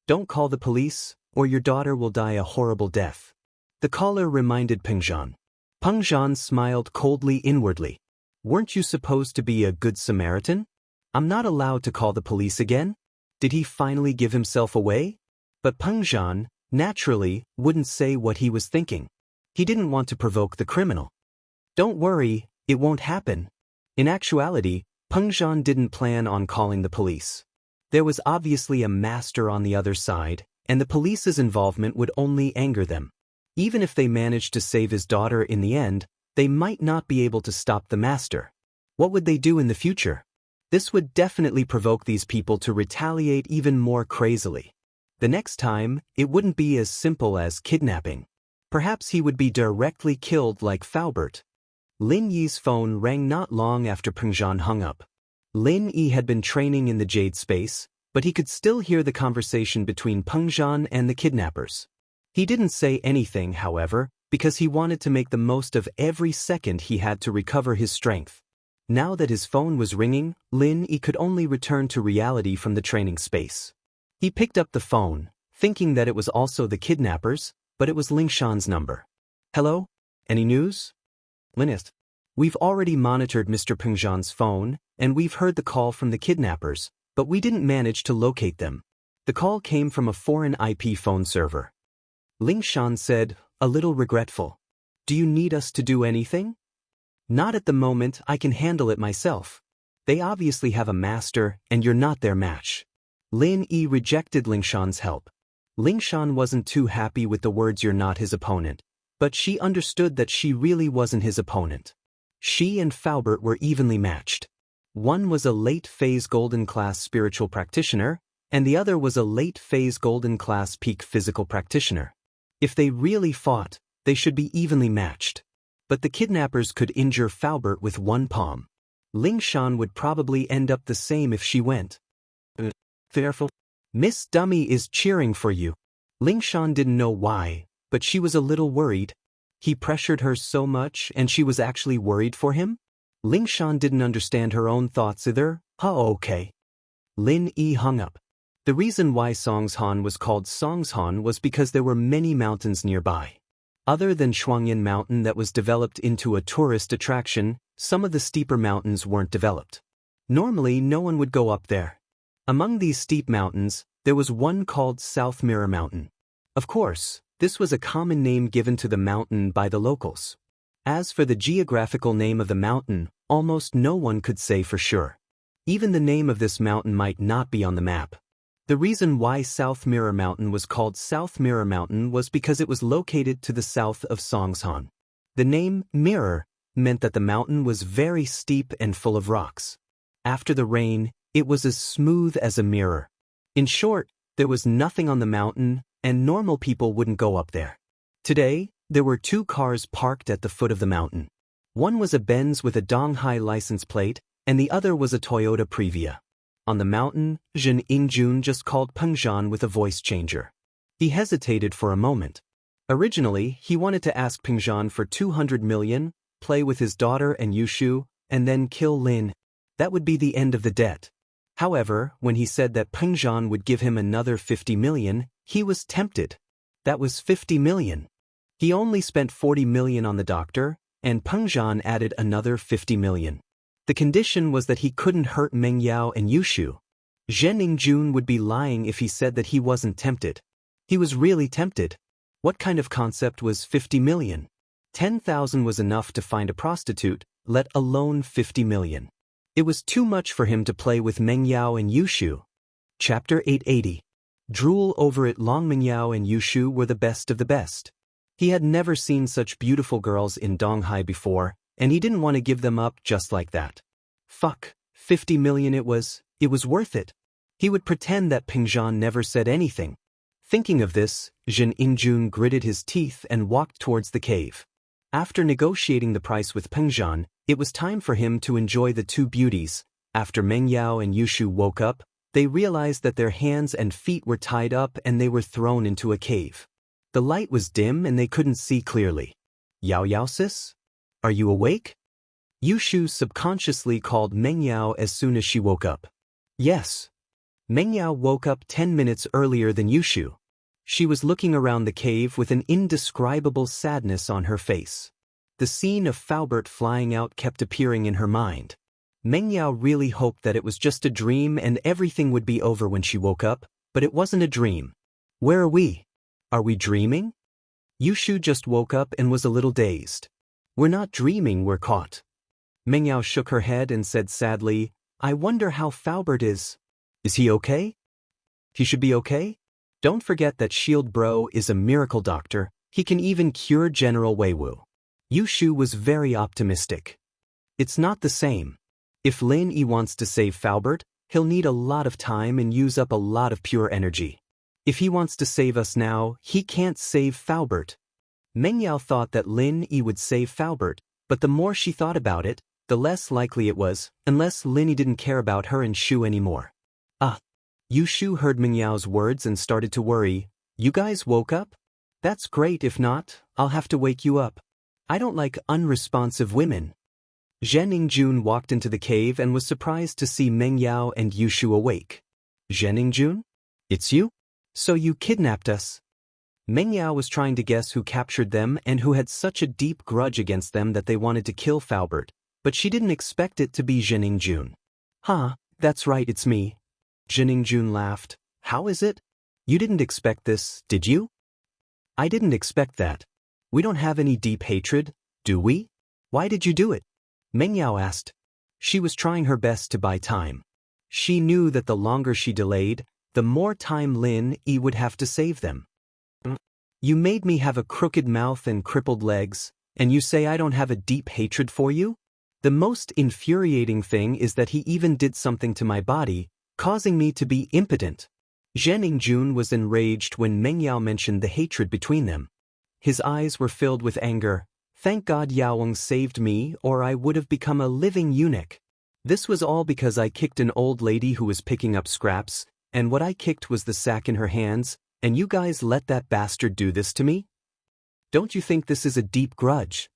Don't call the police, or your daughter will die a horrible death. The caller reminded Pengzhan. Pengzhan smiled coldly inwardly. Weren't you supposed to be a good Samaritan? I'm not allowed to call the police again? Did he finally give himself away? But Pengzhan, naturally, wouldn't say what he was thinking. He didn't want to provoke the criminal. Don't worry, it won't happen. In actuality, Pengzhan didn't plan on calling the police. There was obviously a master on the other side, and the police's involvement would only anger them. Even if they managed to save his daughter in the end, they might not be able to stop the master. What would they do in the future? This would definitely provoke these people to retaliate even more crazily. The next time, it wouldn't be as simple as kidnapping. Perhaps he would be directly killed like Faubert. Lin Yi's phone rang not long after Pengzhan hung up. Lin Yi had been training in the Jade Space, but he could still hear the conversation between Pengzhan and the kidnappers. He didn't say anything, however, because he wanted to make the most of every second he had to recover his strength. Now that his phone was ringing, Lin Yi could only return to reality from the training space. He picked up the phone, thinking that it was also the kidnappers, but it was Lingshan's number. Hello? Any news? Linist. We've already monitored Mr. Pengzhan's phone, and we've heard the call from the kidnappers, but we didn't manage to locate them. The call came from a foreign IP phone server. Lingshan said, a little regretful. Do you need us to do anything? Not at the moment, I can handle it myself. They obviously have a master, and you're not their match. Lin Yi rejected Lingshan's help. Lingshan wasn't too happy with the words "you're not his opponent," but she understood that she really wasn't his opponent. She and Faubert were evenly matched. One was a late-phase golden class spiritual practitioner, and the other was a late-phase golden class peak physical practitioner. If they really fought, they should be evenly matched. But the kidnappers could injure Faubert with one palm. Lingshan would probably end up the same if she went. Fearful. Miss Dummy is cheering for you. Lingshan didn't know why, but she was a little worried. He pressured her so much and she was actually worried for him? Lingshan didn't understand her own thoughts either. Oh, okay. Lin Yi hung up. The reason why Songshan was called Songshan was because there were many mountains nearby. Other than Shuangyan Mountain that was developed into a tourist attraction, some of the steeper mountains weren't developed. Normally, no one would go up there. Among these steep mountains, there was one called South Mirror Mountain. Of course, this was a common name given to the mountain by the locals. As for the geographical name of the mountain, almost no one could say for sure. Even the name of this mountain might not be on the map. The reason why South Mirror Mountain was called South Mirror Mountain was because it was located to the south of Songshan. The name Mirror meant that the mountain was very steep and full of rocks. After the rain, it was as smooth as a mirror. In short, there was nothing on the mountain, and normal people wouldn't go up there. Today, there were 2 cars parked at the foot of the mountain. One was a Benz with a Donghai license plate, and the other was a Toyota Previa. On the mountain, Zhen Ingjun just called Pengzhan with a voice changer. He hesitated for a moment. Originally, he wanted to ask Pengzhan for 200 million, play with his daughter and Yushu, and then kill Lin. That would be the end of the debt. However, when he said that Pengzhan would give him another 50 million, he was tempted. That was 50 million. He only spent 40 million on the doctor, and Pengzhan added another 50 million. The condition was that he couldn't hurt Meng Yao and Yushu. Zhen Ingjun would be lying if he said that he wasn't tempted. He was really tempted. What kind of concept was 50 million? 10,000 was enough to find a prostitute, let alone 50 million. It was too much for him to play with Meng Yao and Yushu. Chapter 880. Drool over it. Long Meng Yao and Yushu were the best of the best. He had never seen such beautiful girls in Donghai before, and he didn't want to give them up just like that. Fuck, 50 million it was worth it. He would pretend that Pengzhan never said anything. Thinking of this, Zhen Ingjun gritted his teeth and walked towards the cave. After negotiating the price with Pengzhan, it was time for him to enjoy the 2 beauties. After Meng Yao and Yushu woke up, they realized that their hands and feet were tied up and they were thrown into a cave. The light was dim and they couldn't see clearly. Yao Yao sis? Are you awake? Yushu subconsciously called Meng Yao as soon as she woke up. Yes. Meng Yao woke up 10 minutes earlier than Yushu. She was looking around the cave with an indescribable sadness on her face. The scene of Faubert flying out kept appearing in her mind. Meng Yao really hoped that it was just a dream and everything would be over when she woke up, but it wasn't a dream. Where are we? Are we dreaming? Yushu just woke up and was a little dazed. We're not dreaming, we're caught. Meng Yao shook her head and said sadly, I wonder how Faubert is. Is he okay? He should be okay? Don't forget that Shield Bro is a miracle doctor. He can even cure General Weiwu. Yushu was very optimistic. It's not the same. If Lin Yi wants to save Faubert, he'll need a lot of time and use up a lot of pure energy. If he wants to save us now, he can't save Faubert. Meng Yao thought that Lin Yi would save Faubert, but the more she thought about it, the less likely it was, unless Lin Yi didn't care about her and Shu anymore. Yushu heard Meng Yao's words and started to worry. You guys woke up? That's great. If not, I'll have to wake you up. I don't like unresponsive women. Zhen Ingjun walked into the cave and was surprised to see Meng Yao and Yushu awake. Zhen Ingjun? It's you? So you kidnapped us. Meng Yao was trying to guess who captured them and who had such a deep grudge against them that they wanted to kill Faubert, but she didn't expect it to be Zhen Ingjun. That's right, it's me. Zhen Ingjun laughed. How is it? You didn't expect this, did you? I didn't expect that. We don't have any deep hatred, do we? Why did you do it? Meng Yao asked. She was trying her best to buy time. She knew that the longer she delayed, the more time Lin Yi would have to save them. You made me have a crooked mouth and crippled legs, and you say I don't have a deep hatred for you? The most infuriating thing is that he even did something to my body, causing me to be impotent. Zhen Yingjun was enraged when Meng Yao mentioned the hatred between them. His eyes were filled with anger. Thank God Yaoweng saved me, or I would have become a living eunuch. This was all because I kicked an old lady who was picking up scraps, and what I kicked was the sack in her hands, and you guys let that bastard do this to me? Don't you think this is a deep grudge?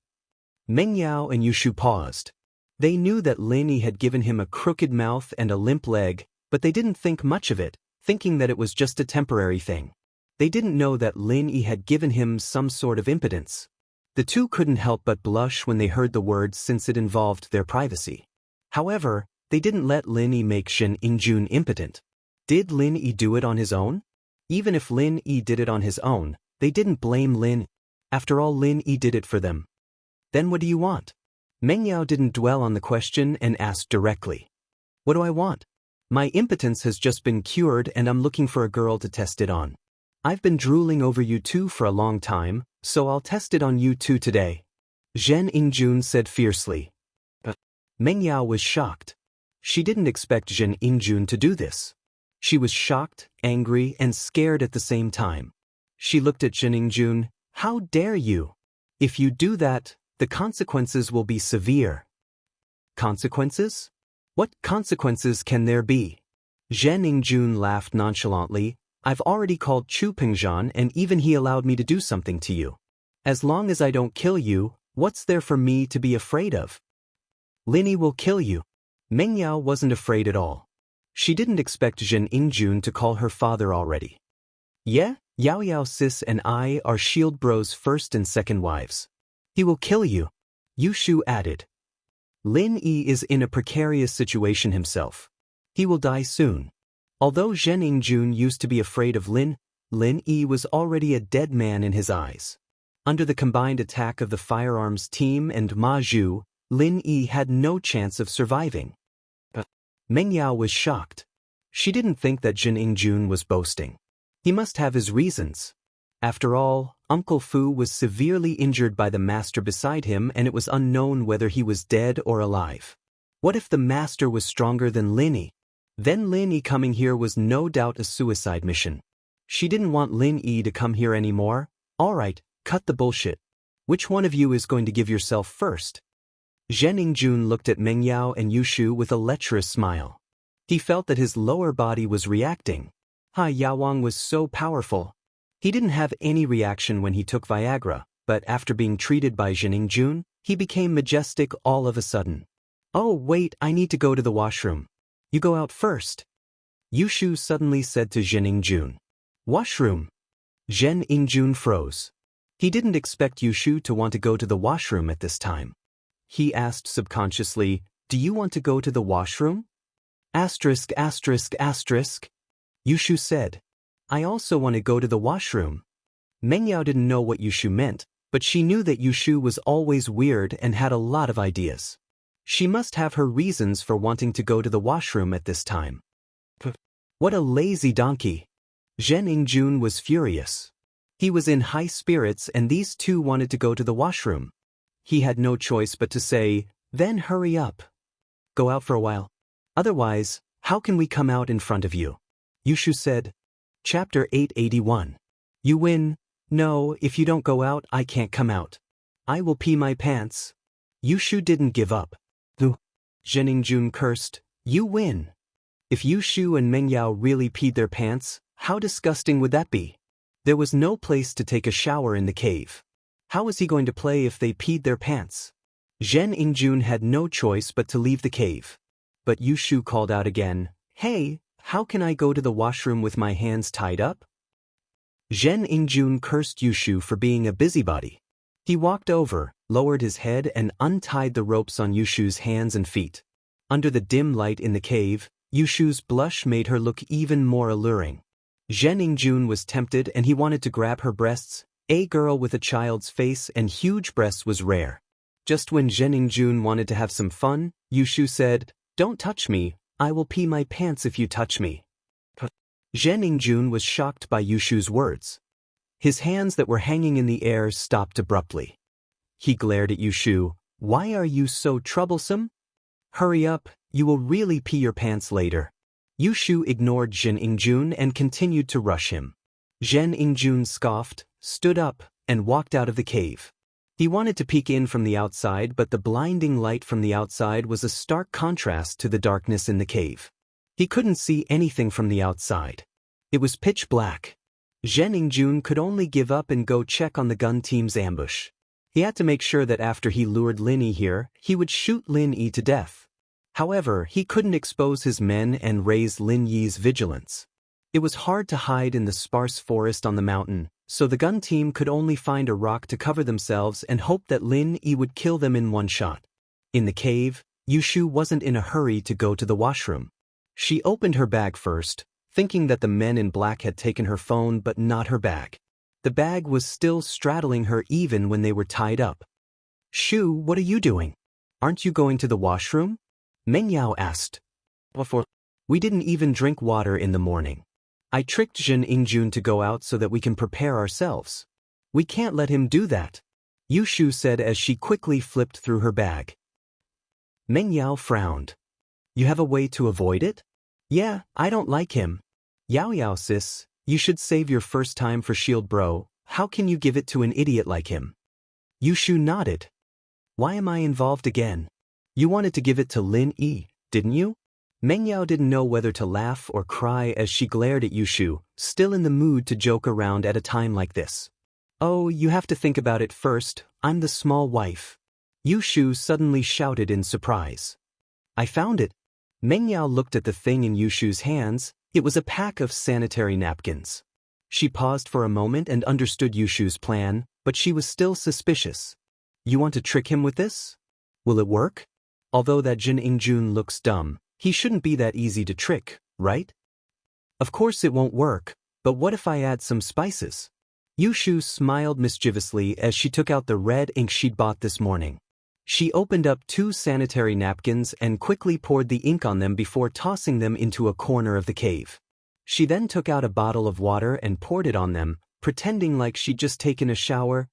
Meng Yao and Yushu paused. They knew that Lin Yi had given him a crooked mouth and a limp leg, but they didn't think much of it, thinking that it was just a temporary thing. They didn't know that Lin Yi had given him some sort of impotence. The two couldn't help but blush when they heard the words since it involved their privacy. However, they didn't let Lin Yi make Zhen Yingjun impotent. Did Lin Yi do it on his own? Even if Lin Yi did it on his own, they didn't blame Lin. After all, Lin Yi did it for them. Then what do you want? Meng Yao didn't dwell on the question and asked directly. What do I want? My impotence has just been cured and I'm looking for a girl to test it on. I've been drooling over you two for a long time, so I'll test it on you two today. Zhen Yingjun said fiercely. Meng Yao was shocked. She didn't expect Zhen Yingjun to do this. She was shocked, angry, and scared at the same time. She looked at Zhen Yingjun. How dare you? If you do that, the consequences will be severe. Consequences? What consequences can there be? Zhen Yingjun laughed nonchalantly. I've already called Chu Pingzhan and even he allowed me to do something to you. As long as I don't kill you, what's there for me to be afraid of? Lin Yi will kill you. Meng Yao wasn't afraid at all. She didn't expect Zhen Yingjun to call her father already. Yeah, Yao Yao Sis and I are Shield Bro's first and second wives. He will kill you, Yushu added. Lin Yi is in a precarious situation himself. He will die soon. Although Zhen Yingjun used to be afraid of Lin Yi was already a dead man in his eyes. Under the combined attack of the firearms team and Ma Zhu, Lin Yi had no chance of surviving. Meng Yao was shocked. She didn't think that Zhen Yingjun was boasting. He must have his reasons. After all, Uncle Fu was severely injured by the master beside him and it was unknown whether he was dead or alive. What if the master was stronger than Lin Yi? Then Lin Yi coming here was no doubt a suicide mission. She didn't want Lin Yi to come here anymore. Alright, cut the bullshit. Which one of you is going to give yourself first? Zhen Yingjun looked at Meng Yao and Yushu with a lecherous smile. He felt that his lower body was reacting. Yaoweng was so powerful. He didn't have any reaction when he took Viagra, but after being treated by Zhen Yingjun, he became majestic all of a sudden. Oh wait, I need to go to the washroom. You go out first. Yushu suddenly said to Zhen Yingjun. Washroom? Zhen Yingjun froze. He didn't expect Yushu to want to go to the washroom at this time. He asked subconsciously, do you want to go to the washroom? Asterisk asterisk asterisk. Yushu said. I also want to go to the washroom. Meng Yao didn't know what Yushu meant, but she knew that Yushu was always weird and had a lot of ideas. She must have her reasons for wanting to go to the washroom at this time. What a lazy donkey. Zhen Yingjun was furious. He was in high spirits and these two wanted to go to the washroom. He had no choice but to say, then hurry up. Go out for a while. Otherwise, how can we come out in front of you? Yushu said. Chapter 881. You win. No, if you don't go out, I can't come out. I will pee my pants. Yushu didn't give up. Zhen Yingjun cursed. You win. If Yushu and Meng Yao really peed their pants, how disgusting would that be? There was no place to take a shower in the cave. How was he going to play if they peed their pants? Zhen Yingjun had no choice but to leave the cave. But Yushu called out again, Hey, how can I go to the washroom with my hands tied up? Zhen Yingjun cursed Yushu for being a busybody. He walked over, lowered his head and untied the ropes on Yushu's hands and feet. Under the dim light in the cave, Yushu's blush made her look even more alluring. Zhen Yingjun was tempted and he wanted to grab her breasts, A girl with a child's face and huge breasts was rare. Just when Zheningjun wanted to have some fun, Yushu said, "Don't touch me, I will pee my pants if you touch me." Zheningjun was shocked by Yushu's words. His hands that were hanging in the air stopped abruptly. He glared at Yushu. "Why are you so troublesome? Hurry up, you will really pee your pants later." Yushu ignored Zheningjun and continued to rush him. Zheningjun scoffed, stood up, and walked out of the cave. He wanted to peek in from the outside, but the blinding light from the outside was a stark contrast to the darkness in the cave. He couldn't see anything from the outside. It was pitch black. Zheningjun could only give up and go check on the gun team's ambush. He had to make sure that after he lured Lin Yi here, he would shoot Lin Yi to death. However, he couldn't expose his men and raise Lin Yi's vigilance. It was hard to hide in the sparse forest on the mountain, so the gun team could only find a rock to cover themselves and hope that Lin Yi would kill them in one shot. In the cave, Yushu wasn't in a hurry to go to the washroom. She opened her bag first, thinking that the men in black had taken her phone but not her bag. The bag was still straddling her even when they were tied up. "Shu, what are you doing? Aren't you going to the washroom?" Meng Yao asked. "We didn't even drink water in the morning. I tricked Zheningjun to go out so that we can prepare ourselves. We can't let him do that," Yushu said as she quickly flipped through her bag. Meng Yao frowned. "You have a way to avoid it?" "Yeah, I don't like him." "Yao sis, you should save your first time for Shield bro. How can you give it to an idiot like him?" Yushu nodded. "Why am I involved again? You wanted to give it to Lin Yi, didn't you?" Meng Yao didn't know whether to laugh or cry as she glared at Yushu, still in the mood to joke around at a time like this. "Oh, you have to think about it first, I'm the small wife." Yushu suddenly shouted in surprise. "I found it." Meng Yao looked at the thing in Yushu's hands. It was a pack of sanitary napkins. She paused for a moment and understood Yushu's plan, but she was still suspicious. "You want to trick him with this? Will it work? Although that Zheningjun looks dumb, he shouldn't be that easy to trick, right?" "Of course it won't work, but what if I add some spices?" Yushu smiled mischievously as she took out the red ink she'd bought this morning. She opened up 2 sanitary napkins and quickly poured the ink on them before tossing them into a corner of the cave. She then took out a bottle of water and poured it on them, pretending like she'd just taken a shower.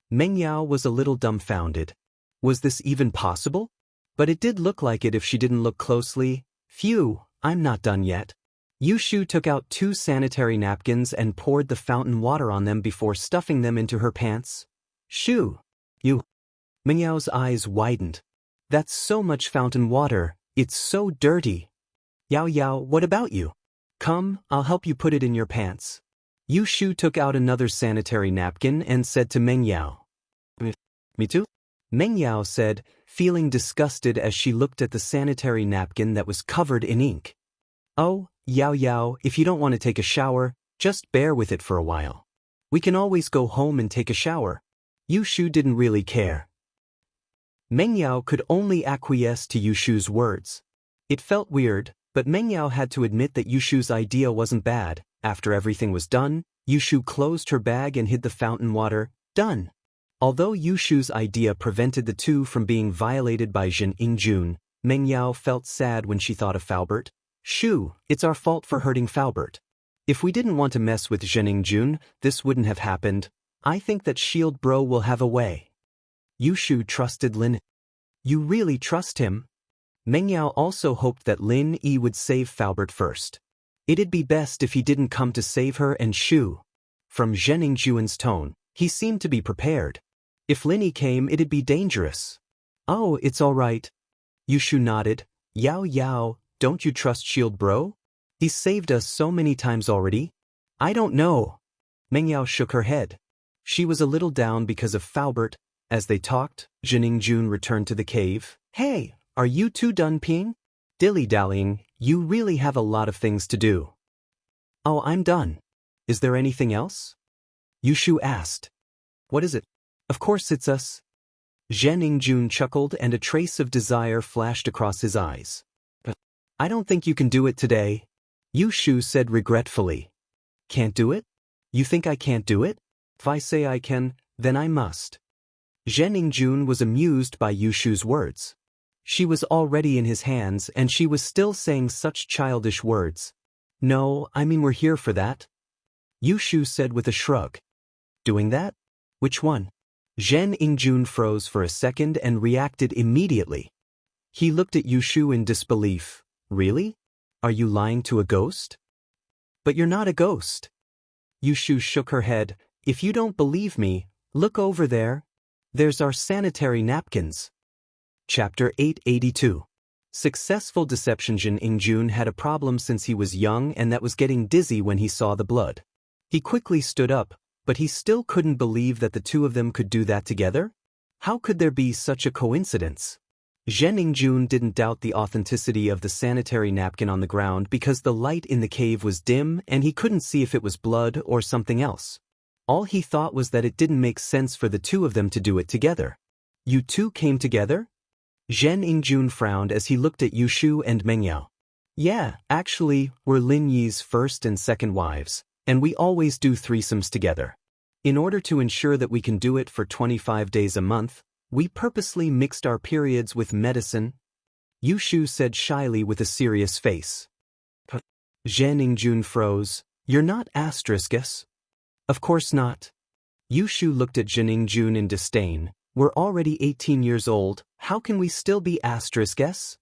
Meng Yao was a little dumbfounded. Was this even possible? But it did look like it if she didn't look closely. "Phew, I'm not done yet." Yushu took out 2 sanitary napkins and poured the fountain water on them before stuffing them into her pants. "Shoo! You..." Meng Yao's eyes widened. "That's so much fountain water, it's so dirty." Yao, what about you? Come, I'll help you put it in your pants." Yushu took out another sanitary napkin and said to Meng Yao. "Me too?" Meng Yao said, feeling disgusted as she looked at the sanitary napkin that was covered in ink. "Oh, Yao, if you don't want to take a shower, just bear with it for a while. We can always go home and take a shower." Yushu didn't really care. Meng Yao could only acquiesce to Yushu's words. It felt weird, but Meng Yao had to admit that Yushu's idea wasn't bad. After everything was done, Yushu closed her bag and hid the fountain water. Done. Although Yushu's idea prevented the two from being violated by Zheningjun, Meng Yao felt sad when she thought of Faubert. "Shu, it's our fault for hurting Faubert. If we didn't want to mess with Zheningjun, this wouldn't have happened. I think that Shield Bro will have a way." Yushu trusted Lin. "You really trust him?" Meng Yao also hoped that Lin Yi would save Faubert first. It'd be best if he didn't come to save her and Shu. From Zheningjun's tone, he seemed to be prepared. If Lin Yi came, it'd be dangerous. "Oh, it's all right." Yushu nodded. Yao, don't you trust Shield Bro? He's saved us so many times already." "I don't know." Meng Yao shook her head. She was a little down because of Faubert. As they talked, Zheningjun returned to the cave. "Hey, are you two done peeing?" "Dilly-dallying, you really have a lot of things to do." "Oh, I'm done. Is there anything else?" Yushu asked. "What is it?" "Of course it's us." Zheningjun chuckled and a trace of desire flashed across his eyes. "I don't think you can do it today," Yushu said regretfully. "Can't do it? You think I can't do it?" If I say I can, then I must. Zhen Yingjun was amused by Yushu's words. She was already in his hands and she was still saying such childish words. No, I mean we're here for that. Yushu said with a shrug. Doing that? Which one? Zhen Yingjun froze for a second and reacted immediately. He looked at Yushu in disbelief. Really? Are you lying to a ghost? But you're not a ghost. Yushu shook her head. If you don't believe me, look over there. There's our sanitary napkins. Chapter 882. Successful deception. Zhen Yingjun had a problem since he was young, and that was getting dizzy when he saw the blood. He quickly stood up, but he still couldn't believe that the two of them could do that together. How could there be such a coincidence? Zhen Yingjun didn't doubt the authenticity of the sanitary napkin on the ground because the light in the cave was dim and he couldn't see if it was blood or something else. All he thought was that it didn't make sense for the two of them to do it together. You two came together? Zhen Yingjun frowned as he looked at Yushu and Mengyao. Yeah, actually, we're Lin Yi's first and second wives, and we always do threesomes together. In order to ensure that we can do it for 25 days a month, we purposely mixed our periods with medicine, Yushu said shyly with a serious face. Zhen Yingjun froze. You're not asteriskes? Of course not. Yushu looked at Zhen Yingjun in disdain. We're already 18 years old, how can we still be asteriskes?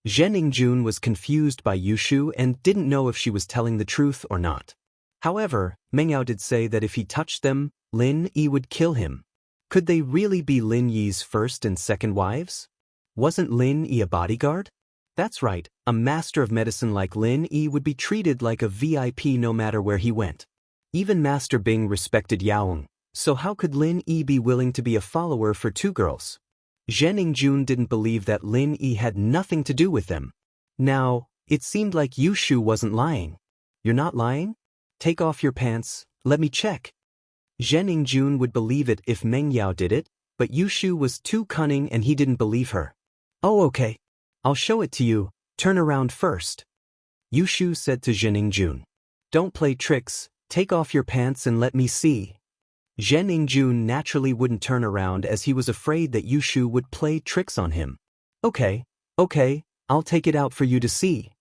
Zhen Yingjun was confused by Yushu and didn't know if she was telling the truth or not. However, Mengyao did say that if he touched them, Lin Yi would kill him. Could they really be Lin Yi's first and second wives? Wasn't Lin Yi a bodyguard? That's right, a master of medicine like Lin Yi would be treated like a VIP no matter where he went. Even Master Bing respected Yaoong, so how could Lin Yi be willing to be a follower for two girls? Zhen Yingjun didn't believe that Lin Yi had nothing to do with them. Now, it seemed like Yushu wasn't lying. You're not lying? Take off your pants, let me check. Zhen Yingjun would believe it if Mengyao did it, but Yushu was too cunning and he didn't believe her. Oh okay. I'll show it to you, turn around first. Yushu said to Zhen Yingjun. Don't play tricks, take off your pants and let me see. Zhen Yingjun naturally wouldn't turn around as he was afraid that Yushu would play tricks on him. Okay, I'll take it out for you to see.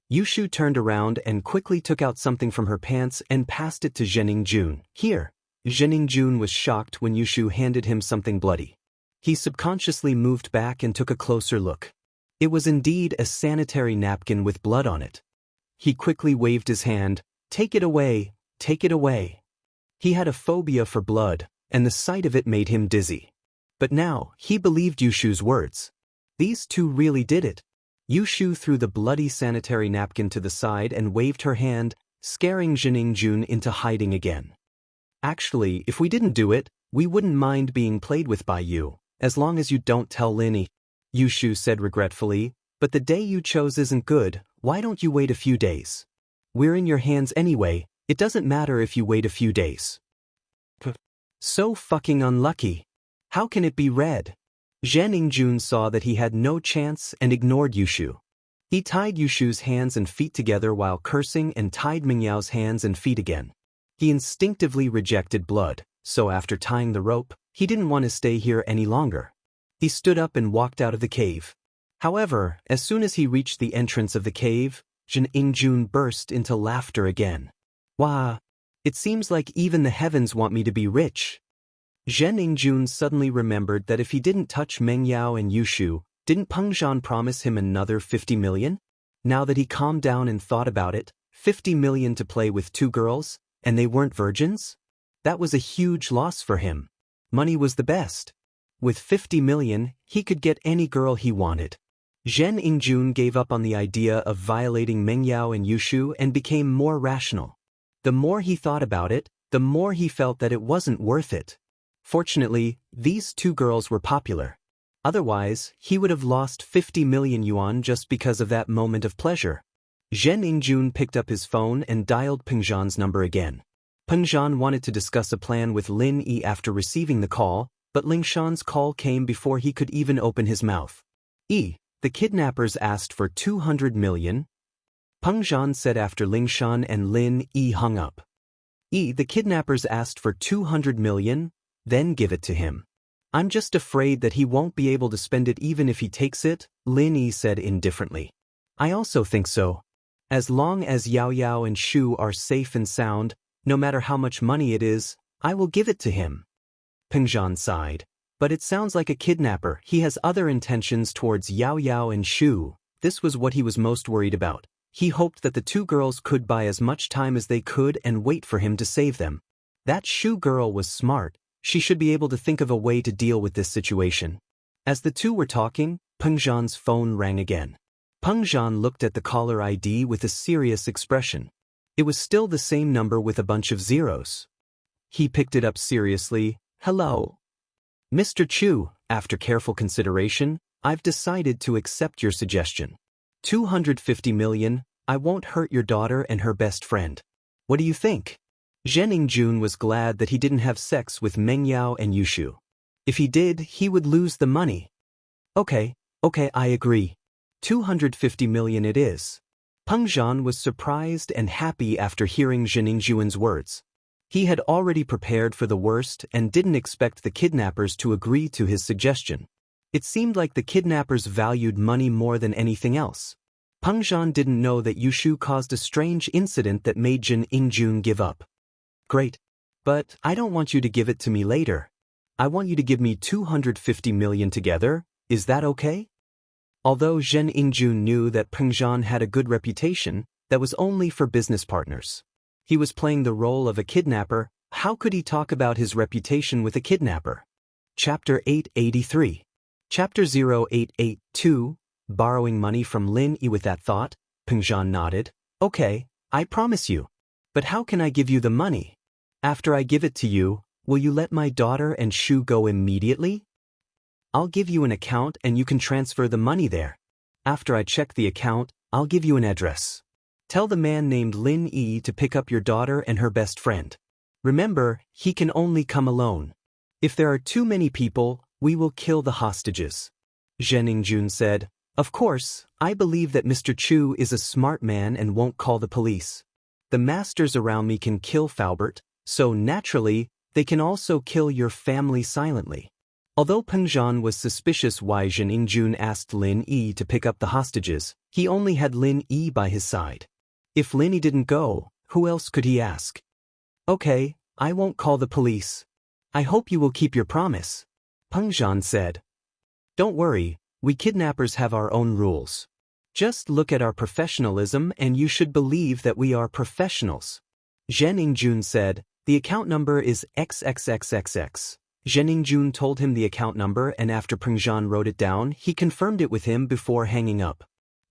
Yushu turned around and quickly took out something from her pants and passed it to Zhen Yingjun. Here. Zhen Yingjun was shocked when Yushu handed him something bloody. He subconsciously moved back and took a closer look. It was indeed a sanitary napkin with blood on it. He quickly waved his hand. Take it away, take it away. He had a phobia for blood, and the sight of it made him dizzy. But now, he believed Yushu's words. These two really did it. Yushu threw the bloody sanitary napkin to the side and waved her hand, scaring Zhen Yingjun into hiding again. Actually, if we didn't do it, we wouldn't mind being played with by you, as long as you don't tell Lin Yi, Yushu said regretfully, but the day you chose isn't good, why don't you wait a few days? We're in your hands anyway, it doesn't matter if you wait a few days. So fucking unlucky. How can it be red? Zhen Yingjun saw that he had no chance and ignored Yushu. He tied Yushu's hands and feet together while cursing and tied Mingyao's hands and feet again. He instinctively rejected blood, so after tying the rope, he didn't want to stay here any longer. He stood up and walked out of the cave. However, as soon as he reached the entrance of the cave, Zhen Yingjun burst into laughter again. Wah! It seems like even the heavens want me to be rich. Zhen Yingjun suddenly remembered that if he didn't touch Mengyao and Yushu, didn't Peng Zhan promise him another 50 million? Now that he calmed down and thought about it, 50 million to play with two girls? And they weren't virgins? That was a huge loss for him. Money was the best. With 50 million, he could get any girl he wanted. Zhen Yingjun gave up on the idea of violating Mengyao and Yushu and became more rational. The more he thought about it, the more he felt that it wasn't worth it. Fortunately, these two girls were popular. Otherwise, he would have lost 50 million yuan just because of that moment of pleasure. Zhen Yingjun picked up his phone and dialed Peng Zhan's number again. Peng Zhan wanted to discuss a plan with Lin Yi after receiving the call, but Ling Shan's call came before he could even open his mouth. The kidnappers asked for 200 million. Peng Zhan said after Ling Shan and Lin Yi hung up. The kidnappers asked for 200 million, then give it to him. I'm just afraid that he won't be able to spend it even if he takes it, Lin Yi said indifferently. I also think so. As long as Yao Yao and Shu are safe and sound, no matter how much money it is, I will give it to him. Peng Zhan sighed. But it sounds like a kidnapper. He has other intentions towards Yao Yao and Shu. This was what he was most worried about. He hoped that the two girls could buy as much time as they could and wait for him to save them. That Shu girl was smart. She should be able to think of a way to deal with this situation. As the two were talking, Peng Zhan's phone rang again. Peng Zhan looked at the caller ID with a serious expression. It was still the same number with a bunch of zeros. He picked it up seriously. Hello. Mr. Chu, after careful consideration, I've decided to accept your suggestion. 250 million, I won't hurt your daughter and her best friend. What do you think? Zhen Yingjun was glad that he didn't have sex with Meng Yao and Yushu. If he did, he would lose the money. Okay, I agree. 250 million it is. Peng Zhan was surprised and happy after hearing Zhen Yingjun's words. He had already prepared for the worst and didn't expect the kidnappers to agree to his suggestion. It seemed like the kidnappers valued money more than anything else. Peng Zhan didn't know that Yushu caused a strange incident that made Zhen Yingjun give up. Great. But I don't want you to give it to me later. I want you to give me 250 million together, is that okay? Although Zhen Yingjun knew that Peng Zhan had a good reputation, that was only for business partners. He was playing the role of a kidnapper. How could he talk about his reputation with a kidnapper? Chapter 883. Chapter 0882, Borrowing Money from Lin Yi. With that thought, Peng Zhan nodded. Okay, I promise you. But how can I give you the money? After I give it to you, will you let my daughter and Shu go immediately? I'll give you an account and you can transfer the money there. After I check the account, I'll give you an address. Tell the man named Lin Yi to pick up your daughter and her best friend. Remember, he can only come alone. If there are too many people, we will kill the hostages. Zhen Yingjun said, Of course, I believe that Mr. Chu is a smart man and won't call the police. The masters around me can kill Faubert, so naturally, they can also kill your family silently. Although Peng Zhan was suspicious why Zhen Yingjun asked Lin Yi to pick up the hostages, he only had Lin Yi by his side. If Lin Yi didn't go, who else could he ask? Okay, I won't call the police. I hope you will keep your promise. Peng Zhan said. Don't worry, we kidnappers have our own rules. Just look at our professionalism and you should believe that we are professionals. Zhen Yingjun said, the account number is XXXXX. Zhen Yingjun told him the account number and after Peng Zhan wrote it down, he confirmed it with him before hanging up.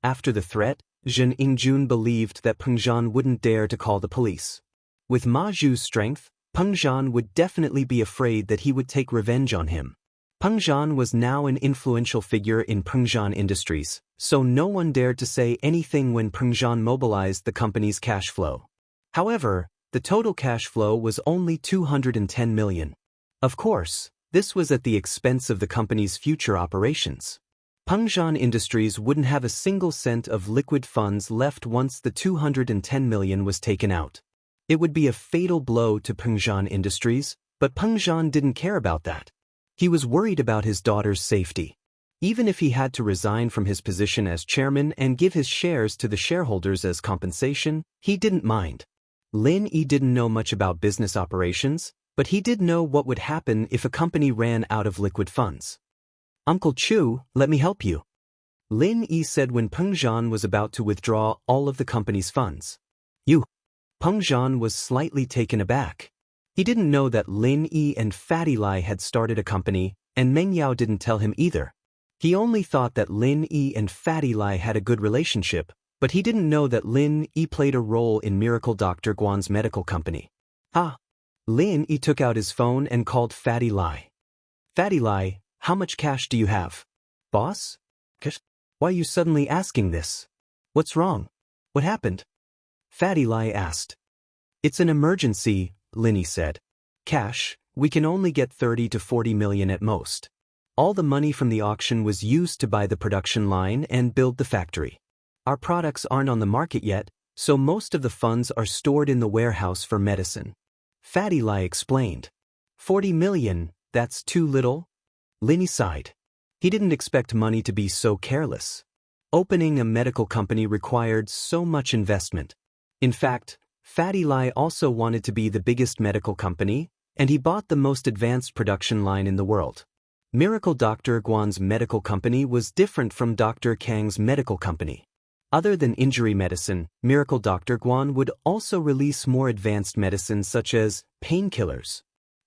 After the threat, Zhen Yingjun believed that Peng Zhan wouldn't dare to call the police. With Ma Zhu's strength, Peng Zhan would definitely be afraid that he would take revenge on him. Peng Zhan was now an influential figure in Peng Zhan Industries, so no one dared to say anything when Peng Zhan mobilized the company's cash flow. However, the total cash flow was only 210 million. Of course, this was at the expense of the company's future operations. Peng Zhan Industries wouldn't have a single cent of liquid funds left once the 210 million was taken out. It would be a fatal blow to Peng Zhan Industries, but Peng Zhan didn't care about that. He was worried about his daughter's safety. Even if he had to resign from his position as chairman and give his shares to the shareholders as compensation, he didn't mind. Lin Yi didn't know much about business operations, but he did know what would happen if a company ran out of liquid funds. Uncle Chu, let me help you. Lin Yi said when Peng Zhan was about to withdraw all of the company's funds. You. Peng Zhan was slightly taken aback. He didn't know that Lin Yi and Fatty Lai had started a company, and Meng Yao didn't tell him either. He only thought that Lin Yi and Fatty Lai had a good relationship, but he didn't know that Lin Yi played a role in Miracle Dr. Guan's medical company. Lin Yi took out his phone and called Fatty Lai. Fatty Lai, how much cash do you have? Boss? Why are you suddenly asking this? What's wrong? What happened? Fatty Lai asked. It's an emergency, Lin Yi said. Cash, we can only get 30 to 40 million at most. All the money from the auction was used to buy the production line and build the factory. Our products aren't on the market yet, so most of the funds are stored in the warehouse for medicine. Fatty Lie explained. 40 million, that's too little? Lin sighed. He didn't expect money to be so careless. Opening a medical company required so much investment. In fact, Fatty Lie also wanted to be the biggest medical company, and he bought the most advanced production line in the world. Miracle Dr. Guan's medical company was different from Dr. Kang's medical company. Other than injury medicine, Miracle Dr. Guan would also release more advanced medicines such as painkillers.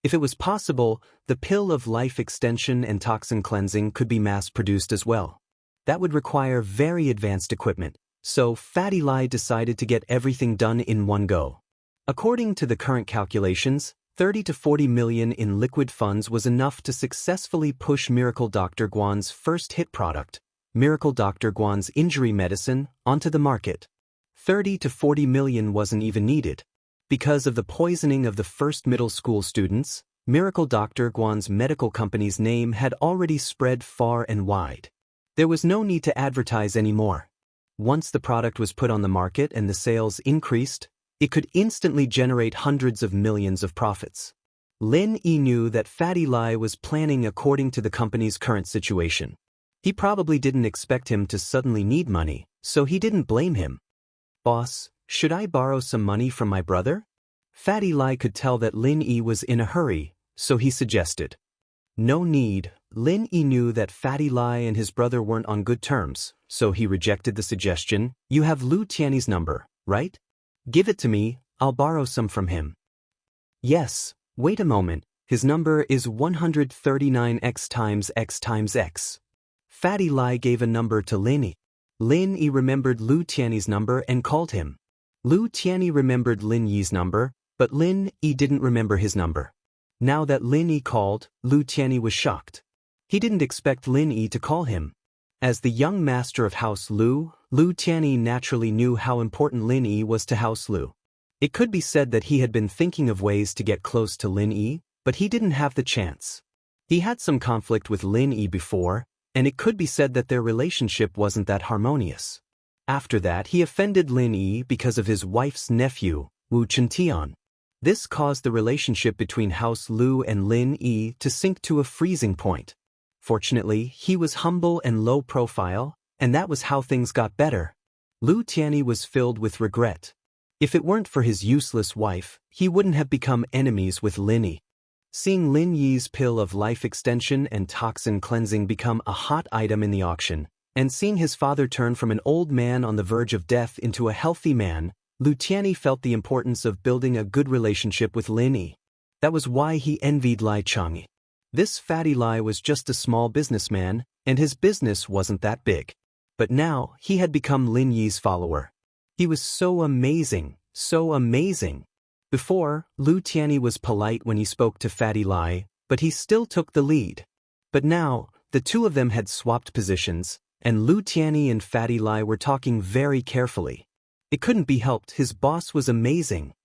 If it was possible, the pill of life extension and toxin cleansing could be mass-produced as well. That would require very advanced equipment, so Fatty Lie decided to get everything done in one go. According to the current calculations, 30 to 40 million in liquid funds was enough to successfully push Miracle Dr. Guan's first hit product, Miracle Dr. Guan's injury medicine, onto the market. 30 to 40 million wasn't even needed. Because of the poisoning of the first middle school students, Miracle Dr. Guan's medical company's name had already spread far and wide. There was no need to advertise anymore. Once the product was put on the market and the sales increased, it could instantly generate hundreds of millions of profits. Lin Yi knew that Fatty Lie was planning according to the company's current situation. He probably didn't expect him to suddenly need money, so he didn't blame him. "Boss, should I borrow some money from my brother?" Fatty Lie could tell that Lin Yi was in a hurry, so he suggested. No need. Lin Yi knew that Fatty Lie and his brother weren't on good terms, so he rejected the suggestion. "You have Lu Tiany's number, right? Give it to me, I'll borrow some from him." "Yes, wait a moment, his number is 139x times x times x. Fatty Lie gave a number to Lin Yi. Lin Yi remembered Lu Tiany's number and called him. Lu Tiany remembered Lin Yi's number, but Lin Yi didn't remember his number. Now that Lin Yi called, Lu Tiany was shocked. He didn't expect Lin Yi to call him. As the young master of House Lu, Lu Tiany naturally knew how important Lin Yi was to House Lu. It could be said that he had been thinking of ways to get close to Lin Yi, but he didn't have the chance. He had some conflict with Lin Yi before, and it could be said that their relationship wasn't that harmonious. After that, he offended Lin Yi because of his wife's nephew, Wu Chuntian. This caused the relationship between House Lu and Lin Yi to sink to a freezing point. Fortunately, he was humble and low profile, and that was how things got better. Lu Tiany was filled with regret. If it weren't for his useless wife, he wouldn't have become enemies with Lin Yi. Seeing Lin Yi's pill of life extension and toxin cleansing become a hot item in the auction, and seeing his father turn from an old man on the verge of death into a healthy man, Lu Tiany felt the importance of building a good relationship with Lin Yi. That was why he envied Lai Changyi. This Fatty Lie was just a small businessman, and his business wasn't that big. But now, he had become Lin Yi's follower. He was so amazing, so amazing. Before, Lu Tiany was polite when he spoke to Fatty Lie, but he still took the lead. But now, the two of them had swapped positions, and Lu Tiany and Fatty Lie were talking very carefully. It couldn't be helped, his boss was amazing.